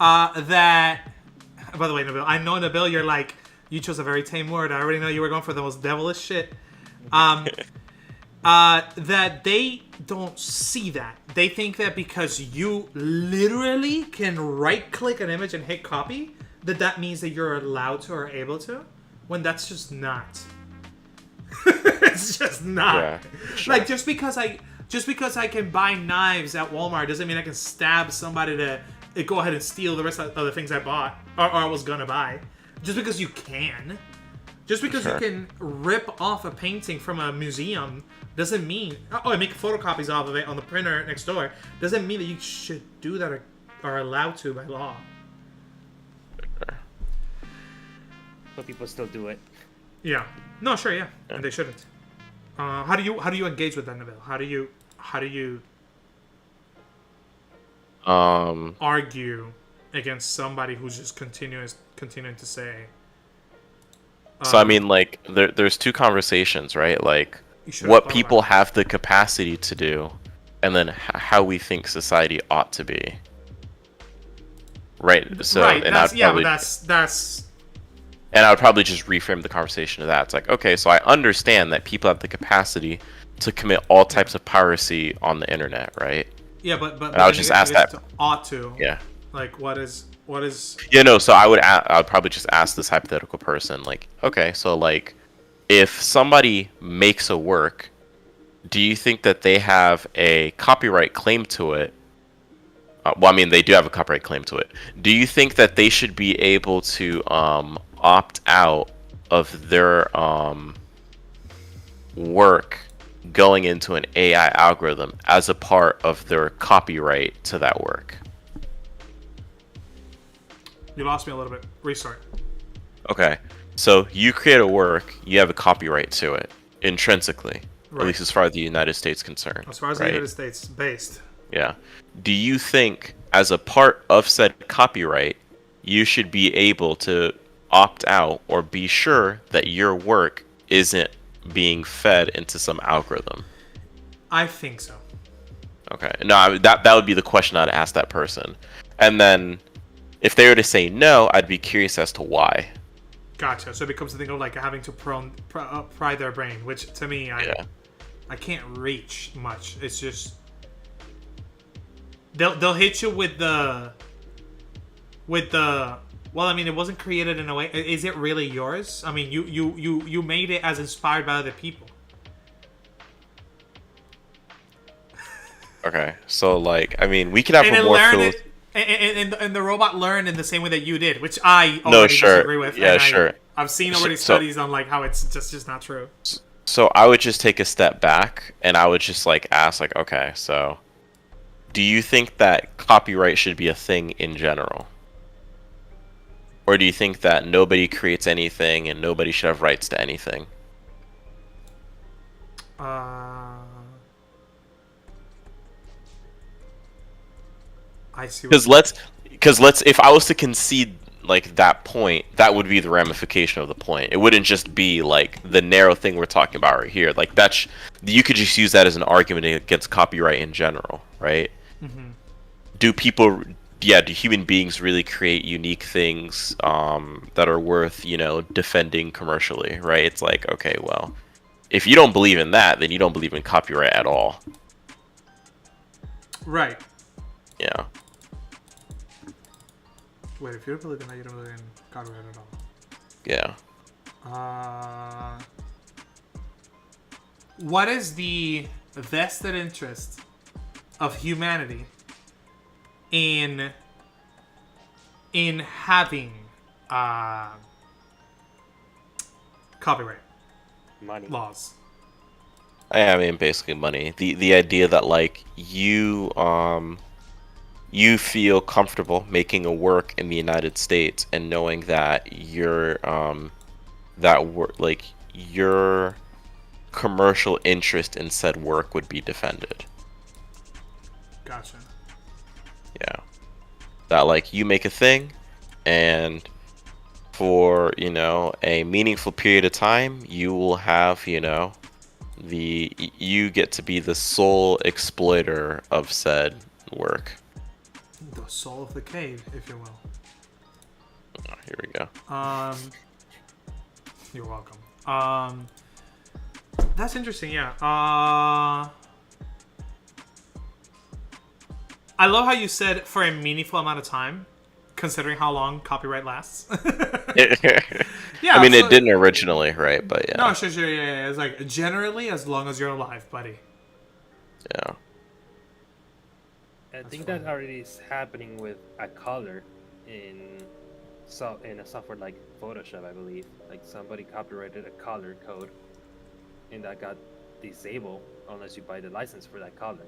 That. By the way, Nabil, I know Nabil, you're like. You chose a very tame word. I already know you were going for the most devilish shit. That they don't see that. They think that because you literally can right-click an image and hit copy, that means that you're allowed to or able to, when that's just not. It's just not. Yeah, sure. Like just because I can buy knives at Walmart doesn't mean I can stab somebody to go ahead and steal the rest of the things I bought or I was gonna buy. Just because you can. Just because you can rip off a painting from a museum doesn't mean... Oh, and make photocopies off of it on the printer next door. Doesn't mean that you should do that or are allowed to by law. But people still do it. Yeah. No, sure, yeah. And they shouldn't. How do you engage with that, Nabil? How do you argue against somebody who's just continuing to say... So I mean, like, there's two conversations, right? Like, what people have the capacity to do, and then how we think society ought to be. Right. So, right. And that's, probably, that's. And I would probably just reframe the conversation to that. It's like, okay, so I understand that people have the capacity to commit all types of piracy on the internet, right? Yeah, but and I would just ask that. Ought to. Yeah. Like, what is? Yeah, no. So I would probably just ask this hypothetical person, like, okay, so like, if somebody makes a work, do you think that they have a copyright claim to it? Well, I mean, they do have a copyright claim to it. Do you think that they should be able to opt out of their work going into an AI algorithm as a part of their copyright to that work? You lost me a little bit. Restart. Okay. So you create a work, you have a copyright to it, intrinsically. Right. At least as far as the United States is concerned. As far as the United States based. Yeah. Do you think, as a part of said copyright, you should be able to opt out or be sure that your work isn't being fed into some algorithm? I think so. Okay. No, that would be the question I'd ask that person. And then, if they were to say no, I'd be curious as to why. Gotcha. So it becomes a thing of like having to pry their brain, which to me, I can't reach much. It's just they'll hit you with the well, I mean, it wasn't created in a way. Is it really yours? I mean, you made it as inspired by other people. Okay, so like, I mean, we could have and a more and the robot learned in the same way that you did, which I disagree with. Yeah, sure. I've seen already studies on like how it's just not true. So I would just take a step back and I would just like ask like, okay, so do you think that copyright should be a thing in general? Or do you think that nobody creates anything and nobody should have rights to anything? I see. Because let's if I was to concede like that point, that would be the ramification of the point. It wouldn't just be like the narrow thing we're talking about right here. Like you could just use that as an argument against copyright in general, right? Mm-hmm. Do human beings really create unique things that are worth, defending commercially, right? It's like, okay, well, if you don't believe in that, then you don't believe in copyright at all. Right. Yeah. Wait, if you don't believe in that, you don't believe in copyright at all. Yeah. What is the vested interest of humanity in having copyright Money. laws? I mean, basically money. The idea that like you feel comfortable making a work in the United States and knowing that your your commercial interest in said work would be defended. Gotcha. Yeah. That like you make a thing and for, you know, a meaningful period of time, you will have, you know, you get to be the sole exploiter of said work. The soul of the cave, if you will. Oh, here we go. You're welcome. That's interesting, yeah. I love how you said for a meaningful amount of time, considering how long copyright lasts. Yeah, I mean, so, it didn't originally, right? But yeah. No, sure, yeah. It's like generally as long as you're alive, buddy. Yeah. I think that already is happening with a color in a software like Photoshop, I believe. Like somebody copyrighted a color code, and that got disabled unless you buy the license for that color.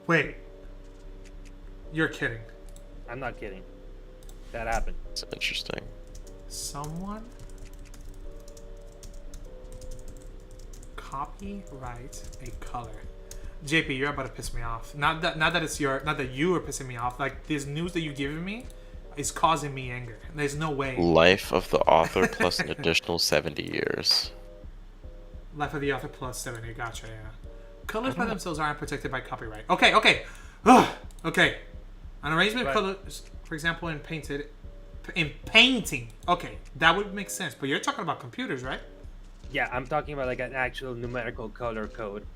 Wait. You're kidding. I'm not kidding. That happened. It's interesting. Someone copyright a color. JP, you're about to piss me off. Not that you are pissing me off. Like this news that you're giving me is causing me anger. There's no way. Life of the author plus an additional 70 years. Life of the author plus 70. Gotcha. Yeah. Colors by themselves aren't protected by copyright. Okay. Ugh. Okay. An arrangement of colors, for example, in painting. Okay, that would make sense. But you're talking about computers, right? Yeah, I'm talking about like an actual numerical color code.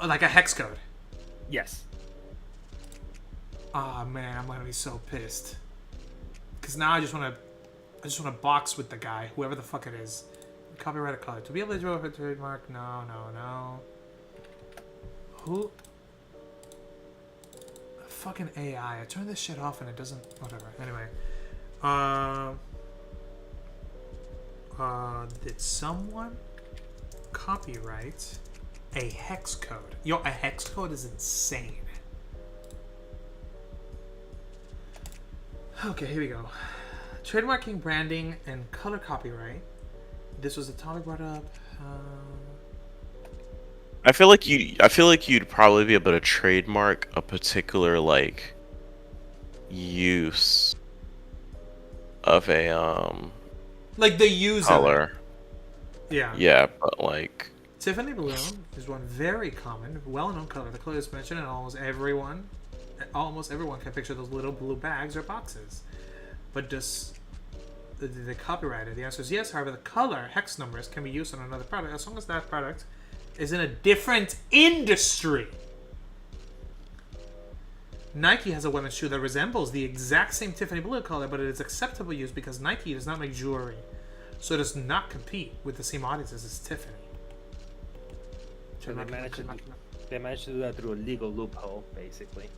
Like a hex code. Yes. Oh man, I'm gonna be so pissed. Cause now I just wanna box with the guy, whoever the fuck it is. Copyright a color. To be eligible for trademark, no. Who? Fucking AI. I turn this shit off and it doesn't. Whatever. Anyway. Did someone copyright a hex code? Yo, a hex code is insane. Okay, here we go. Trademarking, branding, and color copyright. This was a topic brought up. I feel like you'd probably be able to trademark a particular like use of a like the user. color. Yeah. Yeah, but like Tiffany blue is one very common, well-known color. The color is mentioned in almost everyone can picture those little blue bags or boxes. But does the copyrighted? The answer is yes. However, the color hex numbers can be used on another product as long as that product is in a different industry. Nike has a women's shoe that resembles the exact same Tiffany blue color, but it is acceptable use because Nike does not make jewelry, so it does not compete with the same audiences as Tiffany. So they managed to do that through a legal loophole, basically.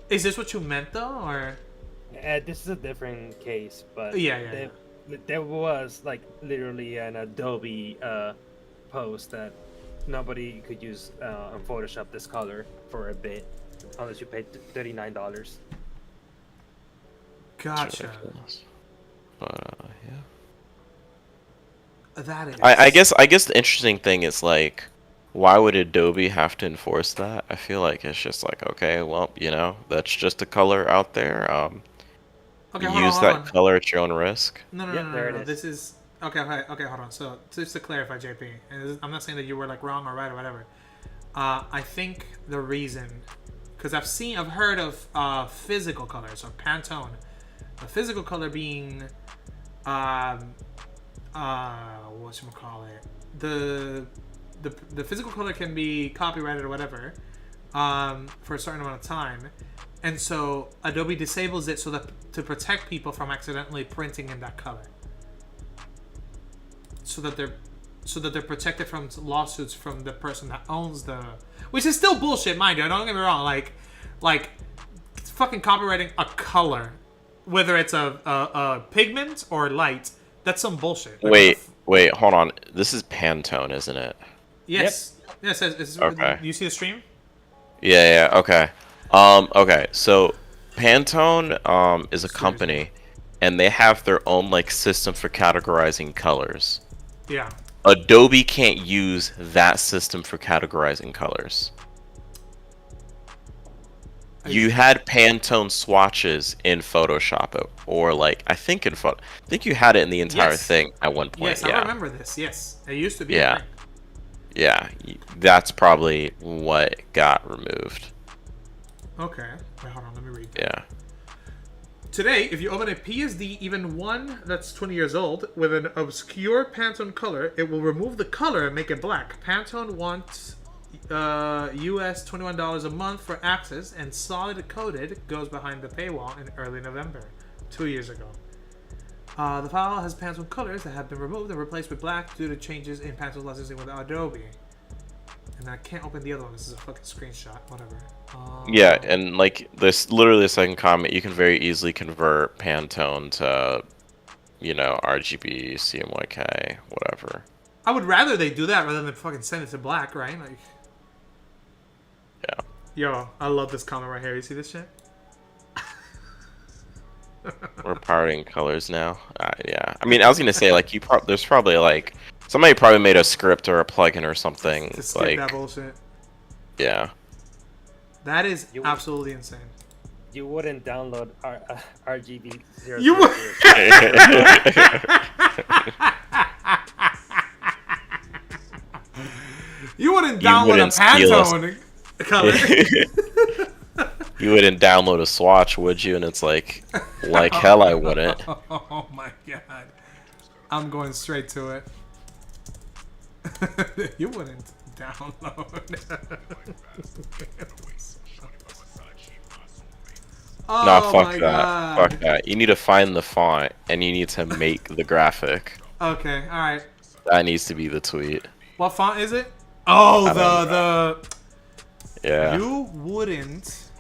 Is this what you meant, though, or? This is a different case, but Yeah. There was like literally an Adobe post that nobody could use on Photoshop this color for a bit unless you paid $39. Gotcha. But yeah. That is. I guess the interesting thing is like, why would Adobe have to enforce that? I feel like it's just like, okay, well, you know, that's just a color out there. Okay, use hold that on. color at your own risk. No. There it is. This is okay. Hold on. So just to clarify, JP, and I'm not saying that you were like wrong or right or whatever. I think the reason, because I've heard of physical colors or Pantone, a physical color being whatchamacallit, the physical color can be copyrighted or whatever for a certain amount of time, and so Adobe disables it so that to protect people from accidentally printing in that color, so that they're protected from lawsuits from the person that owns the, which is still bullshit, mind you. Don't get me wrong, like fucking copyrighting a color, whether it's a pigment or light, that's some bullshit. Like, Wait, hold on. This is Pantone, isn't it? yes. Yes. Okay. You see the stream? Yeah, okay. Okay, so Pantone is a company, and they have their own like system for categorizing colors. Yeah. Adobe can't use that system for categorizing colors. You had Pantone swatches in Photoshop, or like I think you had it in the entire thing at one point. Yes, yeah. I remember this. Yes, it used to be. Yeah. A thing. Yeah, that's probably what got removed. Okay. Wait, hold on. Let me read. Yeah. Today, if you open a PSD, even one that's 20 years old, with an obscure Pantone color, it will remove the color and make it black. Pantone wants US $21 a month for access, and Solid Coded goes behind the paywall in early November, 2 years ago. The file has Pantone colors that have been removed and replaced with black due to changes in Pantone's licensing with Adobe. And I can't open the other one. This is a fucking screenshot. Whatever. Yeah, and like this, literally the second comment, you can very easily convert Pantone to, RGB, CMYK, whatever. I would rather they do that rather than fucking send it to black, right? Like. Yeah. Yo, I love this comment right here. You see this shit? We're parting colors now. Yeah. I mean, I was gonna say like there's probably like somebody probably made a script or a plugin or something To skip like that bullshit. Yeah. That is absolutely insane. You wouldn't download RGB 0. You would. You wouldn't download a Pantone color. You wouldn't download a swatch, would you? And it's like hell I wouldn't. Oh my god. I'm going straight to it. You wouldn't download. Oh, nah, fuck my that. God. Fuck that. You need to find the font and you need to make the graphic. Okay, alright. That needs to be the tweet. What font is it? Oh, the Yeah. You wouldn't.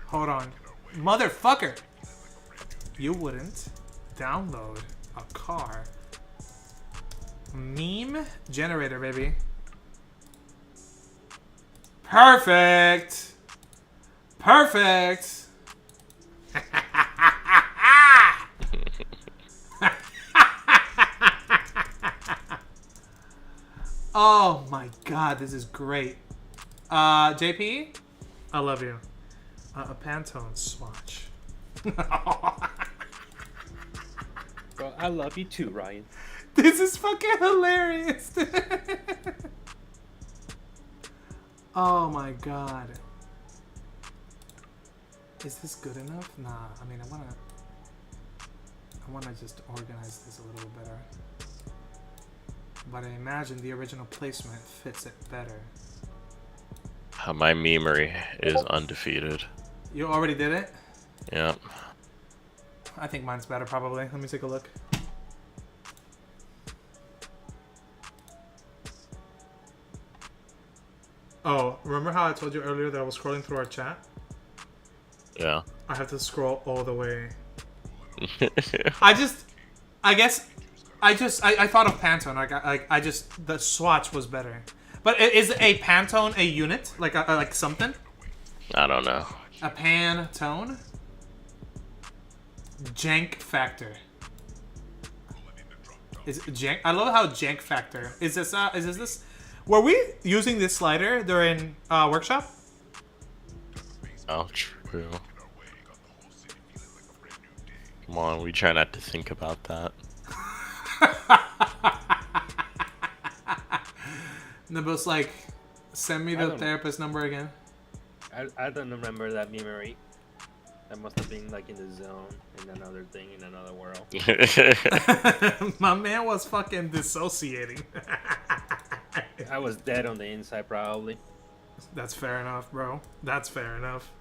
Hold on. Motherfucker. You wouldn't download a car. Meme generator, baby. Perfect. Perfect. Oh my god, this is great. JP, I love you. A Pantone swatch. Well, I love you too, Ryan. This is fucking hilarious. Oh my god. Is this good enough? Nah, I mean, I wanna just organize this a little better. But I imagine the original placement fits it better. My memory is undefeated. You already did it? Yep. I think mine's better, probably. Let me take a look. Oh, remember how I told you earlier that I was scrolling through our chat? Yeah. I have to scroll all the way. I thought of Pantone. The swatch was better. But is a Pantone a unit? Like something? I don't know. A Pantone? Jank factor. Is it jank? I love how jank factor. Is this? Were we using this slider during workshop? Oh, true. Come on, we try not to think about that. Nimbus like, send me the therapist number again. I don't remember that memory. I must have been like in the zone, in another thing, in another world. My man was fucking dissociating. I was dead on the inside, probably. That's fair enough, bro. That's fair enough.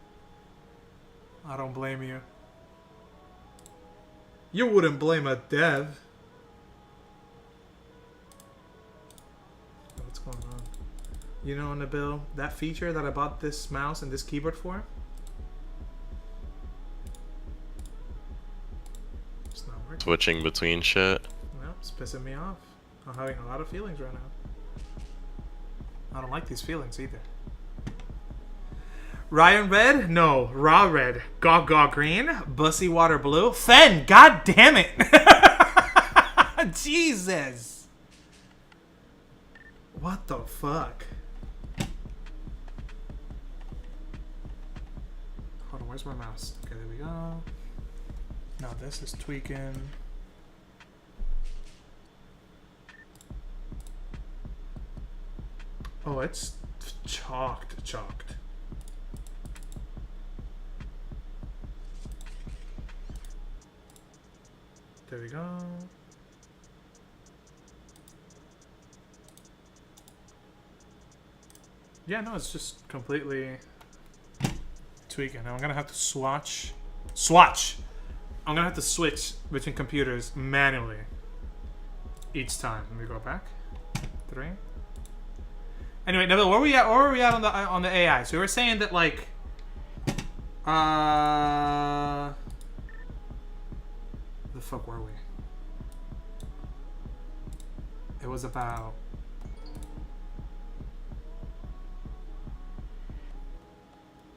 I don't blame you. You wouldn't blame a dev. What's going on? You know, Nabil, that feature that I bought this mouse and this keyboard for? It's not working. Switching between shit. Well, it's pissing me off. I'm having a lot of feelings right now. I don't like these feelings either. Ryan red? No. Raw red. Gaga green. Bussy water blue. Fen, god damn it! Jesus! What the fuck? Hold on, where's my mouse? Okay, there we go. Now this is tweaking. Oh, it's chalked. There we go. Yeah, no, it's just completely tweaking. I'm gonna have to swatch. I'm gonna have to switch between computers manually each time. Let me go back. 3. Anyway, Neville, where were we at on the AI? So we were saying that like, the fuck were we? It was about.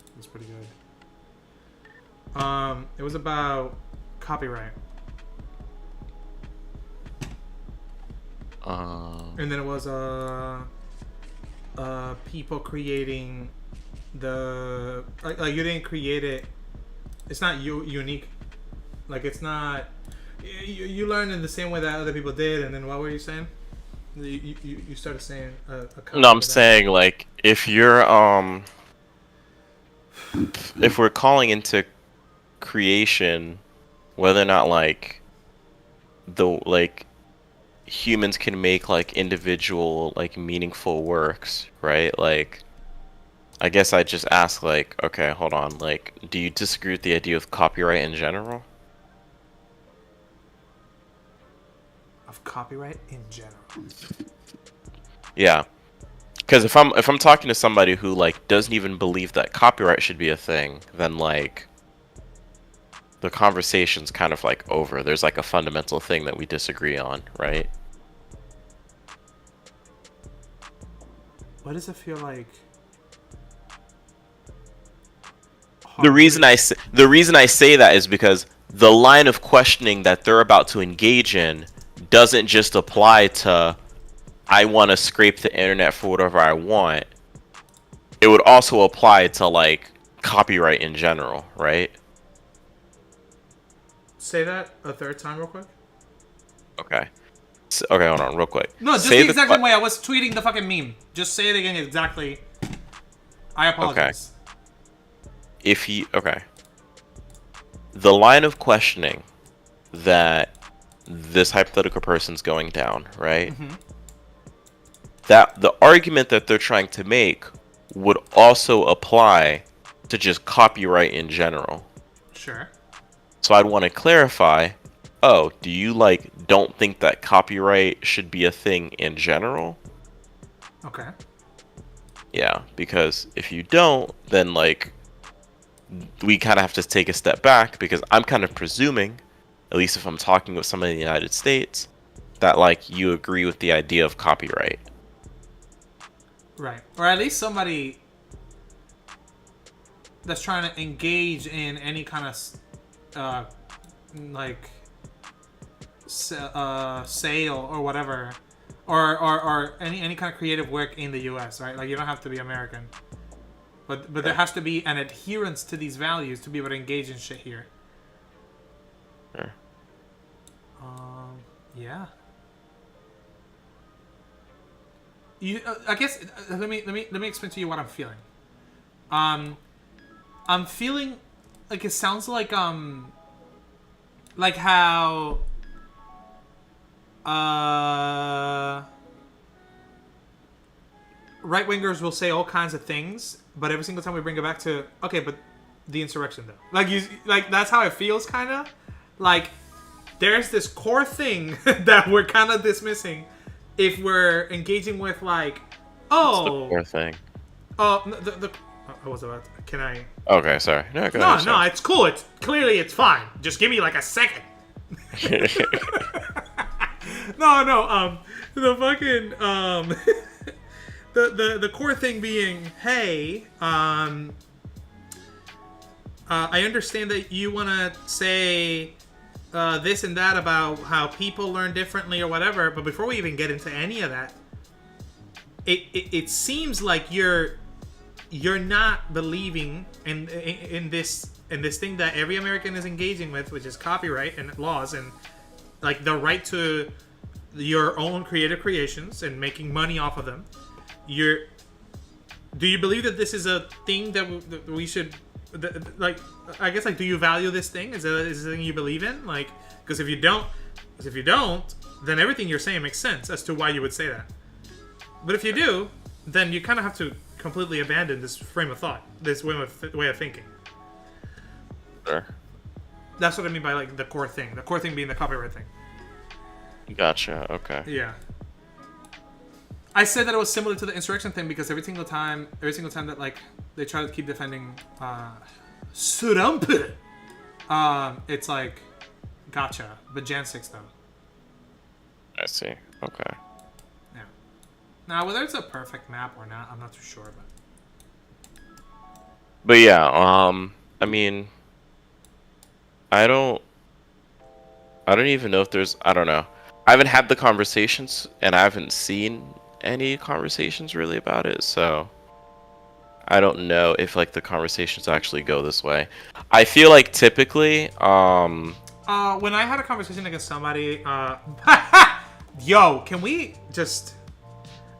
It was pretty good. It was about copyright. And then it was people creating the like you didn't create it. It's not unique. Like it's not. You learned in the same way that other people did, and then what were you saying? You started saying No, I'm saying like if you're if we're calling into creation whether or not like humans can make like individual like meaningful works, right? Like I guess I just ask like, okay, hold on, like do you disagree with the idea of copyright in general? Of copyright in general. Yeah. Because if I'm talking to somebody who like doesn't even believe that copyright should be a thing, then like the conversation's kind of like over. There's like a fundamental thing that we disagree on, right? What does it feel like? The reason I say that is because the line of questioning that they're about to engage in doesn't just apply to I want to scrape the internet for whatever I want. It would also apply to like copyright in general, right? Say that a third time real quick. Okay. Okay, hold on, real quick. No, just Say the exact way I was tweeting the fucking meme. Just say it again exactly. I apologize. Okay. The line of questioning that this hypothetical person's going down, right? Mm-hmm. That the argument that they're trying to make would also apply to just copyright in general. Sure. So I'd want to clarify, oh, do you like don't think that copyright should be a thing in general? Okay. Yeah, because if you don't, then like we kind of have to take a step back because I'm kind of presuming, at least if I'm talking with somebody in the United States, that like you agree with the idea of copyright. Right. Or at least somebody that's trying to engage in any kind of like sale or whatever, or any kind of creative work in the U.S. Right? Like you don't have to be American, but there has to be an adherence to these values to be able to engage in shit here. Sure. Yeah. I guess let me explain to you what I'm feeling. I'm feeling like it sounds like how right wingers will say all kinds of things, but every single time we bring it back to okay, but the insurrection though, like that's how it feels, kind of like there's this core thing that we're kind of dismissing if we're engaging with like, oh, Poor thing. oh, I was about. Can I? Okay, sorry. No, go No, ahead, no, it's cool. It's clearly it's fine. Just give me like a second. No. The fucking the core thing being, hey, I understand that you want to say this and that about how people learn differently or whatever, but before we even get into any of that, it seems like you're not believing in this thing that every American is engaging with, which is copyright and laws and like the right to your own creative creations and making money off of them. Do you believe that this is a thing that we should like? I guess like, do you value this thing? Is this a thing you believe in? Like, because if you don't, then everything you're saying makes sense as to why you would say that. But if you do, then you kind of have to completely abandon this frame of thought, this way of thinking. Sure. That's what I mean by like the core thing. The core thing being the copyright thing. Gotcha. Okay. Yeah. I said that it was similar to the insurrection thing because every single time that like they try to keep defending Surump, it's like gotcha. But Jan 6 though. I see. Okay. Yeah. Now whether it's a perfect map or not, I'm not too sure. But yeah, I mean, I don't even know if there's. I don't know. I haven't had the conversations, and I haven't seen any conversations really about it, so I don't know if like the conversations actually go this way. I feel like typically, when I had a conversation against somebody, yo, can we just?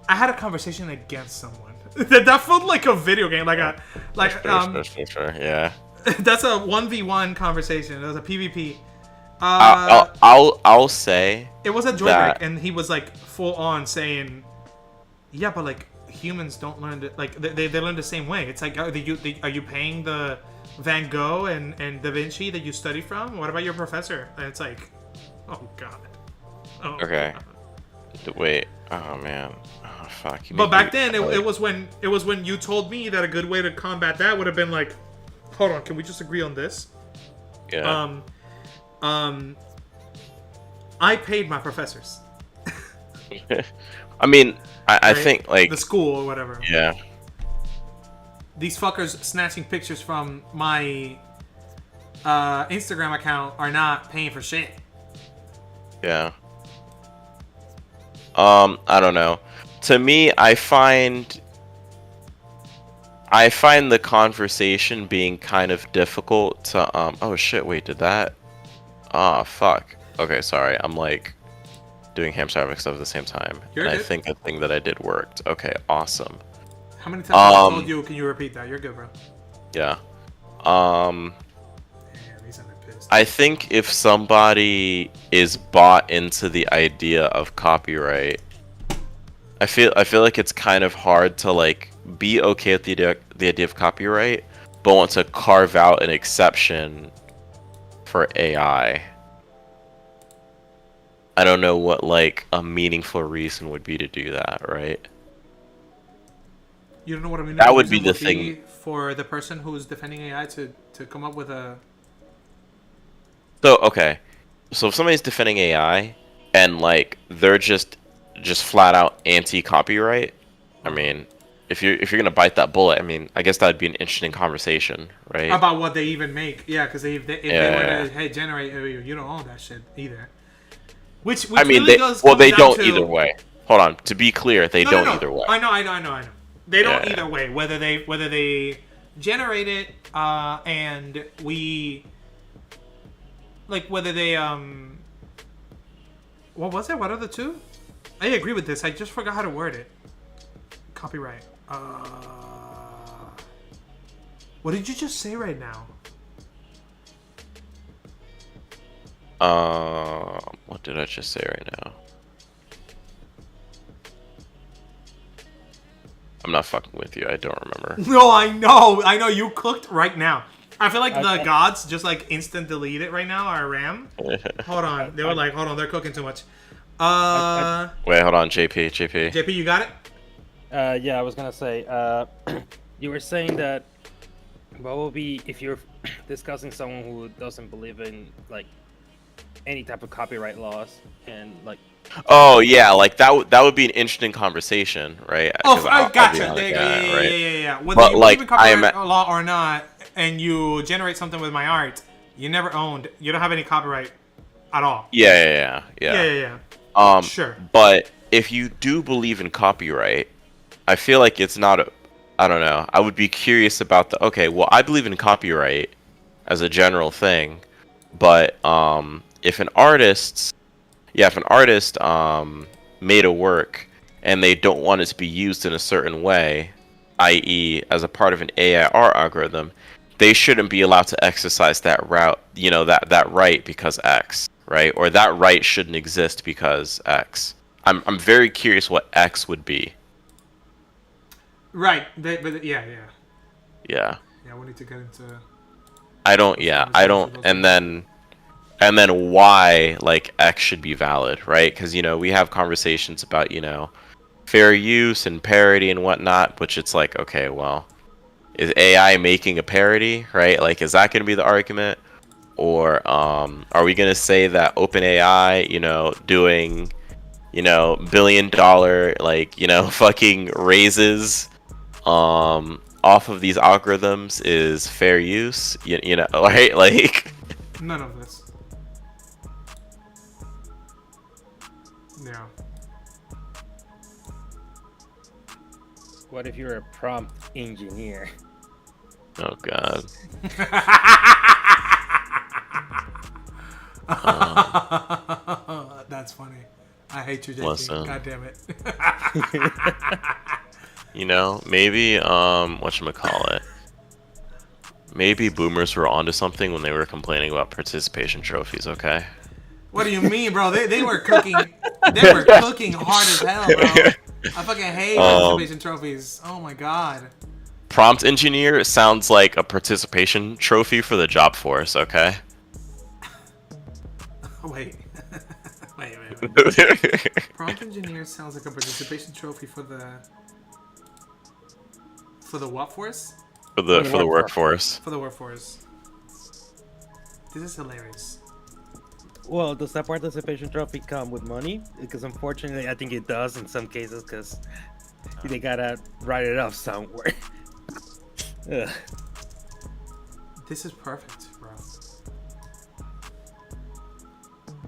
I had a conversation against someone. That felt like a video game, sure, yeah. That's a 1v1 conversation. It was a PvP. I'll say it was a joybreak, and he was like full on saying, "Yeah, but like humans don't learn to, like they learn the same way. It's like, are you paying the Van Gogh and Da Vinci that you study from? What about your professor?" And it's like, oh god. Oh, okay. God. Wait. Oh man. Oh fuck. But back then, it was when you told me that a good way to combat that would have been like, hold on, can we just agree on this? Yeah. I paid my professors. I mean, I Right? think like the school or whatever. yeah. These fuckers snatching pictures from my Instagram account are not paying for shit. Yeah. I don't know. To me, I find the conversation being kind of difficult to oh shit, wait, did that? Ah, fuck. Okay, sorry. I'm like doing hamster traffic stuff at the same time. You're and good. I think the thing that I did worked. Okay, awesome. How many times have I told you, can you repeat that? You're good, bro. Yeah. Damn, he's gonna be pissed. I think if somebody is bought into the idea of copyright, I feel like it's kind of hard to like be okay with the idea of copyright, but want to carve out an exception for AI. I don't know what like a meaningful reason would be to do that, right? You don't know what I mean? That would be the thing. For the person who's defending AI to come up with a... So, okay. So if somebody's defending AI and like they're just flat out anti-copyright, I mean, if you're gonna bite that bullet, I mean, I guess that'd be an interesting conversation, right? About what they even make. Yeah, because if they were to, hey, generate, you don't own that shit either. Which I mean, really they don't to... either way. Hold on, to be clear, they don't either way. I know. They don't Yeah. either way. Whether they generate it, and we like whether they what was it? What are the two? I agree with this. I just forgot how to word it. Copyright. What did you just say right now? What did I just say right now? I'm not fucking with you. I don't remember. No, I know. You cooked right now. I feel like the gods just like instant delete it right now. Our RAM. Hold on. They were like, hold on. They're cooking too much. Wait, hold on, JP. JP, you got it? Yeah, I was gonna say, you were saying that what will be if you're discussing someone who doesn't believe in like any type of copyright laws and like. Oh yeah, like that would be an interesting conversation, right? Oh, I gotcha. There you go. Yeah. Whether you believe in copyright law or not, and you generate something with my art, you never owned. You don't have any copyright at all. Yeah. Sure. But if you do believe in copyright, I feel like it's not I don't know. I would be curious about okay, well, I believe in copyright as a general thing, but if an artist made a work and they don't want it to be used in a certain way, i.e. as a part of an AIR algorithm, they shouldn't be allowed to exercise that that right because X, right? Or that right shouldn't exist because X. I'm very curious what X would be. Right. Yeah. Yeah. Yeah, we need to get into. I don't, and then why like X should be valid, right? Because we have conversations about fair use and parity and whatnot, which it's like, okay, well, is AI making a parody, right? Like, is that going to be the argument, or are we going to say that OpenAI, doing $1 billion like fucking raises off of these algorithms is fair use, right? Like, none of this. Yeah. What if you're a prompt engineer? Oh god. That's funny. I hate you, JP. Listen. God damn it. Maybe whatchamacallit. Maybe boomers were onto something when they were complaining about participation trophies, okay? What do you mean, bro? They were cooking. They were cooking hard as hell, bro. I fucking hate participation trophies. Oh my god. Prompt engineer sounds like a participation trophy for the job force, okay? Wait. Wait. Prompt engineer sounds like a participation trophy for the what force? For the workforce. For the workforce. This is hilarious. Well, does that participation trophy come with money? Because unfortunately, I think it does in some cases, because they gotta write it off somewhere. Ugh. This is perfect, bro.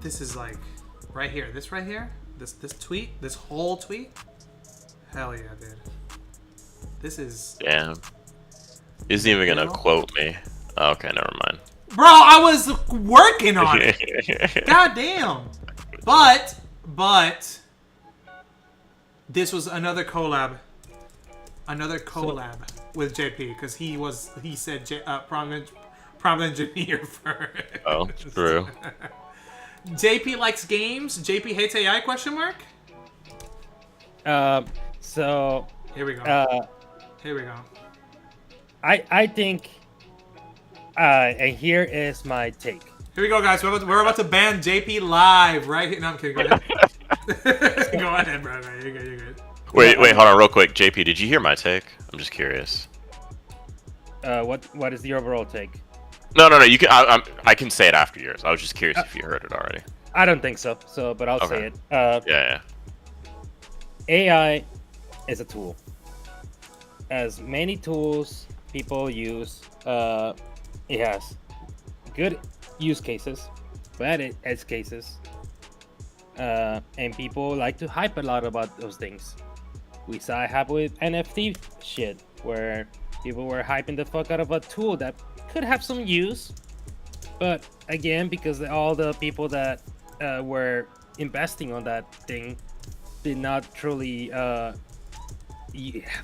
This is like right here. This right here. This tweet. This whole tweet. Hell yeah, dude. This is. Damn. Isn't even gonna quote me. Oh, okay, never mind. Bro, I was working on it. God damn. But this was another collab. With JP, because he said prompt engineer first. Oh, true. JP likes games. JP hates AI? So here we go. I think, and here is my take. Here we go, guys. We're about to ban JP live right here. No, I'm kidding. Go ahead. Go ahead, bro. You're good. Wait, hold on real quick. JP, did you hear my take? I'm just curious. What is the overall take? No. You can. I can say it after yours. I was just curious if you heard it already. I don't think so. But I'll say it. Yeah. AI is a tool. As many tools people use, it has good use cases, bad edge cases, and people like to hype a lot about those things. We saw it happen with NFT shit, where people were hyping the fuck out of a tool that could have some use, but again, because all the people that were investing on that thing did not truly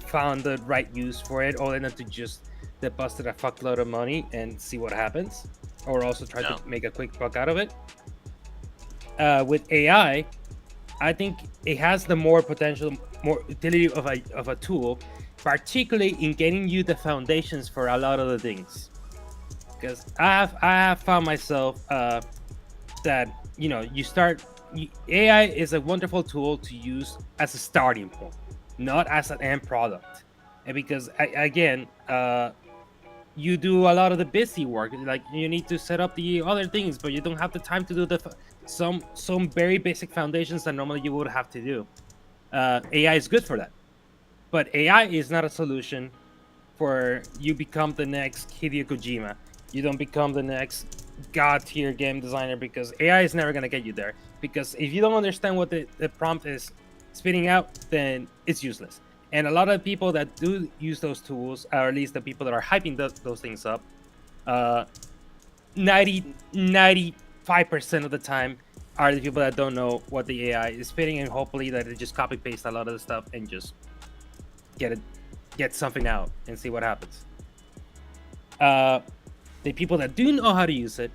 found the right use for it, other than to just deposit a fuckload of money and see what happens, or also try to make a quick buck out of it. With AI, I think it has the more potential, more utility of a tool, particularly in getting you the foundations for a lot of the things. Because I have found myself that AI is a wonderful tool to use as a starting point, not as an end product. And because again, you do a lot of the busy work, like you need to set up the other things, but you don't have the time to do some very basic foundations that normally you would have to do. AI is good for that, but AI is not a solution for you become the next Hideo Kojima. You don't become the next god tier game designer, because AI is never gonna get you there. Because if you don't understand what the prompt is spitting out, then it's useless. And a lot of people that do use those tools, or at least the people that are hyping those things up, 95% of the time are the people that don't know what the AI is spitting, and hopefully that they just copy paste a lot of the stuff and just get something out and see what happens. The people that do know how to use it,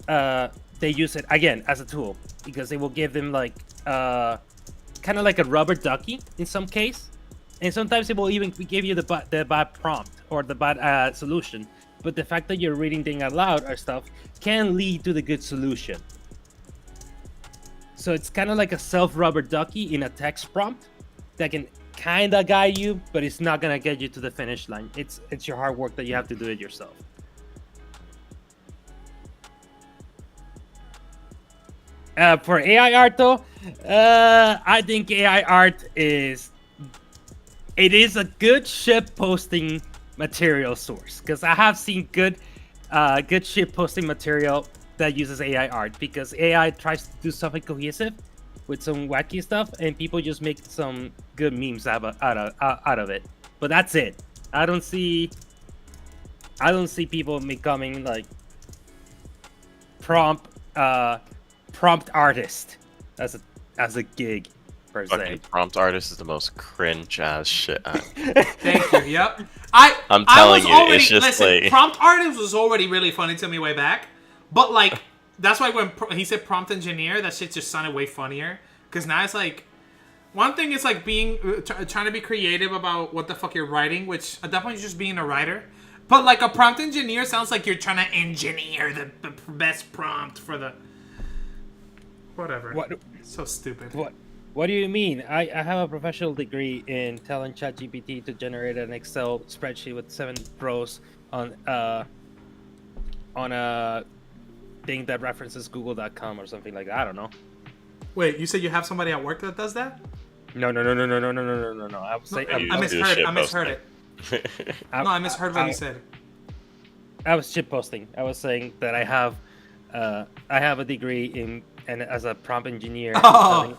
they use it again as a tool, because it will give them like kind of like a rubber ducky in some case, and sometimes it will even give you the bad prompt or the bad solution. But the fact that you're reading things out loud or stuff can lead to the good solution. So it's kind of like a self-rubber ducky in a text prompt that can kind of guide you, but it's not gonna get you to the finish line. It's your hard work that you have to do it yourself. For AI art though, I think AI art is a good ship posting material source, because I have seen good ship posting material that uses AI art, because AI tries to do something cohesive with some wacky stuff, and people just make some good memes out of it. But that's it. I don't see people becoming like prompt artist as a gig per Fucking se. prompt artist is the most cringe ass shit. Thank you. Yep. I'm telling you, already, it's just listen, like prompt artist was already really funny to me way back, but like that's why when he said prompt engineer, that shit just sounded way funnier. Because now it's like, one thing is like being trying to be creative about what the fuck you're writing, which at that point you're just being a writer. But like a prompt engineer sounds like you're trying to engineer the best prompt for the whatever. What? So stupid. What do you mean? I have a professional degree in telling ChatGPT to generate an Excel spreadsheet with 7 rows on a thing that references Google.com or something like that. I don't know. Wait, you said you have somebody at work that does that? No. I was saying I misheard it. No, I misheard what you said. I was shit posting. I was saying that I have a degree in and as a prompt engineer, telling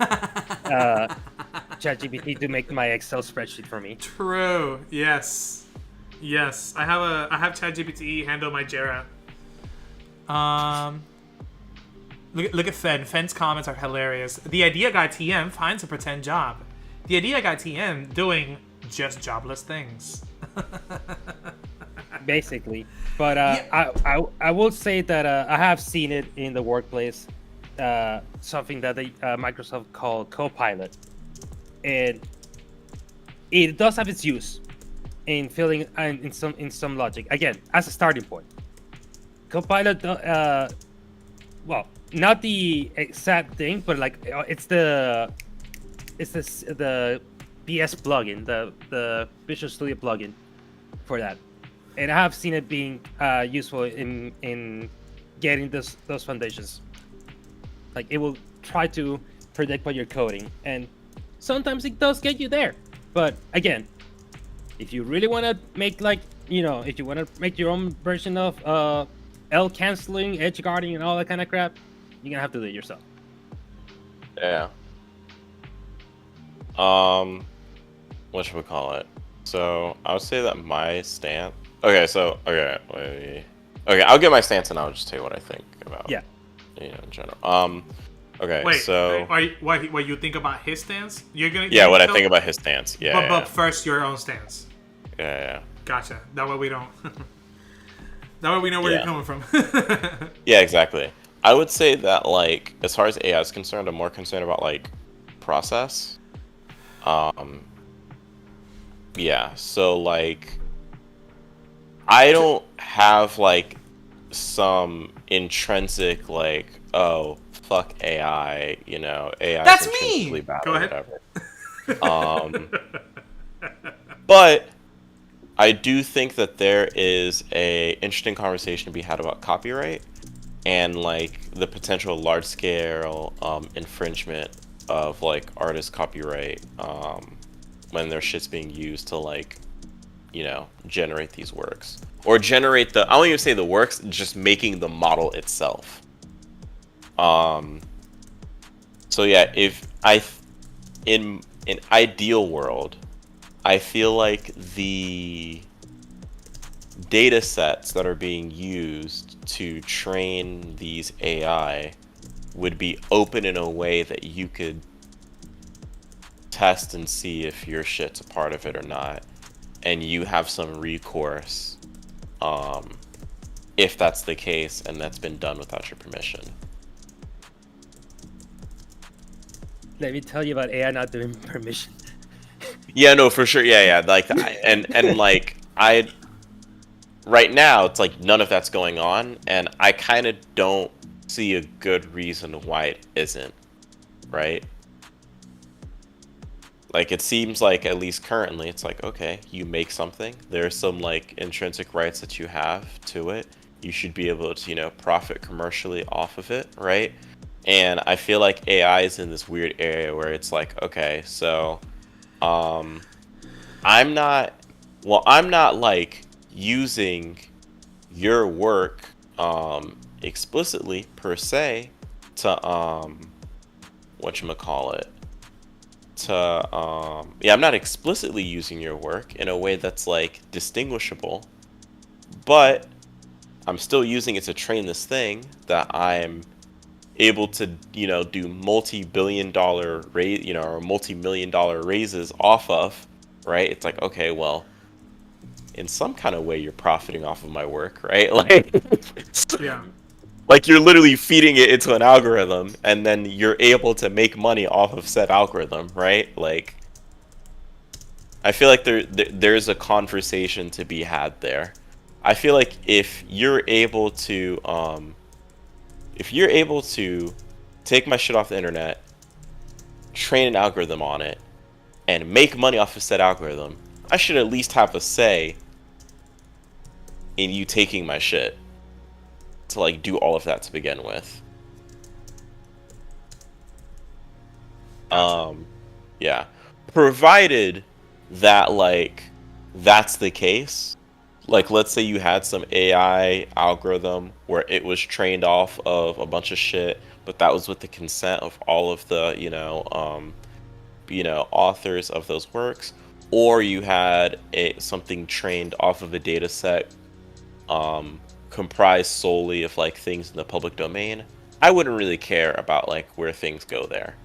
ChatGPT to make my Excel spreadsheet for me. True. Yes. I have ChatGPT handle my Jira. Look at Fen. Fen's comments are hilarious. The idea guy TM finds a pretend job. The idea guy TM doing just jobless things. Basically, but I will say that I have seen it in the workplace. Something that Microsoft called Copilot, and it does have its use in filling in some logic. Again, as a starting point, Copilot, well, not the exact thing, but like it's the BS plugin, the Visual Studio plugin for that, and I have seen it being useful in getting those foundations. Like it will try to predict what you're coding, and sometimes it does get you there. But again, if you really want to make if you want to make your own version of L canceling, edge guarding, and all that kind of crap, you're gonna have to do it yourself. Yeah. What should we call it? So I would say that my stance. Okay, I'll get my stance and I'll just tell you what I think about. Yeah. In general. Okay. Wait, so what you think about his stance? Yeah, what I think about his stance. Yeah. But first, your own stance. Yeah. Gotcha. That way we don't. That way we know where you're coming from. Yeah, exactly. I would say that like as far as AI is concerned, I'm more concerned about like process. yeah, so like I don't have like some intrinsic like, oh fuck AI, you know, AI is That's intrinsically me. bad Go or ahead. whatever. Um, but I do think that there is a interesting conversation to be had about copyright and like the potential large scale infringement of like artist copyright when their shit's being used to like, you know, generate these works or generate the, I don't even say the works, just making the model itself. um so yeah, if I in an ideal world, I feel like the data sets that are being used to train these AI would be open in a way that you could test and see if your shit's a part of it or not, and you have some recourse um, if that's the case and that's been done without your permission. Let me tell you about AI not doing permission. Yeah, no, for sure. Yeah, yeah. Like, and like I right now, it's like none of that's going on, and I kind of don't see a good reason why it isn't, right? Like, it seems like, at least currently, it's like, okay, you make something, there's some like intrinsic rights that you have to it. You should be able to, you know, profit commercially off of it, right? And I feel like AI is in this weird area where it's like, okay, so um I'm not, well, I'm not like using your work explicitly per se to whatchamacallit, to yeah, I'm not explicitly using your work in a way that's like distinguishable, but I'm still using it to train this thing that I'm able to, you know, do multi-billion dollar raise, you know, or multi-million dollar raises off of, right? It's like, okay, well, in some kind of way you're profiting off of my work, right? Like Yeah. like you're literally feeding it into an algorithm and then you're able to make money off of said algorithm, right? Like I feel like there's a conversation to be had there. I feel like if you're able to take my shit off the internet, train an algorithm on it, and make money off of said algorithm, I should at least have a say in you taking my shit to like do all of that to begin with. Gotcha. Yeah. Provided that like that's the case. Like let's say you had some AI algorithm where it was trained off of a bunch of shit, but that was with the consent of all of the, you know, authors of those works, or you had a something trained off of a data set comprised solely of like things in the public domain. I wouldn't really care about like where things go there.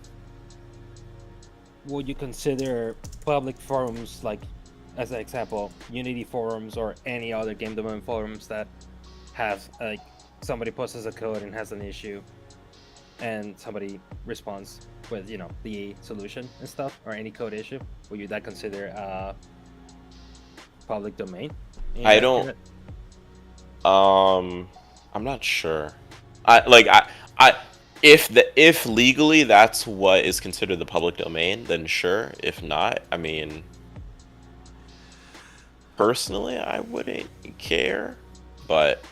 Would you consider public forums, like, as an example, Unity forums or any other game domain forums that have, like, somebody posts a code and has an issue, and somebody responds with, you know, the solution and stuff, or any code issue? Would you that consider public domain? I don't. I'm not sure. I if legally that's what is considered the public domain, then sure. If not, I mean, personally, I wouldn't care. But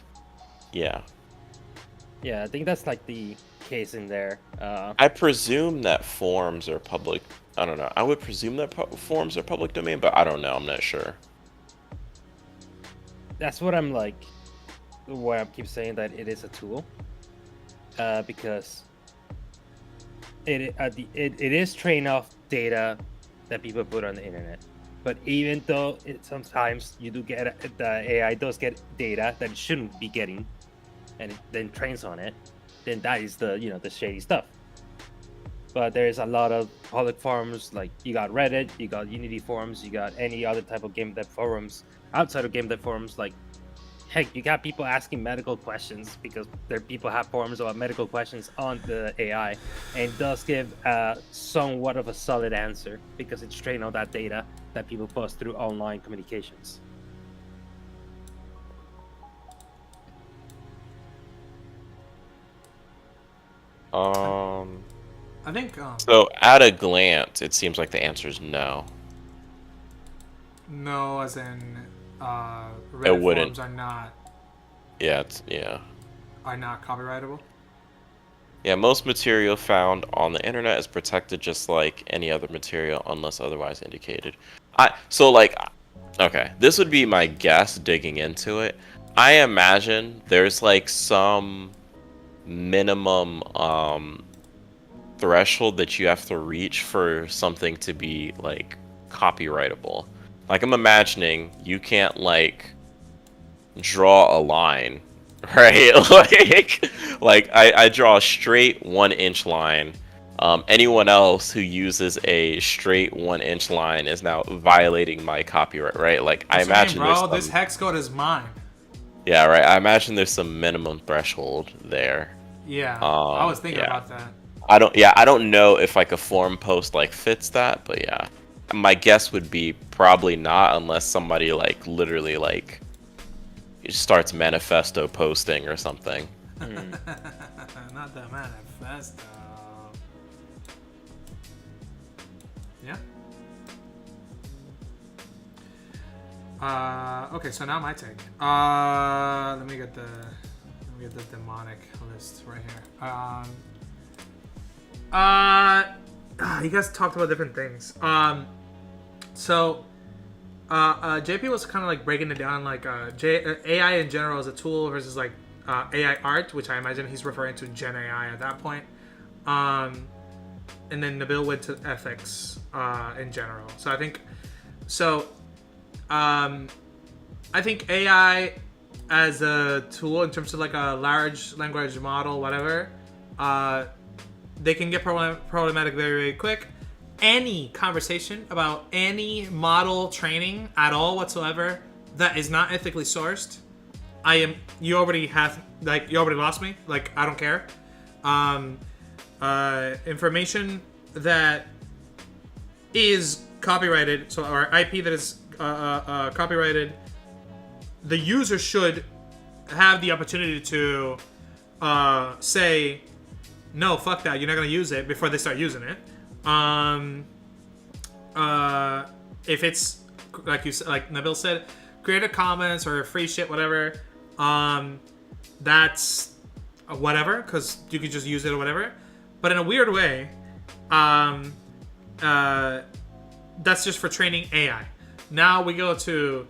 yeah, Yeah, I think that's like the case in there. I presume that forums are public. I don't know. I would presume that forums are public domain, but I don't know. I'm not sure. That's what I'm like. Why I keep saying that it is a tool, because it is trained off data that people put on the internet. But even though sometimes you do get the AI does get data that it shouldn't be getting, and it then trains on it, then that is the, you know, the shady stuff. But there's a lot of public forums, like you got Reddit, you got Unity forums, you got any other type of game dev forums outside of game dev forums. Like, heck, you got people asking medical questions because there people have forums about medical questions on the AI, and it does give somewhat of a solid answer because it's trained on that data that people post through online communications. I think So at a glance, it seems like the answer is no. no, as in It Reddit wouldn't. forums Yeah. are not copyrightable. Yeah, most material found on the internet is protected just like any other material unless otherwise indicated. Okay, this would be my guess digging into it. I imagine there's like some minimum threshold that you have to reach for something to be like copyrightable. Like I'm imagining you can't like draw a line, right? like I draw a straight 1-inch line. Anyone else who uses a straight 1-inch line is now violating my copyright, right? Like I What's your imagine name, bro? there's This some, hex code is mine. yeah, right. I imagine there's some minimum threshold there. Yeah, I was thinking Yeah. about that. I don't know if like a forum post like fits that, but yeah. My guess would be probably not unless somebody like literally like starts manifesto posting or something. Not the manifesto. Yeah. Okay, so now my take. Let me get the demonic list right here. You guys talked about different things. So JP was kind of like breaking it down, like AI in general as a tool versus like AI art, which I imagine he's referring to Gen AI at that point. And then Nabil went to ethics in general. So I think AI as a tool in terms of like a large language model, whatever, they can get problematic very, very quick. Any conversation about any model training at all whatsoever that is not ethically sourced, you already lost me. Like, I don't care. Information that is copyrighted, or IP that is copyrighted, the user should have the opportunity to say, no, fuck that, you're not going to use it before they start using it. If it's like Nabil said, Creative Commons or free shit, whatever, that's whatever, because you could just use it or whatever. But in a weird way, that's just for training AI. Now we go to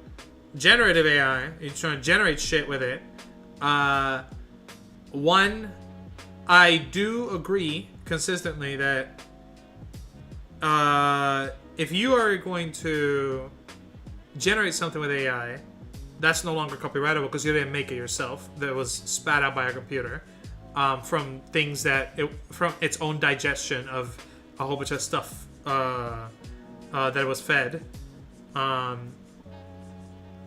generative AI. You're trying to generate shit with it. One, I do agree consistently that if you are going to generate something with AI, that's no longer copyrightable because you didn't make it yourself. That was spat out by a computer from things from its own digestion of a whole bunch of stuff that it was fed.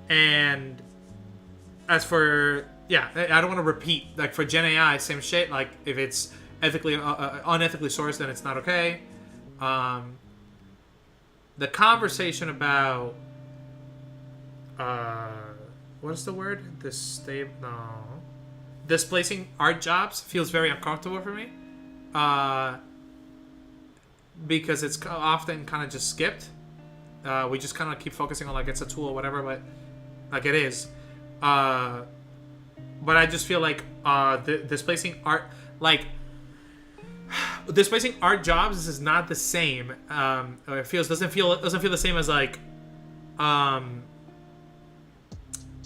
And as for I don't want to repeat, like for Gen AI, same shit. Like if it's ethically unethically sourced, then it's not okay. The conversation about what is the word? Displacing art jobs feels very uncomfortable for me. Because it's often kind of just skipped. We just kind of keep focusing on like it's a tool or whatever, but like it is. But I just feel like displacing art, displacing art jobs is not the same. It doesn't feel the same as like,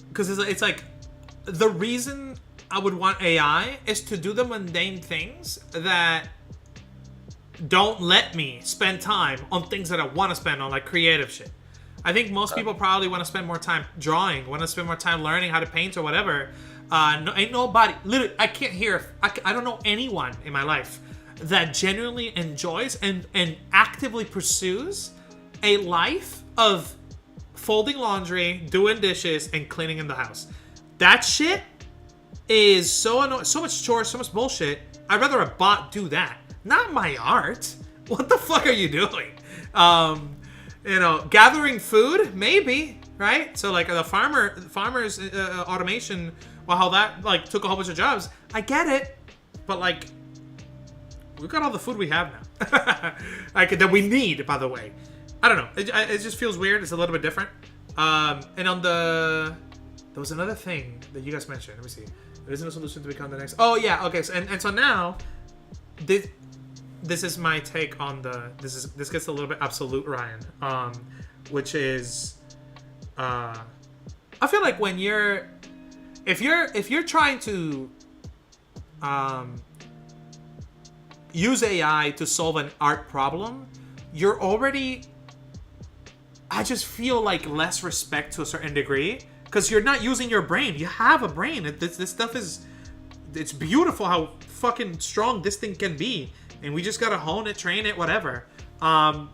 because it's like the reason I would want AI is to do the mundane things that don't let me spend time on things that I want to spend on, like creative shit. I think most people probably want to spend more time drawing, want to spend more time learning how to paint or whatever. Ain't nobody, literally, I can't hear, I don't know anyone in my life that genuinely enjoys and actively pursues a life of folding laundry, doing dishes, and cleaning in the house. That shit is so annoying, so much chores, so much bullshit. I'd rather a bot do that, not my art. What the fuck are you doing? You know, gathering food, maybe, right? So like the farmers automation, well, how that like took a whole bunch of jobs. I get it, but like we've got all the food we have now, like that we need. By the way, I don't know. It just feels weird. It's a little bit different. And on there was another thing that you guys mentioned. Let me see. There isn't a solution to become the next. Oh yeah, okay. So, and so now, this is my take on this gets a little bit absolute, Ryan. Which is, I feel like when if you're trying to, use AI to solve an art problem, you're already. I just feel like less respect to a certain degree because you're not using your brain. You have a brain. This stuff it's beautiful how fucking strong this thing can be, and we just gotta hone it, train it, whatever. And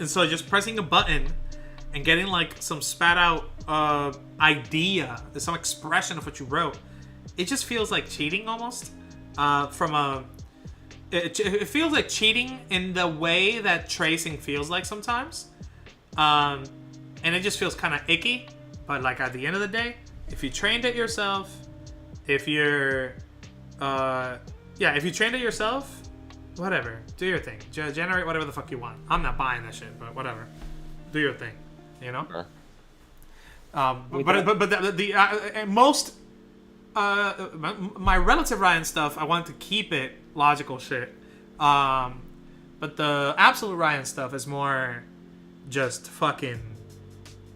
so just pressing a button and getting like some spat out idea, some expression of what you wrote, it just feels like cheating almost. It feels like cheating in the way that tracing feels like sometimes. And it just feels kind of icky, but like at the end of the day, if you trained it yourself, if you trained it yourself, whatever, do your thing, generate whatever the fuck you want. I'm not buying that shit, but whatever, do your thing, you know. Sure. My relative Ryan stuff, I want to keep it logical shit, but the absolute Ryan stuff is more just fucking,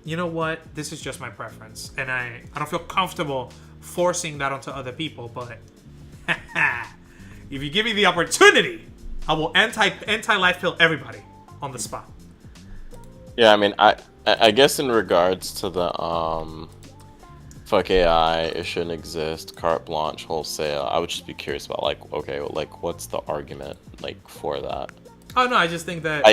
you know what, this is just my preference, and I don't feel comfortable forcing that onto other people, but if you give me the opportunity, I will anti-life pill everybody on the spot. Yeah, I mean, I guess in regards to the fuck AI, it shouldn't exist, carte blanche, wholesale, I would just be curious about like, okay, like what's the argument like for that? Oh no, I just think that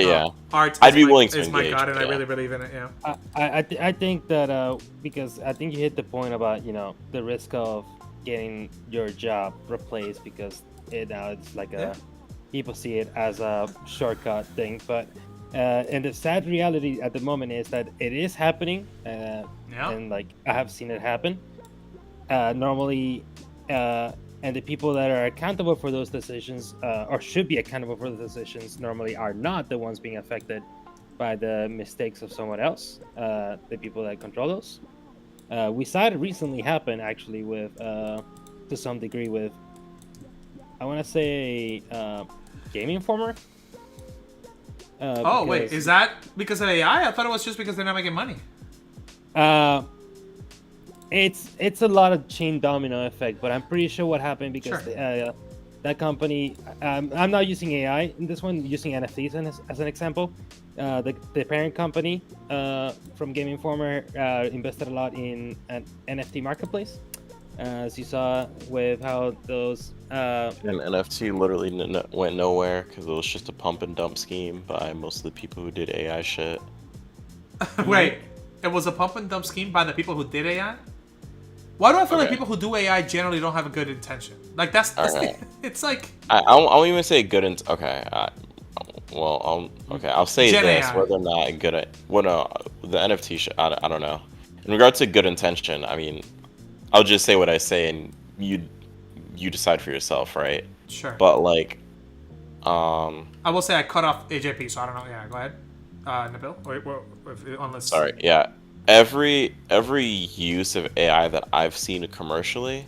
art. I'd be willing to is my engage, god, and yeah. I really believe in it. Yeah. I think that because I think you hit the point about the risk of getting your job replaced because it's like people see it as a shortcut thing, but and the sad reality at the moment is that it is happening, and like I have seen it happen. Normally, and the people that are accountable for those decisions, or should be accountable for the decisions, normally are not the ones being affected by the mistakes of someone else, the people that control those. We saw it recently happen, actually, with, to some degree, with, I want to say, Game Informer. Wait, is that because of AI? I thought it was just because they're not making money. It's a lot of chain domino effect, but I'm pretty sure what happened because that company, I'm not using AI in this one, using NFTs as an example. The parent company from Game Informer invested a lot in an NFT marketplace, as you saw with how those... and NFT literally went nowhere because it was just a pump and dump scheme by most of the people who did AI shit. Wait, it was a pump and dump scheme by the people who did AI? Why do I feel like people who do AI generally don't have a good intention? Like that's right. It's like I won't even say good. I'll say Gen this: AI. whether or not good at the NFT shit. I don't know. In regards to good intention, I mean, I'll just say what I say, and you decide for yourself, right? Sure. But like, I will say I cut off AJP, so I don't know. Yeah, go ahead, Nabil. Unless sorry, yeah. Every use of AI that I've seen commercially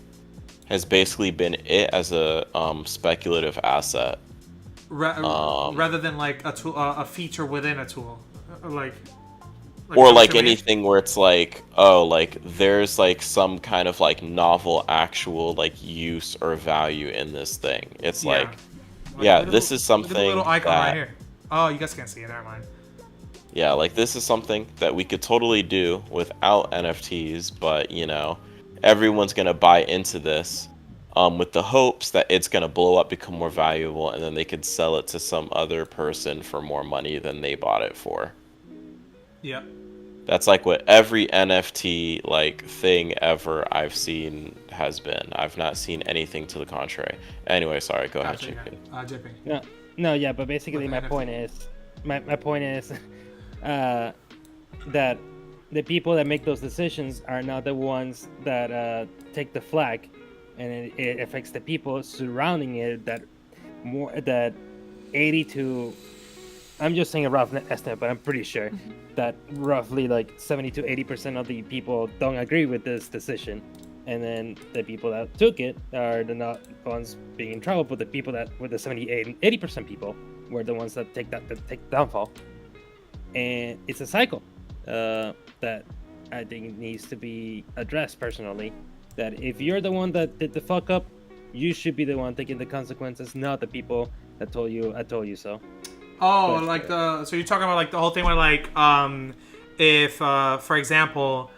has basically been it as a speculative asset, rather than like a tool, a feature within a tool, like or like anything where it's like, oh, like there's like some kind of like novel actual like use or value in this thing. It's this is something. Look at the little icon that, right here. Oh, you guys can't see it. Never mind. Yeah, like this is something that we could totally do without NFTs, but everyone's gonna buy into this with the hopes that it's gonna blow up, become more valuable, and then they could sell it to some other person for more money than they bought it for. Yeah. That's like what every NFT like thing ever I've seen has been. I've not seen anything to the contrary. Anyway, sorry, go ahead, JP. JP. But basically my point is that the people that make those decisions are not the ones that take the flag, and it affects the people surrounding it. That 80 to, I'm just saying a rough estimate, but I'm pretty sure that roughly like 70 to 80% of the people don't agree with this decision. And then the people that took it are the not ones being in trouble, but the people that were the 78 and 80% people were the ones that take downfall. And it's a cycle that I think needs to be addressed personally. That if you're the one that did the fuck up, you should be the one taking the consequences, not the people that told you "I told you so." Oh, But, like so you're talking about like the whole thing where like if for example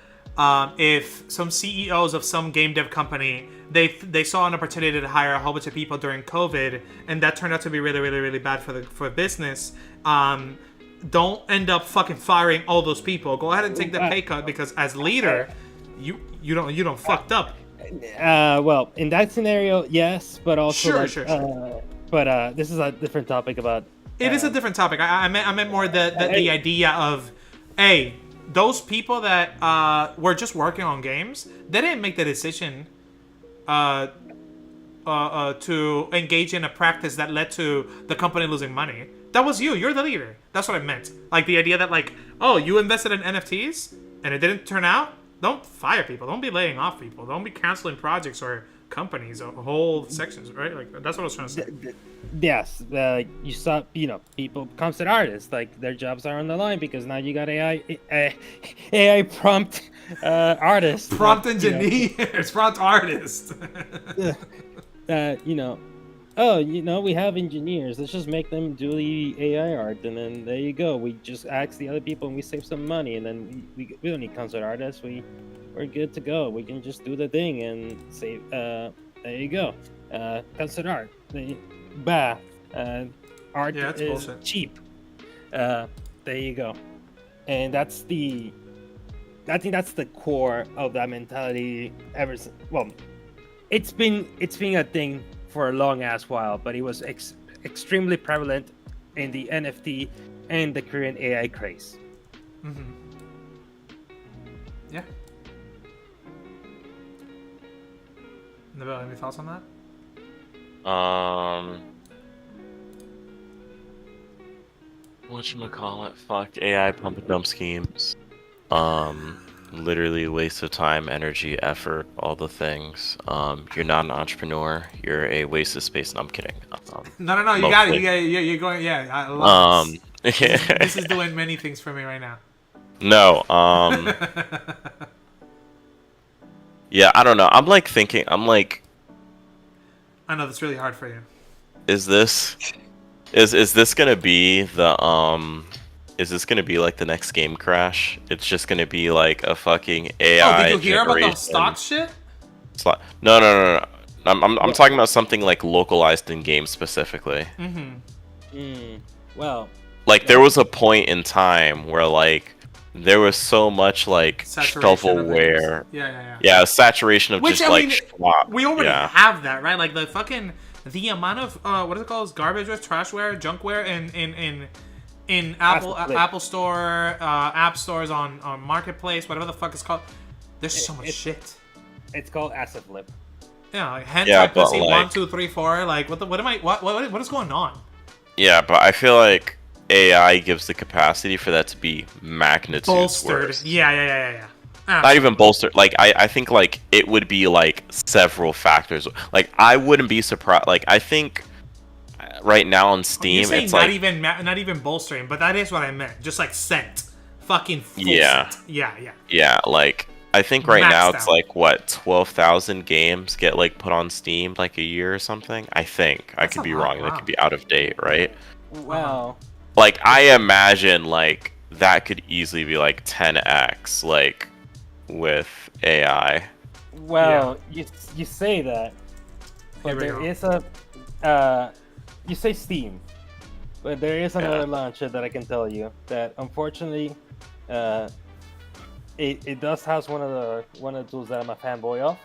if some CEOs of some game dev company they saw an opportunity to hire a whole bunch of people during COVID and that turned out to be really bad for business. Don't end up fucking firing all those people. Go ahead and take the pay cut because as leader, you don't fucked up. well, in that scenario, yes, but also Sure. But this is a different topic about. It is a different topic. I meant more the idea of, hey, those people that were just working on games, they didn't make the decision to engage in a practice that led to the company losing money. That was you. You're the leader. That's what I meant. Like the idea that like, oh, you invested in NFTs and it didn't turn out. Don't fire people. Don't be laying off people. Don't be canceling projects or companies or whole sections, right? Like that's what I was trying to say. Yes, you saw, people, concept artists, like their jobs are on the line because now you got AI prompt artists, Prompt engineers, prompt artists. We have engineers. Let's just make them do the AI art, and then there you go. We just ask the other people, and we save some money, and then we don't need concept artists. We're good to go. We can just do the thing and save. There you go. Concept art. Art is bullshit. cheap. There you go. And I think that's the core of that mentality ever since. Well, it's been a thing for a long ass while, but it was extremely prevalent in the NFT and the Korean AI craze. Mm-hmm. Yeah. Nabil, any thoughts on that? Whatchamacallit? Fuck AI pump and dump schemes. Literally waste of time, energy, effort, all the things. You're not an entrepreneur. You're a waste of space. No, I'm kidding. No. You got it. You're going. Yeah, I love this. This is doing many things for me right now. No. Yeah, I don't know. I'm like thinking. I know that's really hard for you. Is this gonna be the Is this gonna be like the next game crash? It's just gonna be like a fucking AI. Oh, did you hear about the stock shit? No. I'm talking about something like localized in games specifically. Well, like there was a point in time where like there was so much like shovelware. Yeah, saturation of just like schlock. We already have that, right? Like the amount of what is it called? Garbageware, trashware, junkware in Apple Store, app stores on Marketplace, whatever the fuck it's called. There's so much shit. It's called asset flip. Yeah, like hentai pussy 1, 2, 3, 4. Like what is going on? Yeah, but I feel like AI gives the capacity for that to be magnitudes bolstered. Worse. Yeah. Not even bolstered. Like I think like it would be like several factors. Like I wouldn't be surprised. Like I think right now on Steam, it's not like not even bolstering, but that is what I meant. Just like scent, fucking full scent. Yeah. Like I think right now it's like what 12,000 games get like put on Steam like a year or something. I think I could be wrong. That could be out of date, right? Wow. Like I imagine like that could easily be like 10x like with AI. Well, you say that, but there is you say Steam, but there is another launcher that I can tell you that unfortunately, it does house one of the tools that I'm a fanboy of.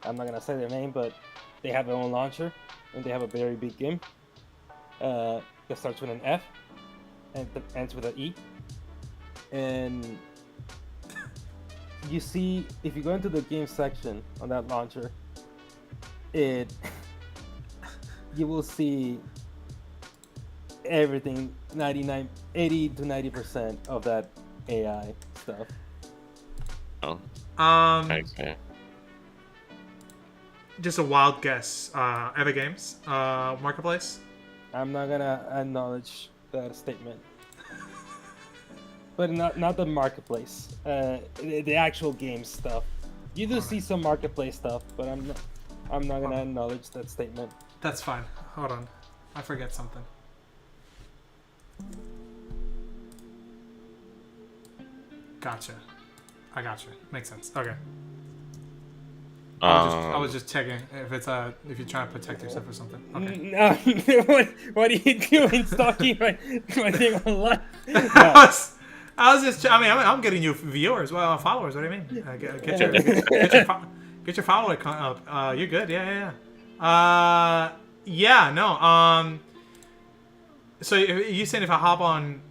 I'm not gonna say their name, but they have their own launcher and they have a very big game that starts with an F and ends with an E. and you see if you go into the game section on that launcher, you will see everything 80 to 90% of that AI stuff. Oh, okay. Just a wild guess. Epic Games Marketplace. I'm not gonna acknowledge that statement, but not the marketplace. The actual game stuff. You do see some marketplace stuff, but I'm not gonna acknowledge that statement. That's fine. Hold on, I forget something. Gotcha. I gotcha. Makes sense. Okay. I was just checking if it's if you're trying to protect yourself or something. Okay. No, what are you doing? Stalking my thing online? I was just. I mean, I'm getting you viewers, well, followers. What do you mean? Get your follower count up. You're good. Yeah. Yeah. No. So you saying if I hop on?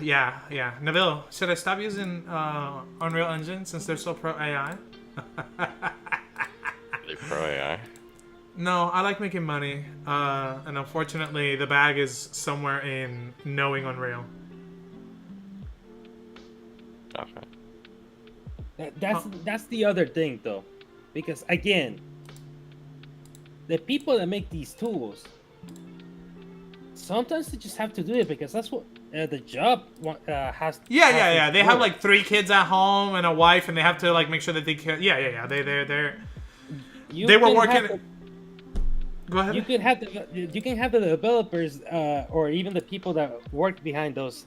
Yeah. Nabil, should I stop using Unreal Engine since they're so pro AI? They pro AI. No, I like making money, and unfortunately, the bag is somewhere in knowing Unreal. Okay. That's the other thing, though, because again, the people that make these tools, sometimes they just have to do it because that's what the job has. Yeah. They have like 3 kids at home and a wife, and they have to like make sure that they can. Yeah. They were working. Go ahead. You can have the developers or even the people that work behind those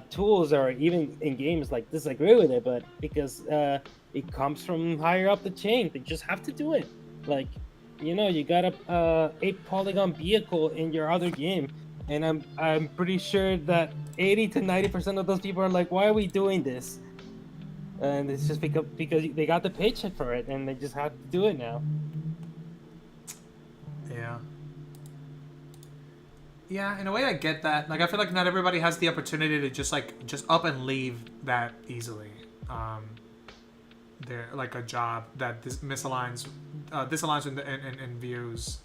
tools or even in games like disagree with it, but because it comes from higher up the chain, they just have to do it. Like, you got a 8-polygon vehicle in your other game, and I'm pretty sure that 80 to 90% of those people are like, why are we doing this? And it's just because they got the paycheck for it and they just have to do it now. Yeah, in a way I get that. Like, I feel like not everybody has the opportunity to just up and leave that easily. They're like a job that disaligns in views.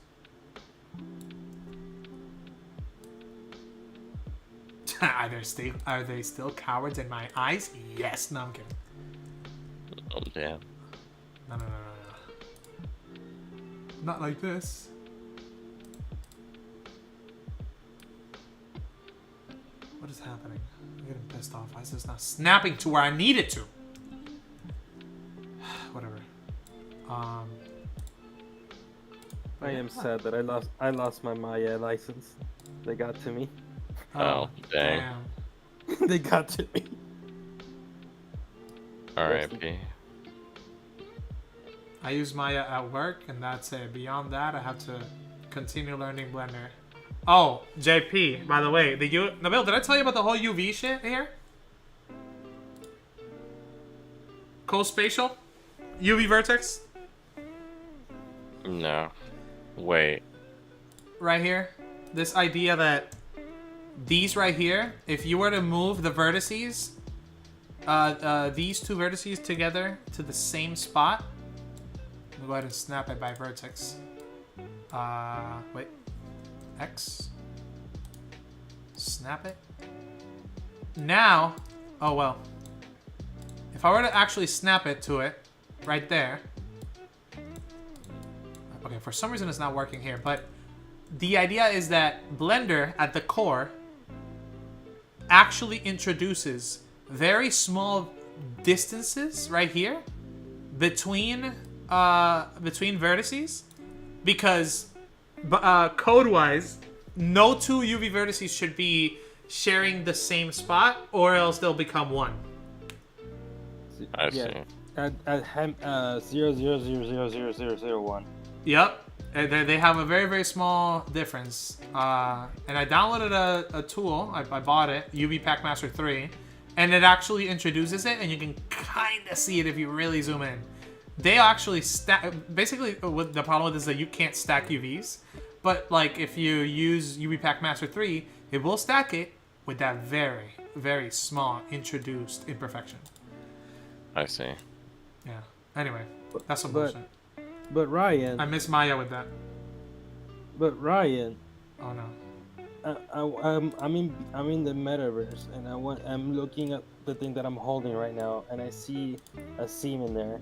Are they still cowards in my eyes? Yes. No, I'm kidding. Oh damn. No. Not like this. What is happening? I'm getting pissed off. Why is this not snapping to where I need it to? Whatever. I am sad that I lost my Maya license. They got to me. Oh, dang. They got to me. R.I.P. I use Maya at work, and that's it. Beyond that, I have to continue learning Blender. Oh, JP, by the way, Nabil, did I tell you about the whole UV shit here? Co-spatial? UV vertex? No. Wait. Right here. This idea that these right here, if you were to move the vertices, these 2 vertices together to the same spot, let me go ahead and snap it by vertex. Wait. X. Snap it. Now, oh well. If I were to actually snap it to it, right there. Okay, for some reason it's not working here, but the idea is that Blender at the core actually introduces very small distances right here between vertices, because code-wise, no 2 UV vertices should be sharing the same spot, or else they'll become 1. I see. At 0.0000001. Yep. And they have a very, very small difference. And I downloaded a tool. I bought it, UV Pack Master 3, and it actually introduces it, and you can kind of see it if you really zoom in. They actually stack. Basically, what the problem with is that you can't stack UVs. But like if you use UV Pack Master 3, it will stack it with that very, very small introduced imperfection. I see. Yeah. Anyway, that's some But- bullshit. But Ryan, I miss Maya with that. Ryan, Oh no. I'm in the metaverse, and I'm looking at the thing that I'm holding right now, and I see a seam in there.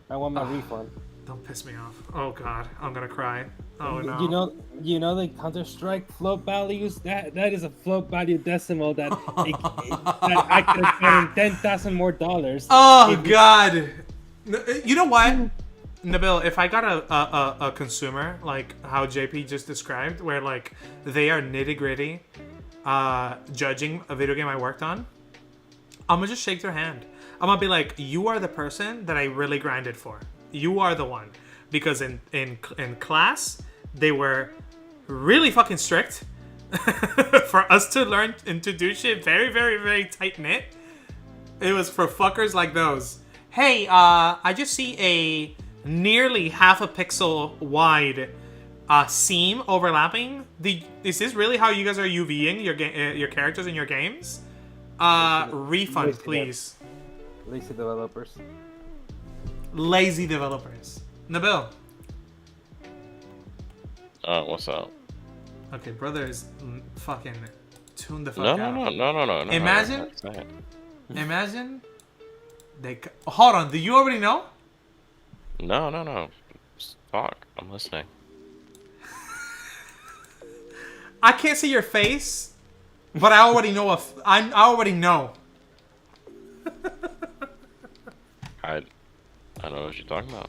I want my refund. Don't piss me off. Oh god, I'm gonna cry. Oh no. You know the Counter-Strike float values. That is a float value decimal that that I could have gotten $10,000 more. Oh if you- god. You know what? Nabil, if I got a consumer like how JP just described, where like they are nitty gritty judging a video game I worked on, I'm gonna just shake their hand. I'm gonna be like, you are the person that I really grinded for. You are the one. Because in class, they were really fucking strict for us to learn and to do shit very, very, very tight knit. It was for fuckers like those. Hey, I just see a nearly half a pixel wide seam overlapping. Is this really how you guys are UVing your characters in your games? Refund, please. Lazy developers. Lazy developers. Nabil. What's up? Okay, brother is fucking tune the fuck No, out. no. Imagine- That's not it. Imagine hold on, do you already know? No. Just talk. I'm listening. I can't see your face, but I already know I already know. I don't know what you're talking about.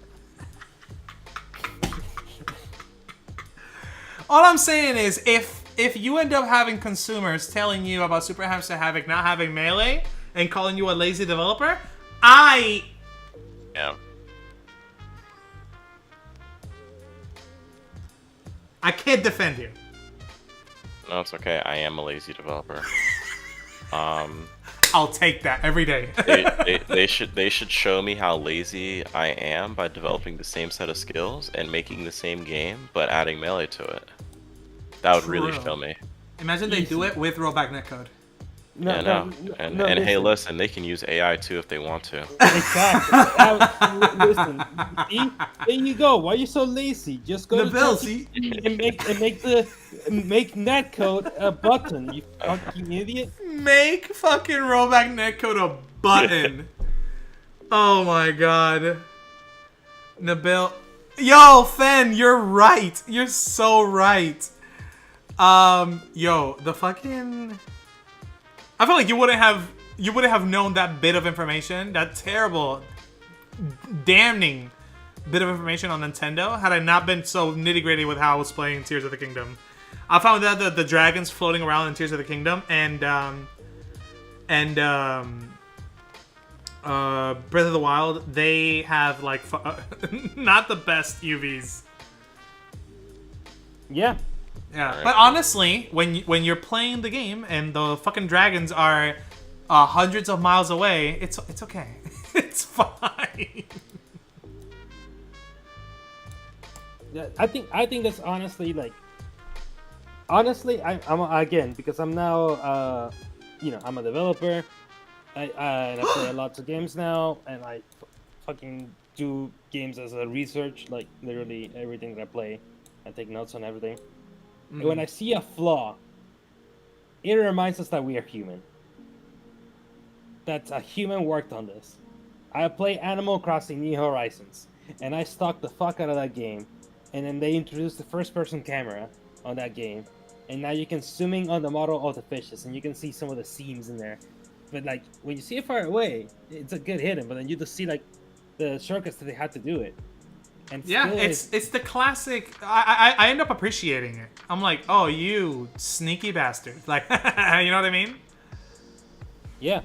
All I'm saying is if you end up having consumers telling you about Super Hamster Havoc not having melee and calling you a lazy developer, Yeah. I can't defend you. No, it's okay. I am a lazy developer. I'll take that every day. They should show me how lazy I am by developing the same set of skills and making the same game, but adding melee to it. That would really True. show me. Imagine they do it with rollback netcode. And hey, listen, they can use AI too if they want to. Exactly. Listen, see? There you go. Why are you so lazy? Just go Nabil, to see? make netcode a button. You fucking idiot. Make fucking rollback netcode a button. Oh my god. Nabil. Yo, Fen, you're right. You're so right. Yo, the fucking... I feel like you wouldn't have known that bit of information, that terrible, damning bit of information on Nintendo, had I not been so nitty-gritty with how I was playing Tears of the Kingdom. I found out that the dragons floating around in Tears of the Kingdom and Breath of the Wild, they have like not the best UVs. Yeah. Yeah, Right. but honestly, when you're playing the game and the fucking dragons are hundreds of miles away, it's okay. It's fine. Yeah, I think that's honestly like. Honestly, I'm again because I'm now I'm a developer. And I play lots of games now, and I fucking do games as a research, like literally everything that I play. I take notes on everything. And when I see a flaw, it reminds us that we are human. That a human worked on this. I play Animal Crossing New Horizons, and I stalked the fuck out of that game. And then they introduced the first-person camera on that game, and now you can zoom in on the model of the fishes, and you can see some of the seams in there. But like when you see it far away, it's a good hidden. But then you just see like the shortcuts that they had to do it. And Yeah, still it's the classic. I end up appreciating it. I'm like, oh, you sneaky bastard. Like, you know what I mean? Yeah,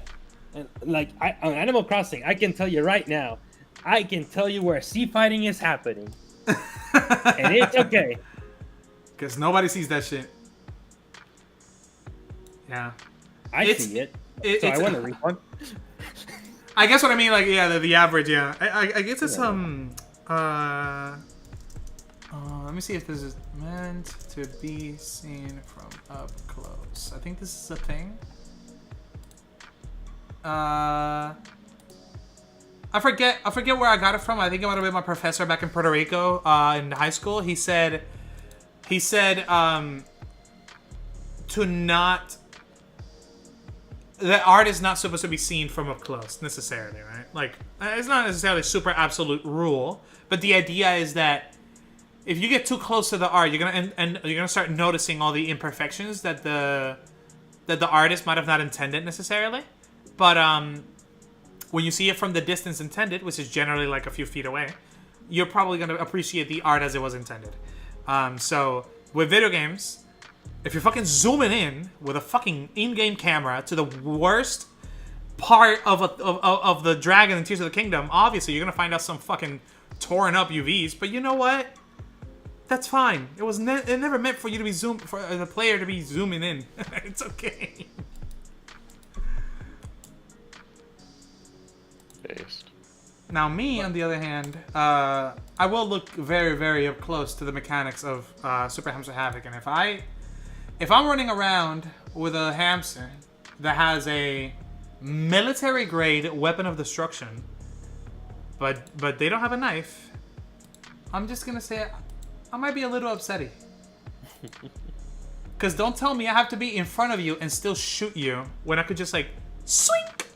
and like on Animal Crossing, I can tell you right now, I can tell you where sea fighting is happening, and it's okay. Because nobody sees that shit. Yeah. I It's- see it, so it's- I want a refund. I guess what I mean, like, yeah, the average, yeah. I guess it's let me see if this is meant to be seen from up close. I think this is a thing. I forget where I got it from. I think it might have been my professor back in Puerto Rico in high school. He said to not, that art is not supposed to be seen from up close necessarily, right? Like, it's not necessarily a super absolute rule, but the idea is that if you get too close to the art, you're gonna start noticing all the imperfections that the artist might have not intended necessarily. But when you see it from the distance intended, which is generally like a few feet away, you're probably gonna appreciate the art as it was intended. So with video games, if you're fucking zooming in with a fucking in-game camera to the worst part of the dragon and Tears of the Kingdom, obviously you're gonna find out some fucking torn up UVs. But you know what? That's fine. It was it never meant for you to be for the player to be zooming in. It's okay. Based. Now me, on the other hand, I will look very, very up close to the mechanics of Super Hamster Havoc, and if I'm running around with a hamster that has a military-grade weapon of destruction, but they don't have a knife, I'm just gonna say I might be a little upsetty. Cause don't tell me I have to be in front of you and still shoot you when I could just like swink,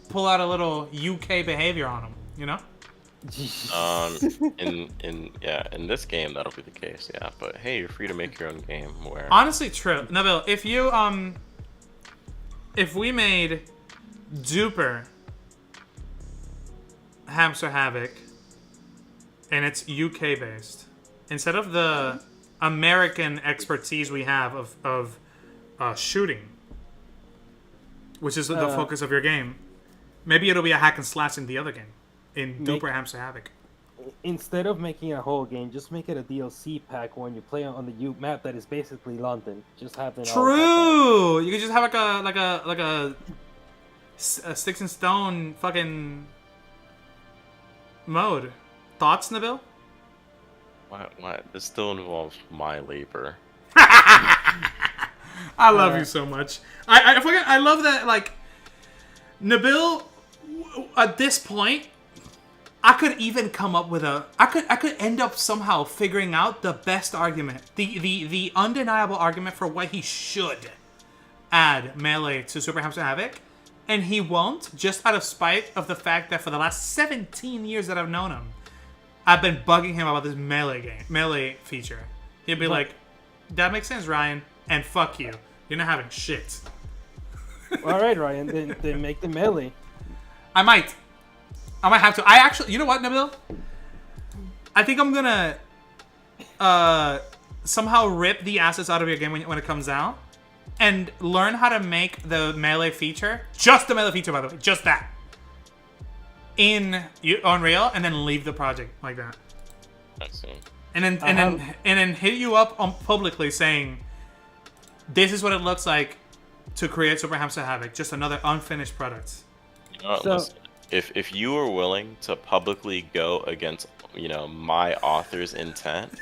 pull out a little UK behavior on them, you know? In this game that'll be the case, yeah. But hey, you're free to make your own game where honestly true. Nabil, if we made duper Hamster Havoc and it's UK based, instead of the American expertise we have of shooting, which is the focus of your game, maybe it'll be a hack and slash in the other game, in Duper Hamster Havoc. Instead of making a whole game, just make it a DLC pack when you play on the map that is basically London. Just have it. True. You could just have like a sticks and stone fucking mode. Thoughts, Nabil? What? This still involves my labor. I love you so much. I love that, like, Nabil, at this point, I could even come up with I could end up somehow figuring out the best argument, the undeniable argument for why he should add melee to Super Hamster Havoc, and he won't, just out of spite of the fact that for the last 17 years that I've known him, I've been bugging him about this melee feature. He'll be like, that makes sense, Ryan, and fuck you. You're not having shit. Alright, Ryan, then make the melee. I might have to. I actually, you know what, Nabil? I think I'm gonna somehow rip the assets out of your game when it comes out and learn how to make the melee feature, just the melee feature, by the way, just that, in Unreal, and then leave the project like that. I see. And then hit you up publicly saying, this is what it looks like to create Super Hamster Havoc, just another unfinished product. You know what, listen, if you were willing to publicly go against, my author's intent,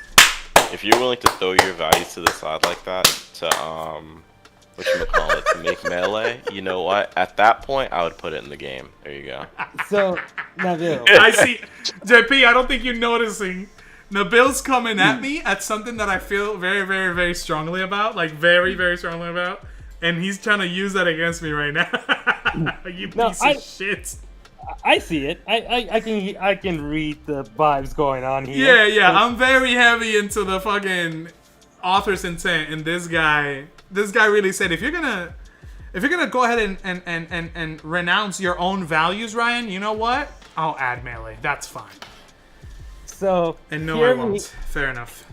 if you're willing to throw your values to the side like that to to make melee, you know what? At that point, I would put it in the game. There you go. So, Nabil. I see, JP. I don't think you're noticing. Nabil's coming at me at something that I feel very, very, very strongly about, like very, very strongly about, and he's trying to use that against me right now. You piece of shit. I see it. I can read the vibes going on here. Yeah. I'm very heavy into the fucking author's intent, and this guy really said, if you're gonna go ahead and renounce your own values, Ryan, you know what? I'll add melee. That's fine. So, and no, I won't. Fair enough.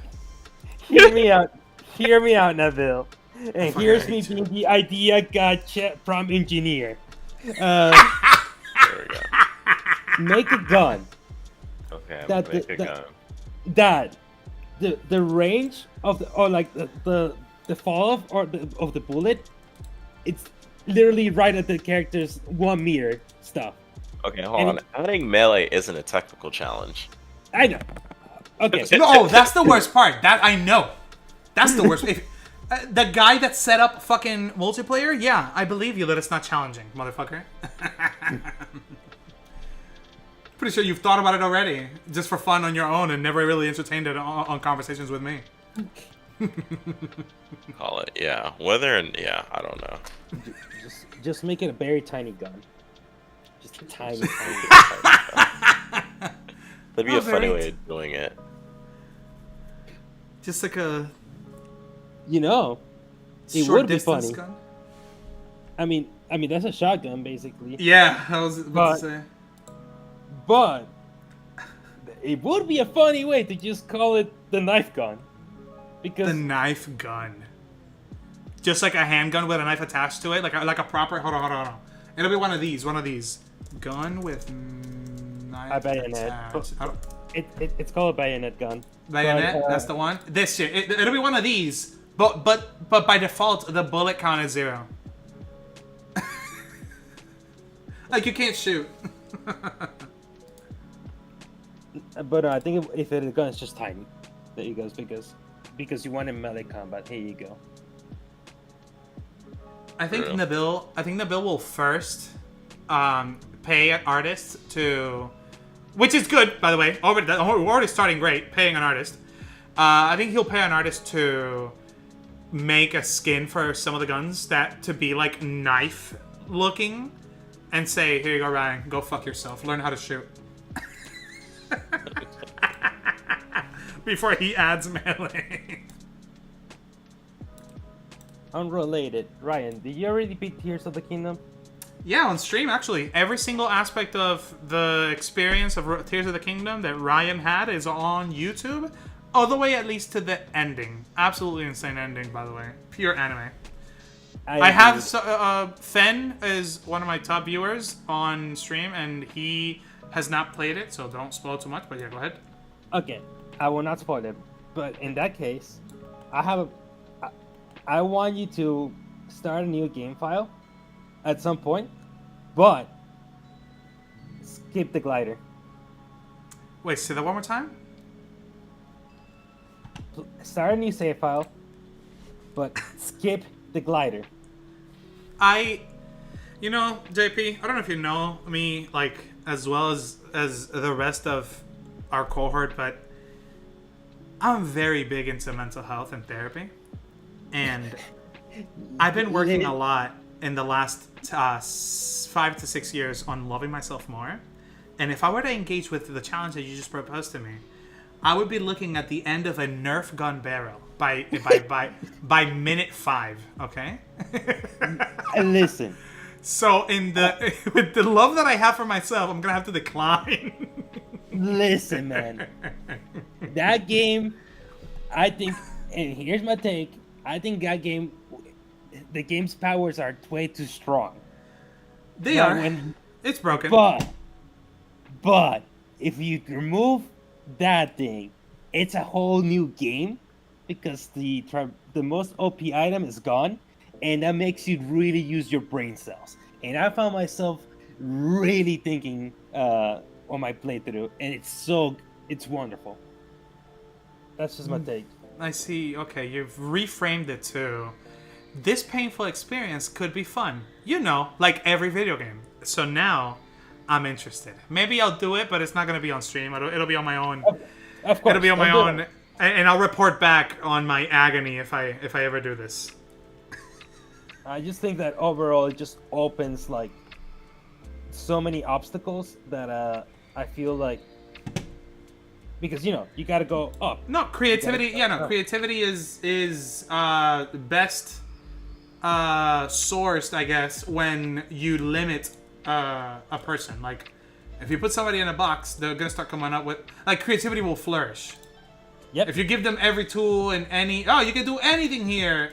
Hear me out, Nabil. And here's me being the idea gotcha from engineer. There we go. Make a gun. Okay, make a gun. That the range of the fall of the bullet, it's literally right at the character's 1 meter stuff. Okay, hold on. Adding melee isn't a technical challenge. I know. Okay. No, that's the worst part. That I know. That's the worst. If, the guy that set up fucking multiplayer, yeah, I believe you that it's not challenging, motherfucker. Pretty sure you've thought about it already, just for fun on your own, and never really entertained it on conversations with me. Call it, yeah. Whether and yeah, I don't know. Just make it a very tiny gun. Just a tiny. That'd be a funny way of doing it. Just like a You know, it short would be distance funny. gun. I mean that's a shotgun basically. Yeah, I was about to say. But it would be a funny way to just call it the knife gun, because The knife gun. Just like a handgun with a knife attached to it, like a proper. Hold on. It'll be one of these. Gun with knife a bayonet. attached. It's called a bayonet gun. Bayonet. But, That's the one. This shit. It'll be one of these. But by default, the bullet count is 0. Like you can't shoot. But I think if it's a gun, it's just tiny. There you go, because you want in melee combat. Here you go. I think True. Nabil will first pay an artist to, which is good, by the way. We're already starting great, paying an artist. I think he'll pay an artist to make a skin for some of the guns that to be like knife looking, and say, "Here you go, Ryan. Go fuck yourself. Learn how to shoot." Before he adds melee. Unrelated, Ryan, did you already beat Tears of the Kingdom? Yeah, on stream, actually. Every single aspect of the experience of Tears of the Kingdom that Ryan had is on YouTube. All the way, at least, to the ending. Absolutely insane ending, by the way. Pure anime. I have... Fen is one of my top viewers on stream, and he has not played it, so don't spoil too much, but yeah, go ahead. Okay, I will not spoil it, but in that case, I want you to start a new game file at some point, but skip the glider. Wait, say that one more time? Start a new save file, but skip the glider. You know, JP, I don't know if you know me, like, as well as the rest of our cohort, but I'm very big into mental health and therapy. And I've been working a lot in the last 5 to 6 years on loving myself more. And if I were to engage with the challenge that you just proposed to me, I would be looking at the end of a Nerf gun barrel by minute 5. Okay. And listen. So with the love that I have for myself, I'm gonna have to decline. Listen, man. That game, I think, and here's my take. I think that game, the game's powers are way too strong. They are. It's broken. But if you remove that thing, it's a whole new game, because the most OP item is gone, and that makes you really use your brain cells. And I found myself really thinking on my playthrough, and it's wonderful. That's just my take. I see. Okay, you've reframed it too. This painful experience could be fun. You know, like every video game. So now, I'm interested. Maybe I'll do it, but it's not going to be on stream. It'll be on my own. Of course. It'll be on my own, and I'll report back on my agony if I ever do this. I just think that overall it just opens like so many obstacles that I feel like, because you got to go up. No, creativity. Creativity is best sourced, I guess, when you limit a person. Like, if you put somebody in a box, they're gonna start coming up with, like, creativity will flourish. Yep. If you give them every tool and you can do anything here,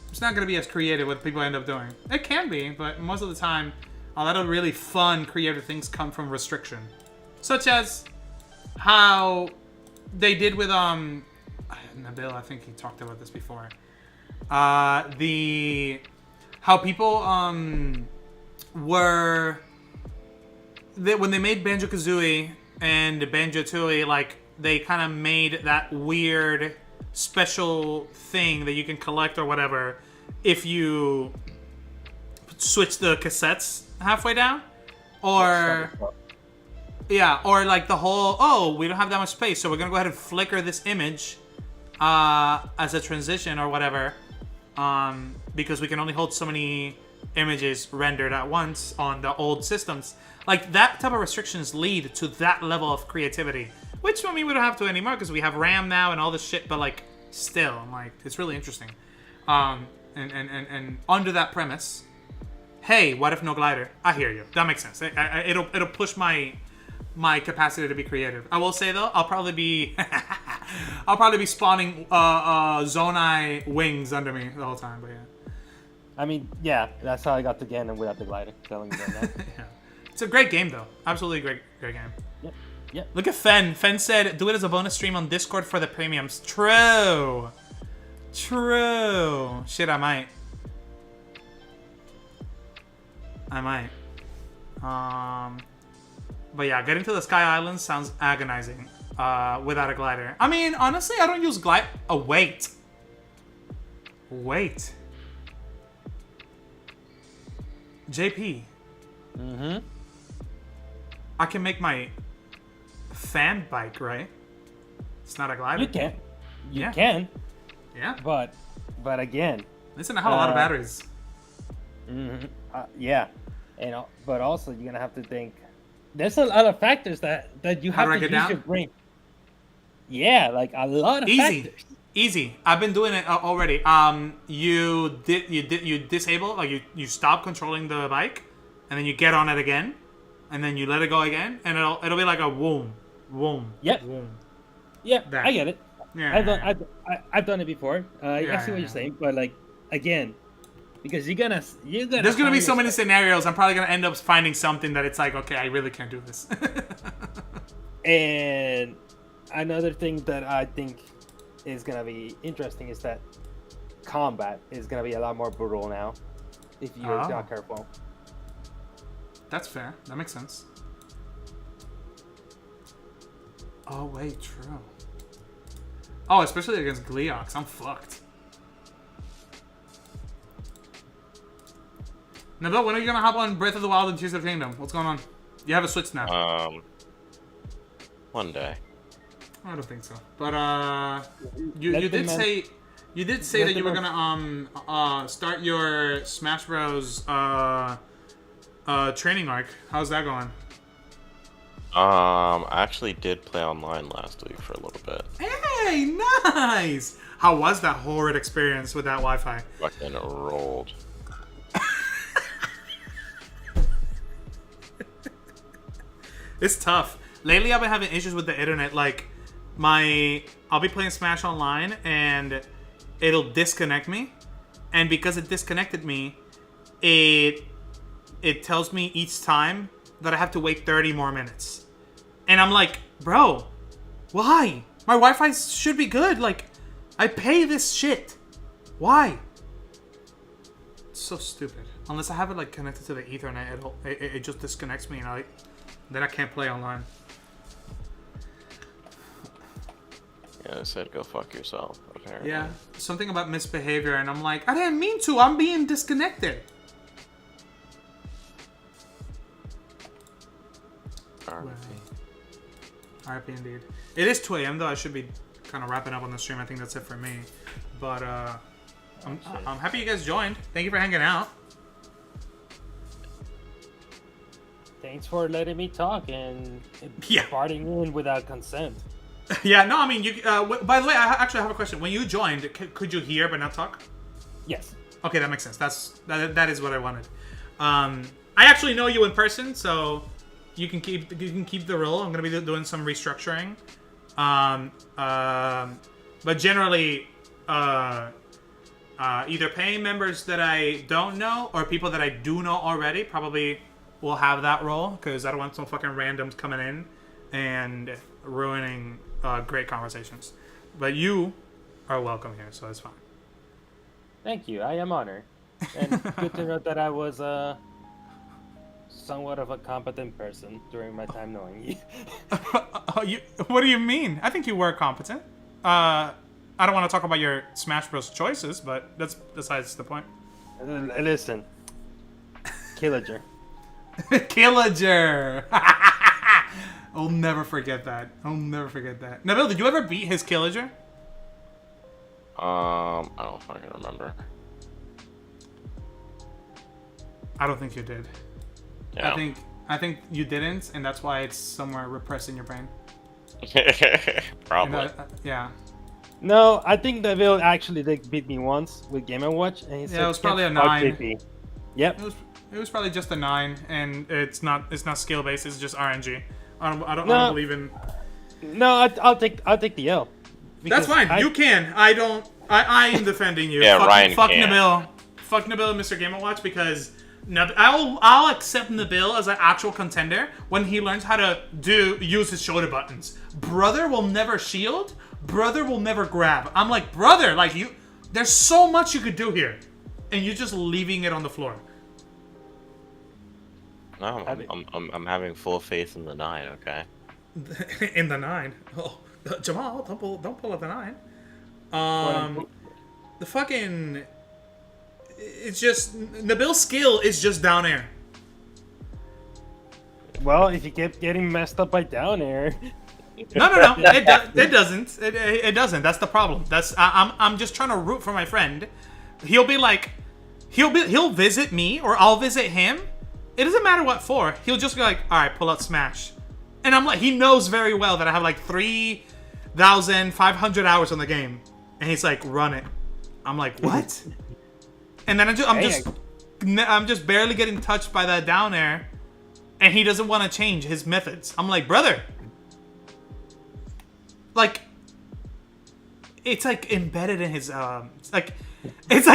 it's not gonna be as creative what people end up doing. It can be, but most of the time, a lot of really fun, creative things come from restriction, such as how they did with Nabil. I think he talked about this before. How people were when they made Banjo-Kazooie and Banjo-Tooie, like, they kind of made that weird special thing that you can collect or whatever if you switch the cassettes halfway down, or yeah, or like the whole, oh, we don't have that much space, so we're gonna go ahead and flicker this image as a transition or whatever, because we can only hold so many images rendered at once on the old systems. Like, that type of restrictions lead to that level of creativity, which, I mean, we don't have to anymore because we have RAM now and all this shit, but like, still, I'm like, it's really interesting. And under that premise, hey, what if no glider? I hear you. That makes sense. It'll push my capacity to be creative. I will say though, I'll probably be spawning Zonai wings under me the whole time. But yeah, I mean, yeah, that's how I got to Ganon without the glider. Telling you that. yeah. It's a great game though. Absolutely great game. Yep. Look at Fen. Fen said, "Do it as a bonus stream on Discord for the premiums." True. Shit, I might. But yeah, getting to the Sky Islands sounds agonizing without a glider. I mean, honestly, I don't use glide. Oh, wait. JP. Mm-hmm. I can make my fan bike, right? It's not a glider. You can. Yeah. Can. Yeah. But again. Listen, I have a lot of batteries. Mm-hmm. Yeah. But also you're gonna have to think. There's a lot of factors that you have to use your brain. Yeah, like a lot of factors. Easy. I've been doing it already. You disable, like you stop controlling the bike, and then you get on it again, and then you let it go again, and it'll be like a whoom. Yep. Whoom. Yeah, That. I get it. Yeah. I've done it before. I see what you're saying, but like again, because you're gonna. There's gonna be so many scenarios. I'm probably gonna end up finding something that it's like, okay, I really can't do this. And another thing that I think is gonna be interesting is that combat is gonna be a lot more brutal now if you're not careful. That's fair. That makes sense. Oh wait, true. Oh, especially against Gleox, I'm fucked. Nabil, when are you gonna hop on Breath of the Wild and Tears of the Kingdom? What's going on? You have a Switch now. One day. I don't think so. But you did say that you were gonna start your Smash Bros training arc. How's that going? I actually did play online last week for a little bit. Hey, nice. How was that horrid experience with that Wi-Fi? Fucking rolled. It's tough. Lately, I've been having issues with the internet. Like, I'll be playing Smash Online, and it'll disconnect me. And because it disconnected me, it tells me each time that I have to wait 30 more minutes. And I'm like, bro, why? My Wi-Fi should be good. Like, I pay this shit. Why? It's so stupid. Unless I have it like connected to the Ethernet, it just disconnects me, and then I can't play online. Yeah, I said go fuck yourself, apparently. Yeah, something about misbehavior, and I'm like, I didn't mean to. I'm being disconnected. RIP indeed. It is 2 a.m. though. I should be kind of wrapping up on the stream. I think that's it for me. But I'm happy you guys joined. Thank you for hanging out. Thanks for letting me talk and farting in without consent. Yeah, no, I mean, you. By the way, I actually have a question. When you joined, could you hear but not talk? Yes. Okay, that makes sense. That is what I wanted. I actually know you in person, so you can keep the role. I'm gonna be doing some restructuring. But generally, either paying members that I don't know or people that I do know already probably will have that role, because I don't want some fucking randoms coming in and ruining great conversations. But you are welcome here, so it's fine. Thank you. I am honored. And good to know that I was somewhat of a competent person during my time knowing you. What do you mean? I think you were competent. I don't want to talk about your Smash Bros. Choices, but that's besides the point. Listen, Killager. Killager. I'll never forget that. Nabil, did you ever beat his Killager? I don't fucking remember. I don't think you did. Yeah. I think you didn't, and that's why it's somewhere repressed in your brain. Probably. Yeah. No, I think Deville actually did beat me once with Game & Watch, and he said, it was probably a "Can't fuck 9. JP." Yep. It was probably just a 9, and it's not skill based. It's just RNG. I don't believe in. No, I'll take the L. That's Because fine. You can. I don't. I am defending you. Yeah, fuck, Ryan fuck can. Nabil. Fuck Nabil and Mr. Game & Watch because I'll accept Nabil as an actual contender when he learns how to use his shoulder buttons. Brother will never shield. Brother will never grab. I'm like, brother, like you. There's so much you could do here, and you're just leaving it on the floor. No, I'm having full faith in the 9. Okay. In the 9. Oh, Jamal, don't pull up the 9. The fucking. It's just Nabil's skill is just down air. Well, if you keep getting messed up by down air. No. It doesn't. It doesn't. That's the problem. I'm just trying to root for my friend. He'll be like, he'll visit me or I'll visit him. It doesn't matter what for. He'll just be like, all right, pull out Smash, and I'm like, he knows very well that I have like 3,500 hours on the game, and he's like, run it. I'm like, what? And then I'm just barely getting touched by that down air, and he doesn't want to change his methods. I'm like, brother. Like, it's like embedded in his it's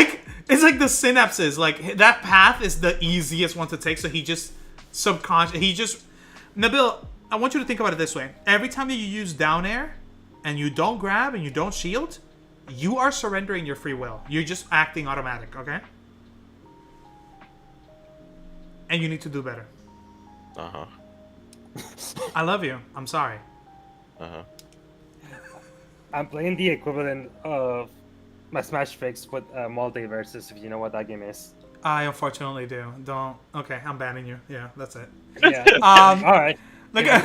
like the synapses. Like that path is the easiest one to take. So he just Nabil, I want you to think about it this way. Every time that you use down air and you don't grab and you don't shield, you are surrendering your free will. You're just acting automatic, okay? And you need to do better. Uh-huh. I love you. I'm sorry. Uh-huh. I'm playing the equivalent of my Smash Fix with Multiverses, if you know what that game is. I unfortunately do. Don't. Okay, I'm banning you. Yeah, that's it. Yeah. All right. Look, Man.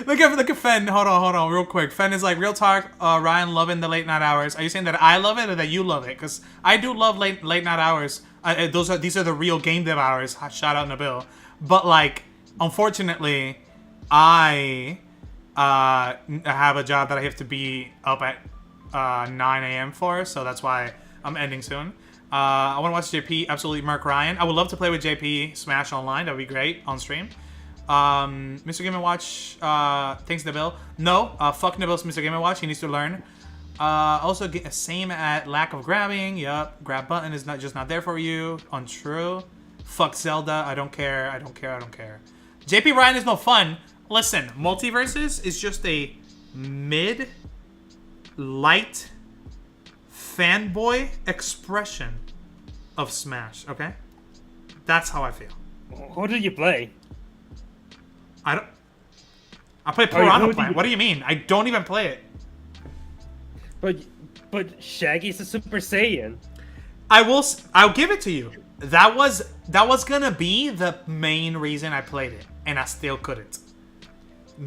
look at Fen. Hold on, real quick. Fen is like, real talk. Ryan loving the late night hours. Are you saying that I love it or that you love it? Because I do love late night hours. These are the real game dev hours. Shout out Nabil. But like, unfortunately, I have a job that I have to be up at 9 a.m. for, so that's why I'm ending soon. I want to watch JP absolutely murk Ryan. I would love to play with JP Smash online. That would be great on stream. Mr. Game & Watch, thanks Nabil. No, fuck Nabil's Mr. Game & Watch. He needs to learn. Also, same at lack of grabbing. Yup, grab button is not there for you. Untrue. Fuck Zelda. I don't care. JP Ryan is no fun. Listen, Multiverses is just a mid-light fanboy expression of Smash, okay? That's how I feel. Who do you play? I play Piranha Plant. What do you mean? I don't even play it. But Shaggy's a Super Saiyan. I'll give it to you. That was gonna be the main reason I played it, and I still couldn't.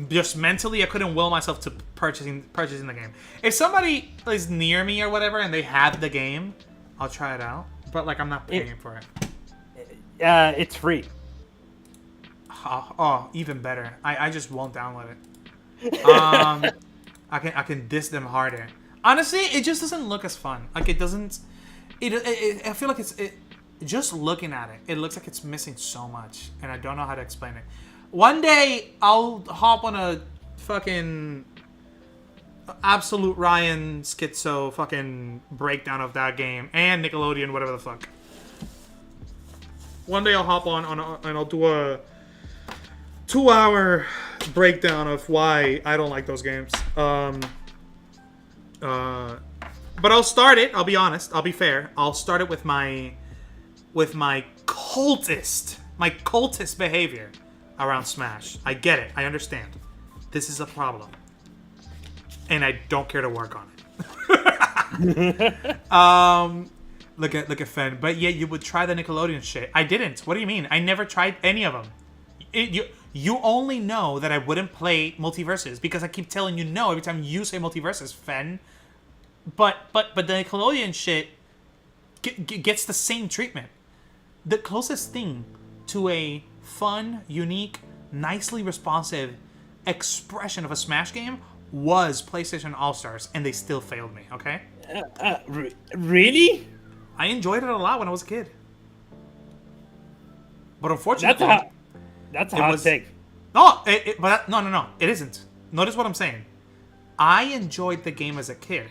Just mentally, I couldn't will myself to purchasing the game. If somebody is near me or whatever and they have the game, I'll try it out. But like, I'm not paying for it. It's free. Oh, even better. I just won't download it. I can diss them harder. Honestly, it just doesn't look as fun. Like it doesn't. I feel like just looking at it, it looks like it's missing so much, and I don't know how to explain it. One day I'll hop on a fucking absolute Ryan schizo fucking breakdown of that game and Nickelodeon, whatever the fuck. One day I'll hop on and I'll do a 2-hour breakdown of why I don't like those games. But I'll start it. I'll be honest. I'll be fair. I'll start it with my cultist behavior around Smash. I get it. I understand. this is a problem, and I don't care to work on it. Look at Fen. But yeah, you would try the Nickelodeon shit. I didn't. What do you mean? I never tried any of them. You only know that I wouldn't play Multiverses because I keep telling you no every time you say Multiverses, Fen. But the Nickelodeon shit gets the same treatment. The closest thing to a fun, unique, nicely responsive expression of a Smash game was PlayStation All-Stars, and they still failed me, okay? Really? I enjoyed it a lot when I was a kid. But unfortunately... That's a hot take. No, no, it isn't. Notice what I'm saying. I enjoyed the game as a kid.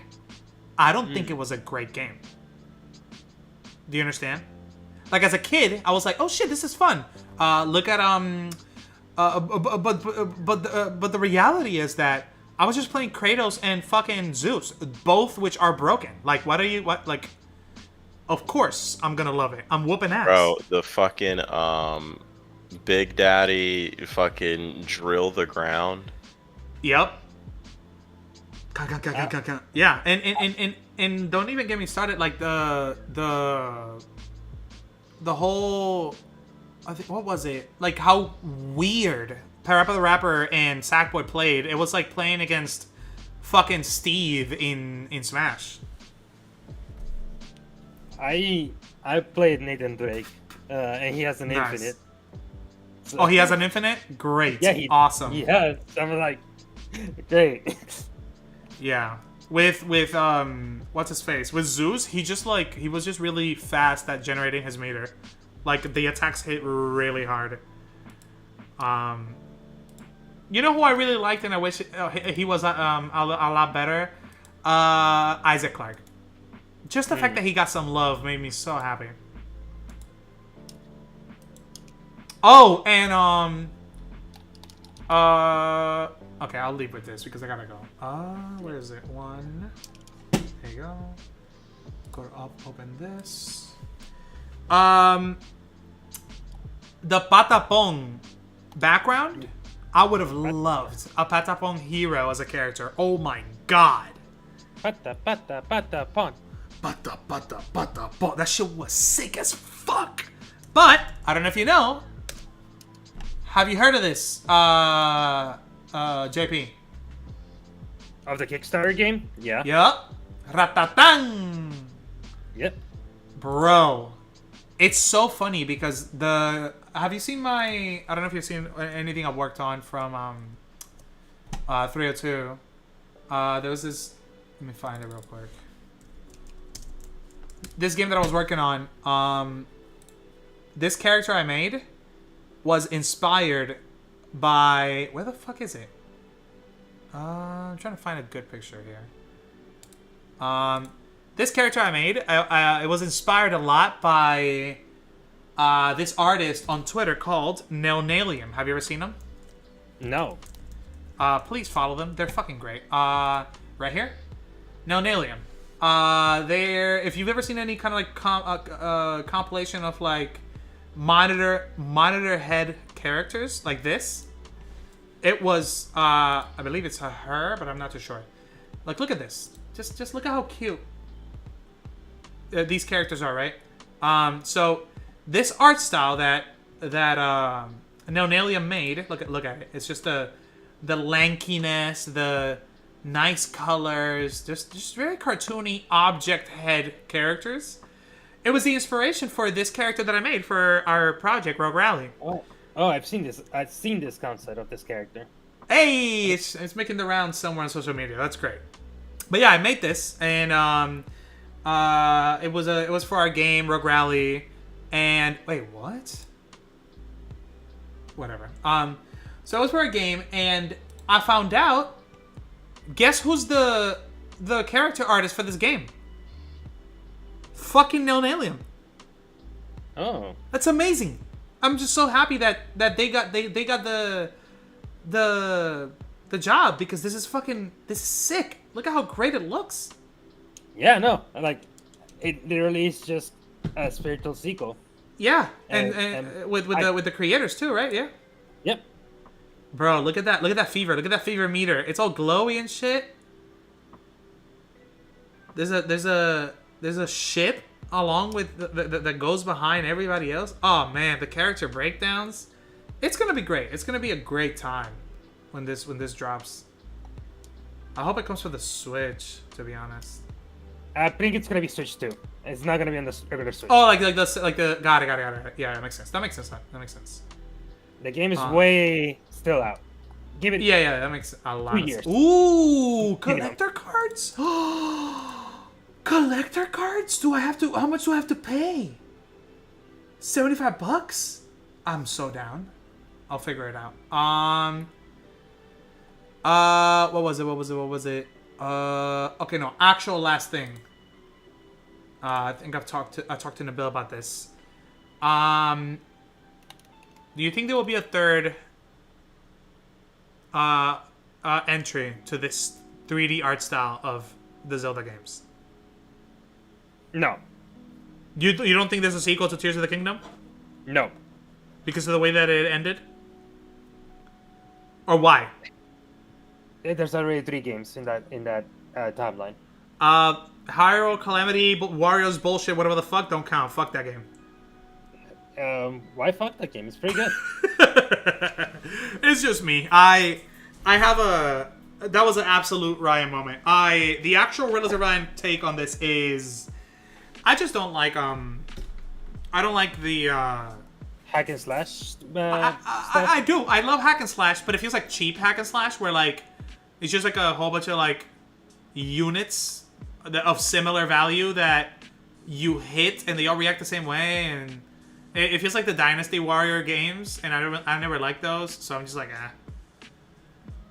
I don't think it was a great game. Do you understand? Like, as a kid, I was like, oh shit, this is fun. Look at, but the reality is that I was just playing Kratos and fucking Zeus, both which are broken. Like, like, of course I'm gonna love it. I'm whooping ass. Bro, the fucking, Big Daddy fucking drill the ground. Yep. Yeah, and don't even get me started. Like the whole, I think, what was it? Like how weird Parappa the Rapper and Sackboy played. It was like playing against fucking Steve in Smash. I played Nathan Drake, and he has an infinite. So, oh, he has an infinite? Great. Yeah, awesome. Yeah, I'm like, great. Yeah. With what's his face? With Zeus, he was just really fast at generating his meter. Like the attacks hit really hard. You know who I really liked and I wish he was a lot better? Isaac Clarke. Just the fact that he got some love made me so happy. Oh, and okay, I'll leave with this because I gotta go. Where is it? One. There you go. Go to open this. The Patapon background, I would have loved a Patapon hero as a character. Oh my god. Patapon. Patapon. That shit was sick as fuck. But I don't know if you know. Have you heard of this, JP? Of the Kickstarter game? Yeah. Yup. Ratatang. Yep. Bro, it's so funny because have you seen I don't know if you've seen anything I've worked on from 302. There was this. Let me find it real quick. This game that I was working on. This character I made was inspired by... Where the fuck is it? I'm trying to find a good picture here. This character I made, it was inspired a lot by this artist on Twitter called Nelnalium. Have you ever seen them? No. Please follow them. They're fucking great. Right here? Nelnalium. If you've ever seen any kind of like compilation of like monitor head characters like this, it was I believe it's her, but I'm not too sure. Like, look at this. Just look at how cute these characters are, right? So this art style that Nelnalium made, look at it. It's just the lankiness, the nice colors, just very cartoony object head characters. It was the inspiration for this character that I made for our project, Rogue Rally. Oh, I've seen this. I've seen this concept of this character. Hey, it's making the rounds somewhere on social media. That's great. But yeah, I made this, and it was for our game, Rogue Rally, and wait, what? Whatever. So it was for a game, and I found out. Guess who's the character artist for this game? Fucking Nelnalium. Oh, that's amazing. I'm just so happy that they got the job, because this is sick. Look at how great it looks. Yeah, no, like it literally is just a spiritual sequel. Yeah, and with the creators too, right? Yeah. Yep. Bro, look at that. Look at that fever. Look at that fever meter. It's all glowy and shit. There's a ship along with that goes behind everybody else. Oh man, the character breakdowns. It's gonna be great. It's gonna be a great time when this drops. I hope it comes for the Switch, to be honest. I think it's gonna be Switch 2. It's not gonna be on the regular Switch. Oh, like the got it. Yeah, that makes sense. That makes sense. The game is way still out. Give it. Yeah, that makes a lot 2 of years. sense. Ooh, collector cards. Collector cards? How much do I have to pay? $75? I'm so down. I'll figure it out. What was it? Okay, no, actual last thing. I think I talked to Nabil about this. Do you think there will be a third entry to this 3D art style of the Zelda games? No. You don't think there's a sequel to Tears of the Kingdom? No. Because of the way that it ended? Or why? There's already 3 games in that timeline. Hyrule, Calamity, Wario's bullshit, whatever the fuck, don't count. Fuck that game. Why fuck that game? It's pretty good. It's just me. I have that was an absolute Ryan moment. The actual relative Ryan take on this is I just don't like I don't like the Hack and slash stuff. I do. I love hack and slash, but it feels like cheap hack and slash where like it's just like a whole bunch of like units of similar value that you hit and they all react the same way, and it feels like the Dynasty Warrior games, and I never liked those, so I'm just like, eh.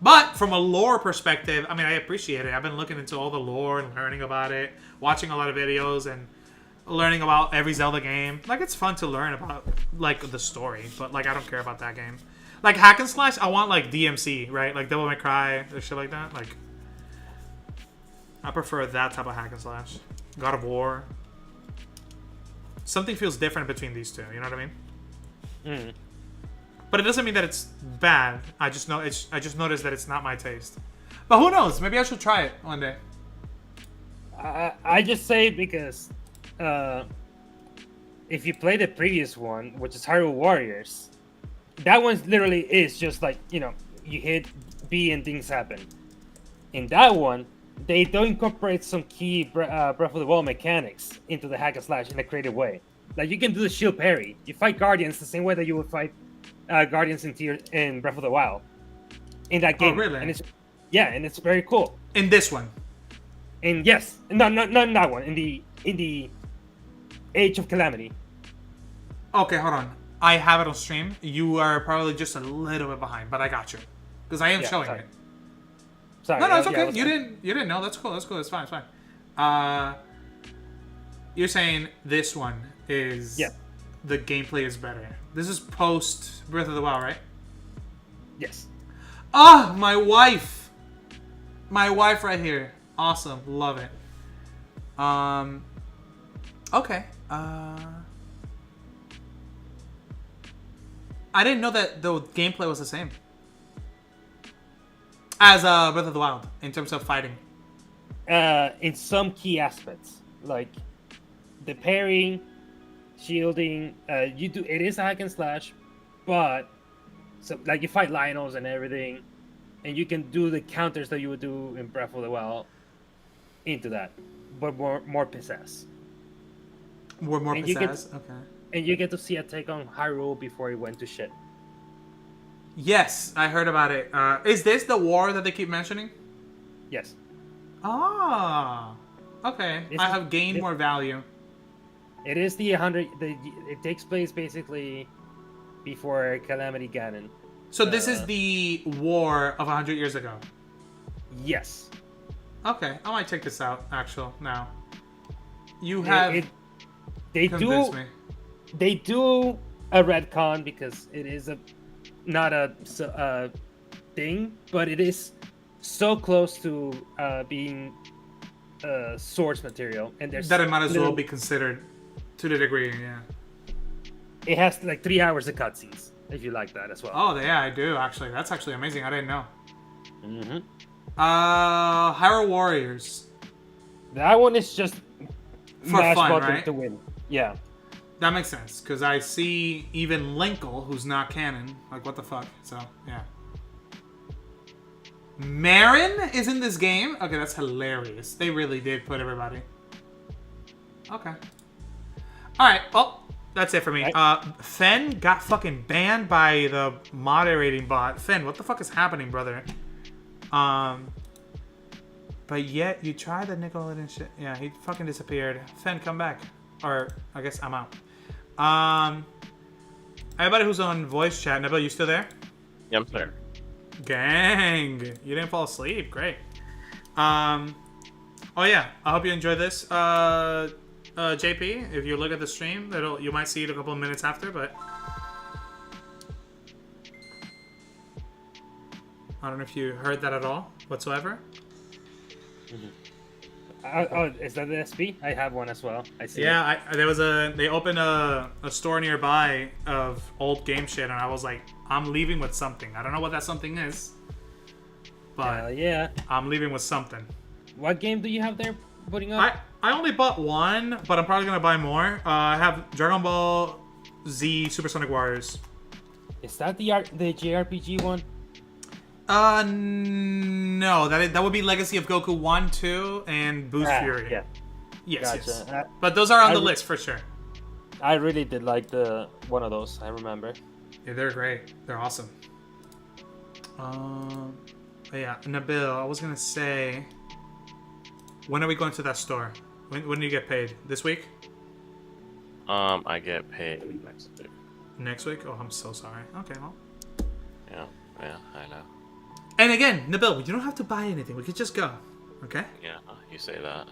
But from a lore perspective, I mean, I appreciate it. I've been looking into all the lore and learning about it, watching a lot of videos and learning about every Zelda game. Like, it's fun to learn about, like, the story, but, like, I don't care about that game. Like, hack and slash, I want, like, DMC, right? Like, Devil May Cry or shit like that. Like, I prefer that type of hack and slash. God of War. Something feels different between these two, you know what I mean? But it doesn't mean that it's bad. I just noticed that it's not my taste. But who knows? Maybe I should try it one day. I just say it because if you play the previous one, which is Hyrule Warriors, that one literally is just like, you know, you hit B and things happen. In that one, they do incorporate some key Breath of the Wild mechanics into the hack and slash in a creative way. Like, you can do the shield parry. You fight Guardians the same way that you would fight Guardians in Breath of the Wild. In that game. Oh, really? And it's very cool. In this one. And yes, not in that one. In the Age of Calamity. Okay, hold on. I have it on stream. You are probably just a little bit behind, but I got you. Because I am showing sorry. it. Sorry, No, it's okay. yeah, You didn't know. That's cool. It's fine. You're saying this one is the gameplay is better. This is post Breath of the Wild, right? Yes. Ah, my wife. My wife right here. Awesome. Love it. Okay. I didn't know that the gameplay was the same as Breath of the Wild in terms of fighting. In some key aspects, like the parrying, shielding, it is a hack and slash, but so like you fight Lionels and everything, and you can do the counters that you would do in Breath of the Wild into that, but more pizzazz. More And pizzazz. Okay. And you get to see a take on Hyrule before it went to shit. Yes, I heard about it. Is this the war that they keep mentioning? Yes. Ah. Okay. I have gained more value. It is the 100. It takes place basically before Calamity Ganon. So this is the war of 100 years ago. Yes. Okay, I might check this out. Actual now. You have they convinced do me. they do a retcon because it is not a thing, but it is so close to being source material, and there's That it might as well be considered to the degree. Yeah. It has like 3 hours of cutscenes. if you like that as well. Oh, yeah, I do, actually. That's actually amazing. I didn't know. Mm-hmm. Hyrule Warriors. That one is just For mash fun, button right? to win. Yeah. That makes sense, because I see even Linkle, who's not canon. Like, what the fuck? So, yeah. Marin is in this game? Okay, that's hilarious. They really did put everybody. Okay. Alright, well, that's it for me. Fen got fucking banned by the moderating bot. Fen, what the fuck is happening, brother? But yet, you tried the Nickelodeon shit. Yeah, he fucking disappeared. Fen, come back. Or, I guess I'm out. Everybody who's on voice chat, Nabil, you still there? Yeah, I'm there. Gang, you didn't fall asleep. Great. Oh yeah, I hope you enjoy this. JP, if you look at the stream, you might see it a couple of minutes after, but I don't know if you heard that at all whatsoever. Is that the SP? I have one as well. I see. Yeah, they opened a store nearby of old game shit, and I was like, I'm leaving with something. I don't know what that something is, but Yeah. I'm leaving with something. What game do you have there putting up? I only bought one, but I'm probably gonna buy more. I have Dragon Ball Z Supersonic Warriors. Is that the JRPG one? No, that would be Legacy of Goku 1, 2, and Boost Fury. Yeah. Yes, Gotcha. yes. But those are on the list for sure. I really did like one of those. I remember. Yeah, they're great. They're awesome. Yeah, Nabil, I was gonna say, when are we going to that store? When do you get paid? This week? I get paid next week. Next week? Oh, I'm so sorry. Okay, well. Yeah, I know. And again, Nabil, you don't have to buy anything. We could just go. Okay? Yeah, you say that.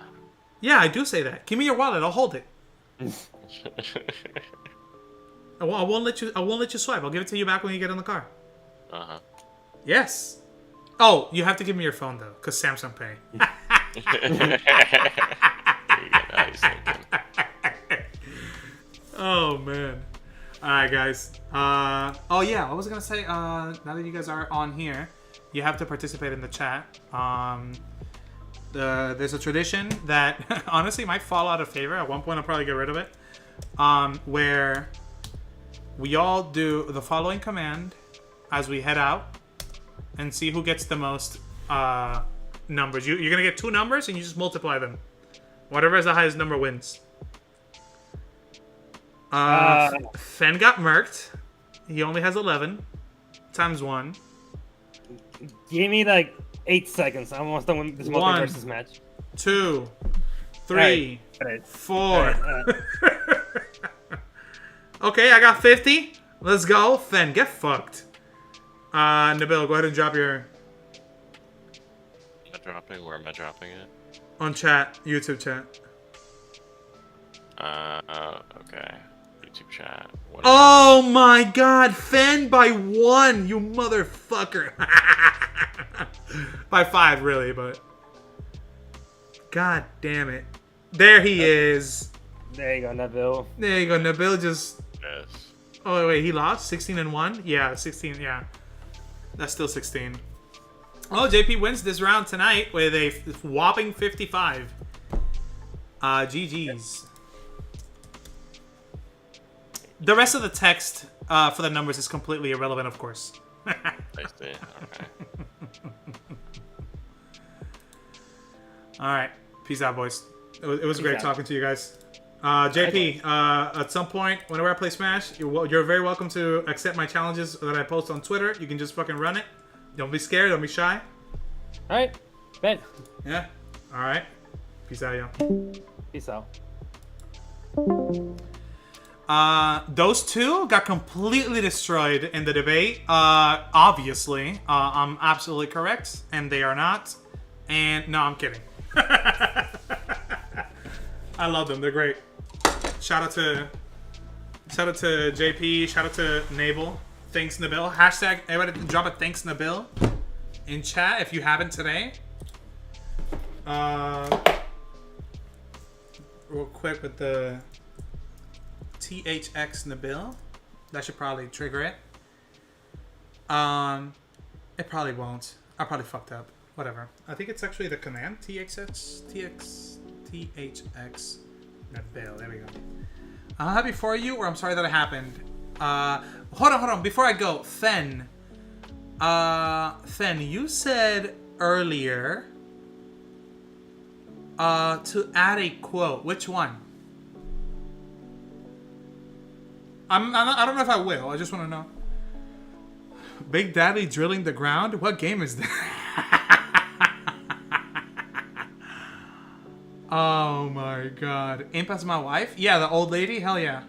Yeah, I do say that. Give me your wallet. I'll hold it. I won't let you swipe. I'll give it to you back when you get in the car. Uh-huh. Yes. Oh, you have to give me your phone though, because Samsung Pay. Oh man. Alright guys. Oh yeah, I was gonna say, now that you guys are on here, you have to participate in the chat. There's a tradition that honestly might fall out of favor. At one point I'll probably get rid of it. Where we all do the following command as we head out and see who gets the most numbers. You're gonna get 2 numbers and you just multiply them. Whatever has the highest number wins. Fen got murked. He only has 11 times 1. Give me like 8 seconds. I'm almost done with this multi-versus match. 2, 3, All right. 4. Okay, I got 50. Let's go. Fen, get fucked. Nabil, go ahead and drop your... Am I dropping? Where am I dropping it? On chat. YouTube chat. Okay. YouTube chat. What Oh my god. Fen by 1, you motherfucker. By 5, really, but... God damn it. There he is. There you go, Nabil. There you go. Nabil just... Yes. Oh, wait, he lost? 16 and 1? Yeah, 16, yeah. That's still 16. Oh, JP wins this round tonight with a whopping 55. GG's. The rest of the text for the numbers is completely irrelevant, of course. I see. Okay. Alright. Peace out, boys. It was great out. talking to you guys. JP, at some point, whenever I play Smash, you're very welcome to accept my challenges that I post on Twitter. You can just fucking run it. Don't be scared. Don't be shy. Alright. Bet. Yeah. Alright. Peace out, y'all. Peace out. Those two got completely destroyed in the debate. Obviously. I'm absolutely correct. And they are not. And no, I'm kidding. I love them. They're great. Shout out to JP. Shout out to Nabil. Thanks, Nabil. Hashtag everybody drop a thanks, Nabil, in chat if you haven't today. Real quick with the THX Nabil. That should probably trigger it. It probably won't. I probably fucked up. Whatever. I think it's actually the command THX. Nabil. There we go. I'm happy for you, or I'm sorry that it happened. Hold on. Before I go, Fen. Fen, you said earlier to add a quote. Which one? I don't know if I will. I just want to know. Big Daddy drilling the ground? What game is that? Oh my god. Imp as my wife? Yeah, the old lady? Hell yeah.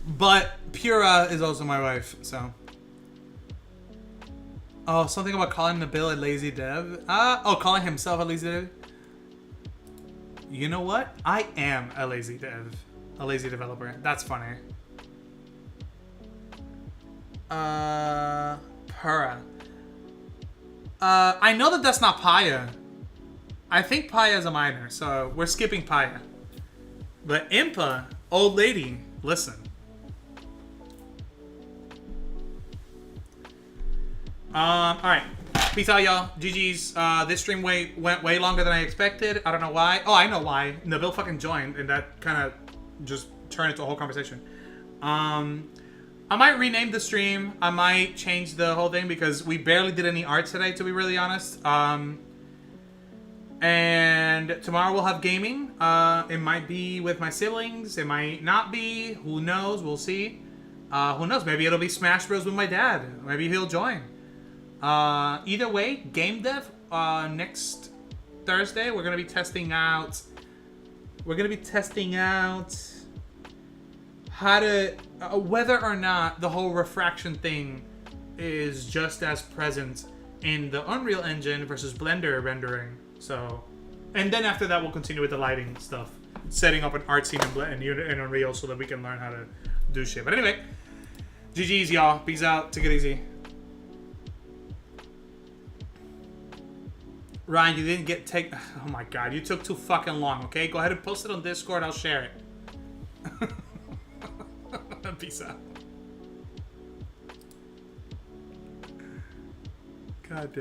But Pura is also my wife, so. Oh, something about calling Nabil a lazy dev? Calling himself a lazy dev? You know what? I am a lazy dev. A lazy developer. That's funny. Pura. I know that that's not Paya. I think Paya is a minor, so we're skipping Paya. But Impa, old lady, listen. Alright. Peace out, y'all. GG's. This stream went way longer than I expected. I don't know why. Oh, I know why. Nabil fucking joined, and that kind of just turned into a whole conversation. I might rename the stream. I might change the whole thing because we barely did any art today, to be really honest. And tomorrow we'll have gaming. It might be with my siblings. It might not be. Who knows? We'll see. Who knows? Maybe it'll be Smash Bros. With my dad. Maybe he'll join. Either way, game dev, next Thursday, we're going to be testing out how to, whether or not the whole refraction thing is just as present in the Unreal Engine versus Blender rendering. So, and then after that, we'll continue with the lighting stuff, setting up an art scene in Unreal so that we can learn how to do shit. But anyway, GG's, y'all. Peace out. Take it easy. Ryan, you didn't oh my god, you took too fucking long, okay? Go ahead and post it on Discord, I'll share it. Peace out. God damn.